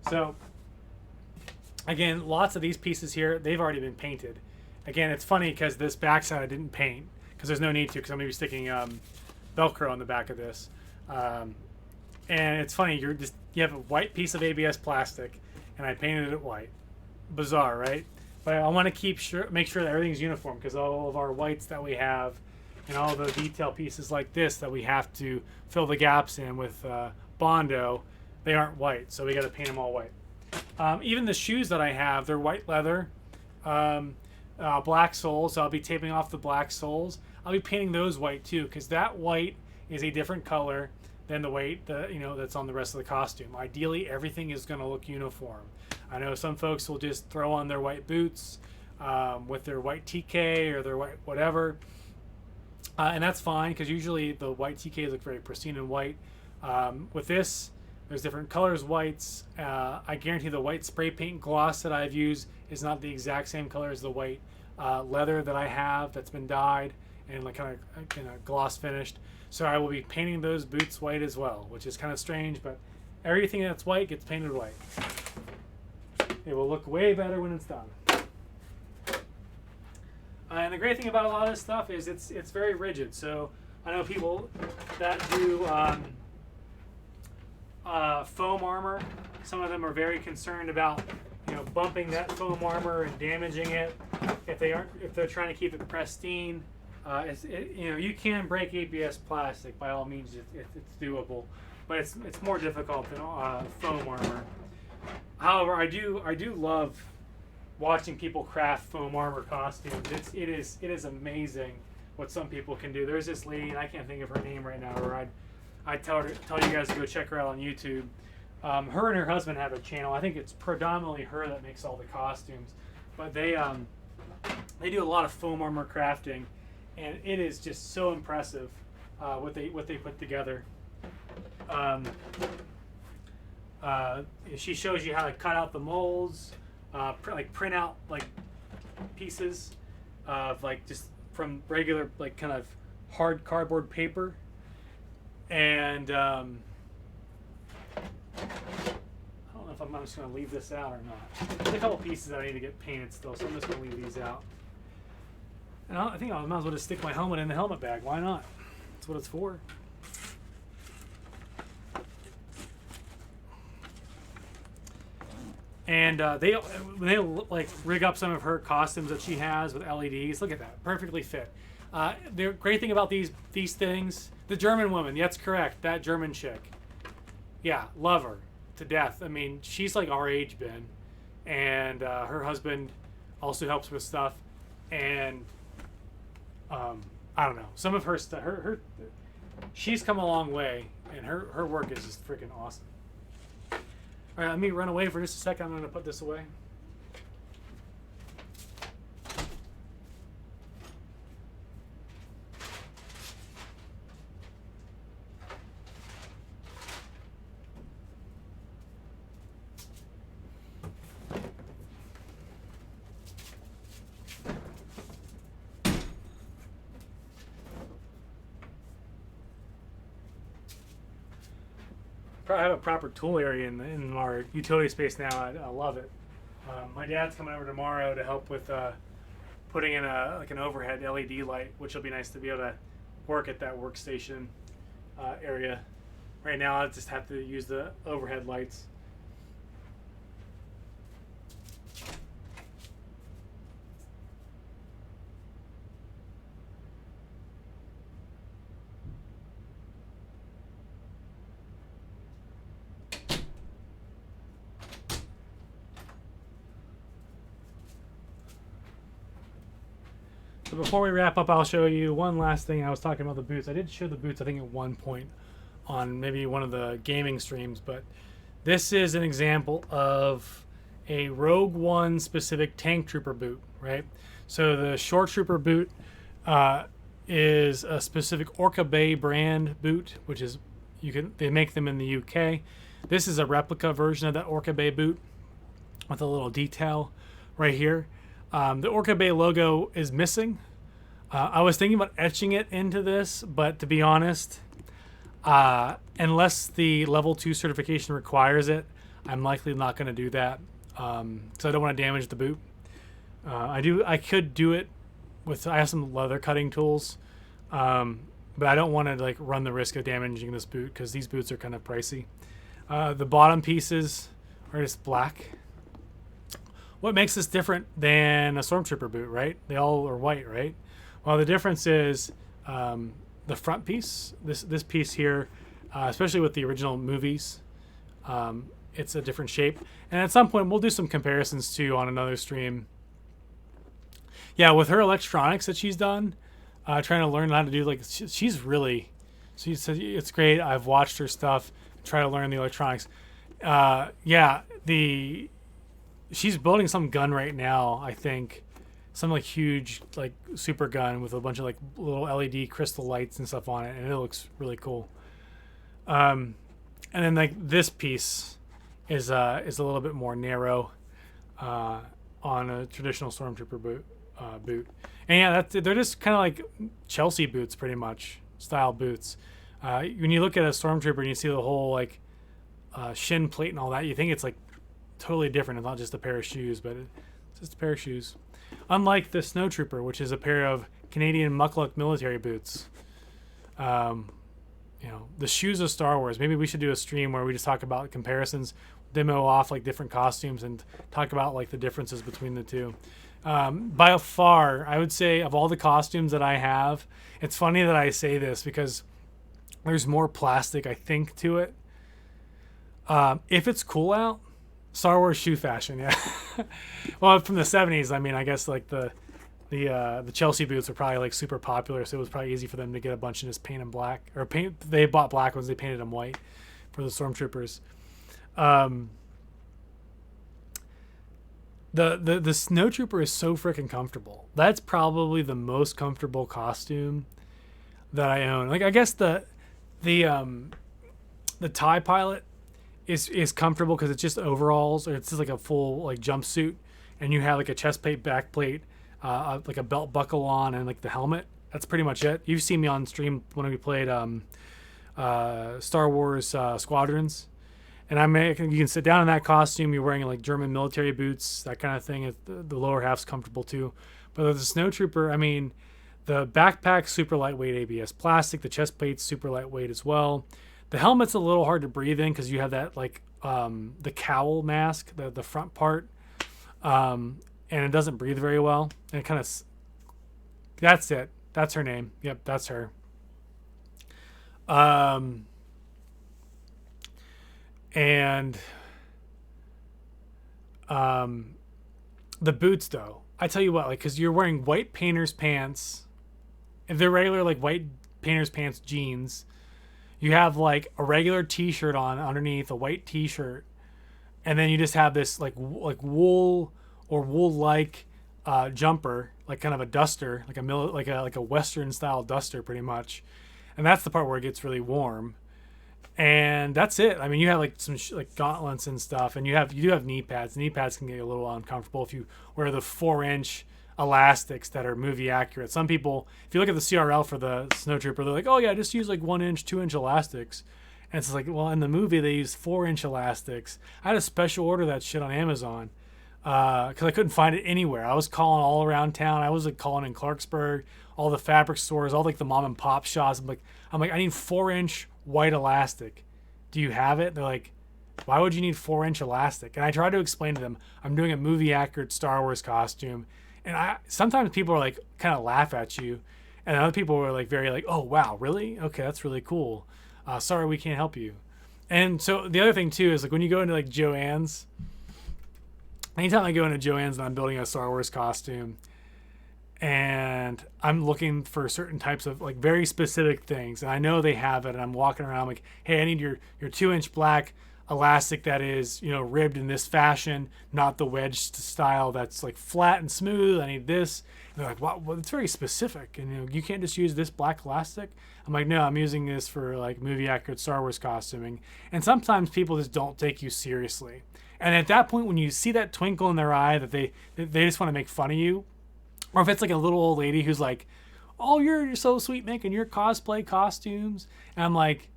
so again, lots of these pieces here, they've already been painted. Again, it's funny because this backside I didn't paint because there's no need to, because I'm going to be sticking Velcro on the back of this. And it's funny, you have a white piece of ABS plastic, and I painted it white. Bizarre, right? But I want to make sure that everything's uniform, because all of our whites that we have and all the detail pieces like this that we have to fill the gaps in with Bondo, they aren't white, so we got to paint them all white. Even the shoes that I have, they're white leather, black soles. So I'll be taping off the black soles. I'll be painting those white too, because that white is a different color than the white that's on the rest of the costume. Ideally, everything is going to look uniform. I know some folks will just throw on their white boots with their white TK or their white whatever, and that's fine, because usually the white TKs look very pristine and white. With this, there's different colors whites. I guarantee the white spray paint gloss that I've used is not the exact same color as the white leather that I have that's been dyed and like kind of gloss finished. So I will be painting those boots white as well, which is kind of strange, but everything that's white gets painted white. It will look way better when it's done. And the great thing about a lot of this stuff is it's very rigid. So I know people that do foam armor. Some of them are very concerned about bumping that foam armor and damaging it if they're trying to keep it pristine. You can break ABS plastic by all means if it's doable, but it's more difficult than foam armor. However, I do love watching people craft foam armor costumes. It is amazing what some people can do. There's this lady, and I can't think of her name right now, or I'd tell you guys to go check her out on YouTube. Her and her husband have a channel. I think it's predominantly her that makes all the costumes, but they do a lot of foam armor crafting, and it is just so impressive what they put together. She shows you how to cut out the molds, print out like pieces of just from regular kind of hard cardboard paper, and I don't know if I'm just going to leave this out or not. There's a couple pieces that I need to get painted still, so I'm just going to leave these out. And I think I might as well just stick my helmet in the helmet bag. Why not? That's what it's for. And they rig up some of her costumes that she has with LEDs. Look at that, perfectly fit. The great thing about these things, the German woman, that's correct, that German chick. Yeah, love her to death. I mean, she's like our age, Ben, and her husband also helps with stuff. And I don't know, some of her stuff, she's come a long way, and her work is just freaking awesome. All right, let me run away for just a second. I'm going to put this away. have a proper tool area in our utility space now. I love it. My dad's coming over tomorrow to help with putting in an overhead LED light, which will be nice to be able to work at that workstation area. Right now, I just have to use the overhead lights. So before we wrap up, I'll show you one last thing. I was talking about the boots. I did show the boots, I think, at one point on maybe one of the gaming streams, but this is an example of a Rogue One specific tank trooper boot, right? So the short trooper boot is a specific Orca Bay brand boot, which is they make them in the UK. This is a replica version of that Orca Bay boot with a little detail right here. The Orca Bay logo is missing. I was thinking about etching it into this, but to be honest, unless the level 2 certification requires it, I'm likely not going to do that. So I don't want to damage the boot. I could do it with, I have some leather cutting tools, but I don't want to like run the risk of damaging this boot because these boots are kind of pricey. The bottom pieces are just black. What makes this different than a Stormtrooper boot, right? They all are white, right? Well, the difference is the front piece. This piece here, especially with the original movies, it's a different shape. And at some point, we'll do some comparisons too on another stream. Yeah, with her electronics that she's done, trying to learn how to do, like, she's it's great. I've watched her stuff, try to learn the electronics. Yeah, she's building some gun right now, I think. Some like huge like super gun with a bunch of like little LED crystal lights and stuff on it, and it looks really cool. And then like this piece is a little bit more narrow on a traditional Stormtrooper boot. And yeah, they're just kind of like Chelsea boots, pretty much style boots. When you look at a Stormtrooper and you see the whole like shin plate and all that, you think it's like totally different. It's not just a pair of shoes, but it's just a pair of shoes. Unlike the Snowtrooper, which is a pair of Canadian Muckluck military boots. The shoes of Star Wars. Maybe we should do a stream where we just talk about comparisons, demo off like different costumes, and talk about like the differences between the two. By far, I would say of all the costumes that I have, it's funny that I say this because there's more plastic, I think, to it. If it's cool out, Star Wars shoe fashion, yeah. Well, from the 70s, I mean, I guess like the Chelsea boots were probably like super popular, so it was probably easy for them to get a bunch and just paint them black, or they bought black ones, they painted them white for the Stormtroopers. The Snowtrooper is so freaking comfortable. That's probably the most comfortable costume that I own. Like, I guess the TIE Pilot is comfortable because it's just overalls, or it's just like a full like jumpsuit, and you have like a chest plate, back plate, like a belt buckle on, and like the helmet. That's pretty much it. You've seen me on stream when we played Star Wars Squadrons, and you can sit down in that costume. You're wearing like German military boots, that kind of thing. The lower half's comfortable too. But the Snowtrooper, I mean, the backpack's super lightweight ABS plastic. The chest plate's super lightweight as well. The helmet's a little hard to breathe in because you have that like the cowl mask, the front part, and it doesn't breathe very well. And it kind of, that's it. That's her name. Yep, that's her. The boots though, I tell you what, like, because you're wearing white painter's pants, if they're regular like white painter's pants jeans. You have like a regular t-shirt on underneath, a white t-shirt, and then you just have this like wool or wool-like jumper, like kind of a duster, like a Western style duster, pretty much. And that's the part where it gets really warm. And that's it. I mean, you have like some like gauntlets and stuff, and you do have knee pads. Knee pads can get a little uncomfortable if you wear the 4-inch elastics that are movie accurate. Some people, if you look at the CRL for the Snowtrooper, they're like, oh yeah, just use like 1-inch, 2-inch elastics, And it's like, well, in the movie they used 4-inch elastics. I had a special order of that shit on Amazon because I couldn't find it anywhere. I was calling all around town. I was like calling in Clarksburg, all the fabric stores, all like the mom and pop shops. I'm like, I need 4-inch white elastic. Do you have it? They're like, why would you need 4-inch elastic? And I tried to explain to them, I'm doing a movie accurate Star Wars costume. And sometimes people are like, kind of laugh at you. And other people were like, very like, oh, wow, really? Okay, that's really cool. Sorry, we can't help you. And so the other thing too is like when you go into like Joann's, anytime I go into Joann's and I'm building a Star Wars costume and I'm looking for certain types of like very specific things and I know they have it and I'm walking around like, hey, I need your 2-inch black elastic that is, you know, ribbed in this fashion, not the wedge style that's like flat and smooth. I need this. And they're like, wow, well, it's very specific. And, you know, you can't just use this black elastic. I'm like, no, I'm using this for like movie accurate Star Wars costuming. And sometimes people just don't take you seriously. And at that point, when you see that twinkle in their eye that they just want to make fun of you, or if it's like a little old lady who's like, oh, you're so sweet making your cosplay costumes. And I'm like,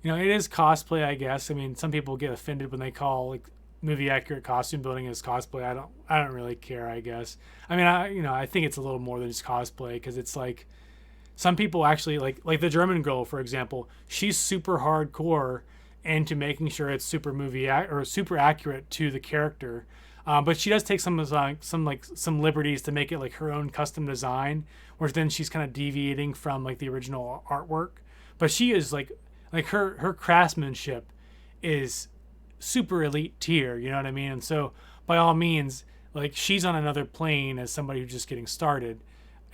you know, it is cosplay, I guess. I mean, some people get offended when they call like movie accurate costume building as cosplay. I don't really care, I guess. I mean, I think it's a little more than just cosplay because it's like some people actually like the German girl, for example. She's super hardcore into making sure it's super or super accurate to the character. But she does take some liberties to make it like her own custom design, whereas then she's kind of deviating from like the original artwork. But she is like her craftsmanship is super elite tier, you know what I mean? And so by all means, like she's on another plane as somebody who's just getting started.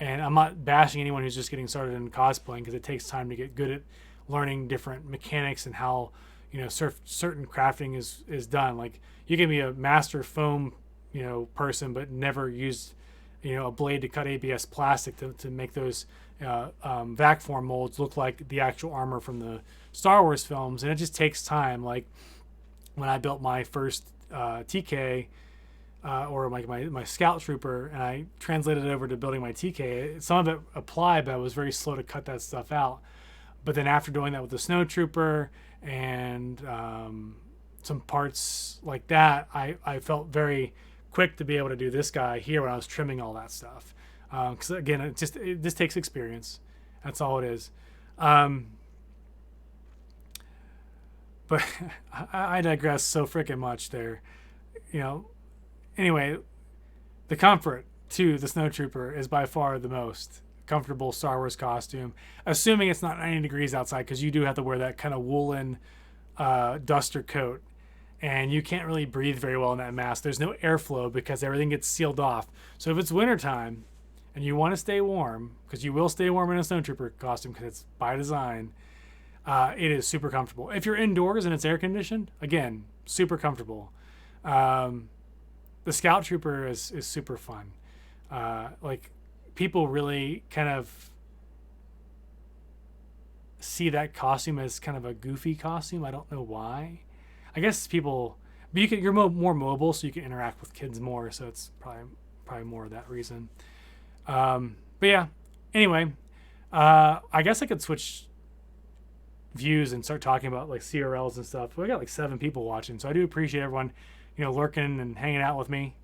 And I'm not bashing anyone who's just getting started in cosplaying because it takes time to get good at learning different mechanics and how, you know, certain crafting is done. Like you can be a master foam, you know, person, but never used, you know, a blade to cut ABS plastic to make those vac form molds look like the actual armor from the Star Wars films. And it just takes time. Like when I built my first TK or my Scout Trooper and I translated it over to building my TK, some of it applied, but I was very slow to cut that stuff out. But then after doing that with the Snow Trooper and some parts like that, I felt very quick to be able to do this guy here when I was trimming all that stuff. Because again, this takes experience. That's all it is. But I digress so freaking much there. You know. Anyway, the comfort to the Snow Trooper is by far the most comfortable Star Wars costume, assuming it's not 90 degrees outside, because you do have to wear that kind of woolen duster coat, and you can't really breathe very well in that mask. There's no airflow because everything gets sealed off. So if it's wintertime and you want to stay warm, because you will stay warm in a Snow Trooper costume because it's by design, it is super comfortable. If you're indoors and it's air conditioned, again, super comfortable. The Scout Trooper is super fun. Like people really kind of see that costume as kind of a goofy costume. I don't know why. I guess people, but you're more mobile, so you can interact with kids more. So it's probably more of that reason. But yeah. Anyway, I guess I could switch views and start talking about like CRLs and stuff. We got like 7 people watching, so I do appreciate everyone, you know, lurking and hanging out with me.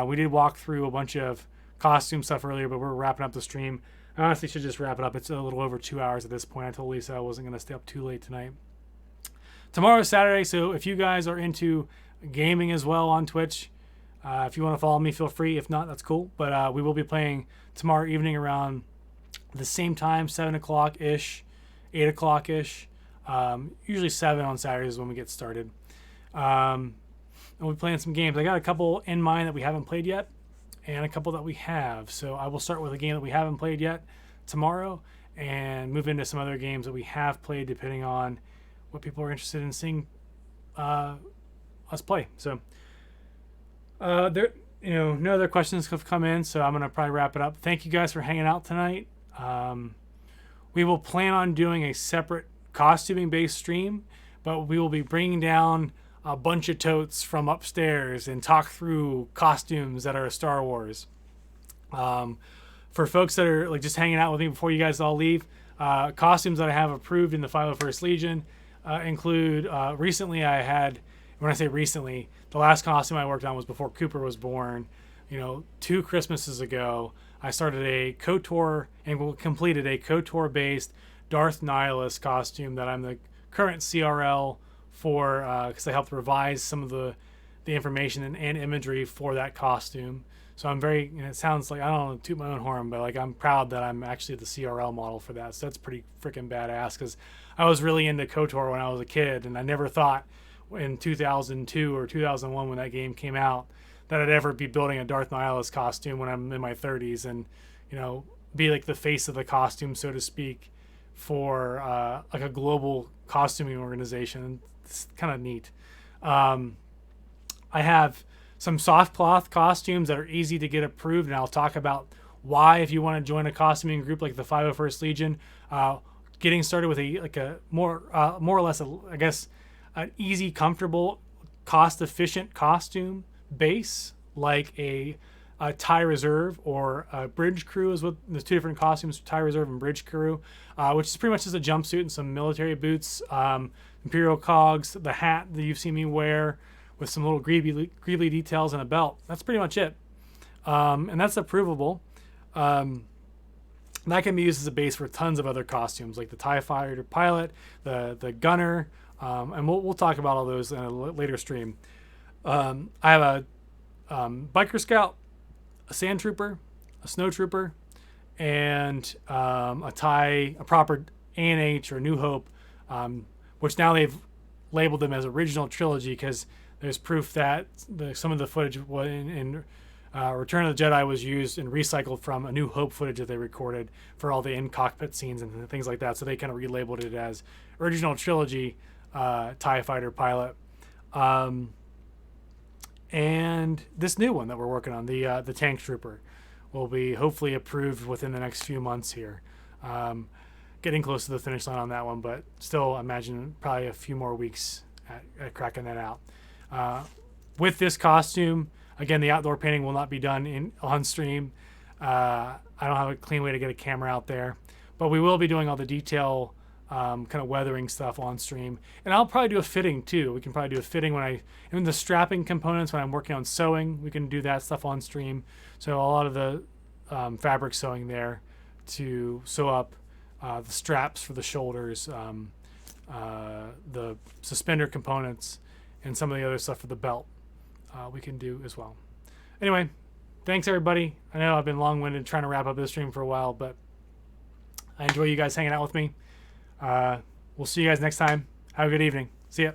We did walk through a bunch of costume stuff earlier, but we're wrapping up the stream. I honestly should just wrap it up. It's a little over 2 hours at this point. I told Lisa I wasn't going to stay up too late tonight. Tomorrow's Saturday, so if you guys are into gaming as well on Twitch, if you want to follow me, feel free. If not, that's cool. But we will be playing tomorrow evening around the same time, 7 o'clock-ish, 8 o'clock-ish. Usually 7 on Saturdays when we get started. And we're playing some games. I got a couple in mind that we haven't played yet, and a couple that we have. So I will start with a game that we haven't played yet tomorrow, and move into some other games that we have played, depending on what people are interested in seeing us play. So there, you know, no other questions have come in, so I'm gonna probably wrap it up. Thank you guys for hanging out tonight. We will plan on doing a separate costuming-based stream, but we will be bringing down a bunch of totes from upstairs and talk through costumes that are Star Wars. For folks that are like just hanging out with me before you guys all leave, costumes that I have approved in the 501st Legion, include recently I had, when I say recently, the last costume I worked on was before Cooper was born. 2 Christmases ago, I started a KOTOR and completed a KOTOR based Darth Nihilus costume that I'm the current CRL for, because I helped revise some of the information and imagery for that costume. So I'm very, it sounds like, I don't want to toot my own horn, but like I'm proud that I'm actually the CRL model for that. So that's pretty freaking badass, because I was really into KOTOR when I was a kid, and I never thought in 2002 or 2001 when that game came out that I'd ever be building a Darth Nihilus costume when I'm in my 30s, and be like the face of the costume, so to speak, for like a global costuming organization. It's kind of neat. I have some soft cloth costumes that are easy to get approved, and I'll talk about why, if you want to join a costuming group like the 501st Legion, getting started with a more or less, I guess, an easy, comfortable, cost-efficient costume base, like a TIE Reserve or a Bridge Crew is what there's 2 different costumes, TIE Reserve and Bridge Crew, which is pretty much just a jumpsuit and some military boots, Imperial cogs, the hat that you've seen me wear with some little greebly details and a belt. That's pretty much it. And that's approvable. That can be used as a base for tons of other costumes, like the TIE Fighter pilot, the gunner, and we'll talk about all those in a later stream. I have a biker scout, a sand trooper, a snow trooper, and a proper ANH or New Hope, which now they've labeled them as original trilogy, because there's proof that some of the footage in Return of the Jedi was used and recycled from a New Hope footage that they recorded for all the in-cockpit scenes and things like that. So they kind of relabeled it as original trilogy TIE Fighter pilot. And this new one that we're working on, the Tank Trooper, will be hopefully approved within the next few months here. Getting close to the finish line on that one, but still imagine probably a few more weeks at cracking that out. With this costume, again, the outdoor painting will not be done on stream. I don't have a clean way to get a camera out there, but we will be doing all the detail kind of weathering stuff on stream. And I'll probably do a fitting too. We can probably do a fitting and the strapping components when I'm working on sewing, we can do that stuff on stream. So a lot of the fabric sewing there to sew up the straps for the shoulders, the suspender components, and some of the other stuff for the belt we can do as well. Anyway, thanks everybody. I know I've been long-winded trying to wrap up this stream for a while, but I enjoy you guys hanging out with me. We'll see you guys next time. Have a good evening. See ya.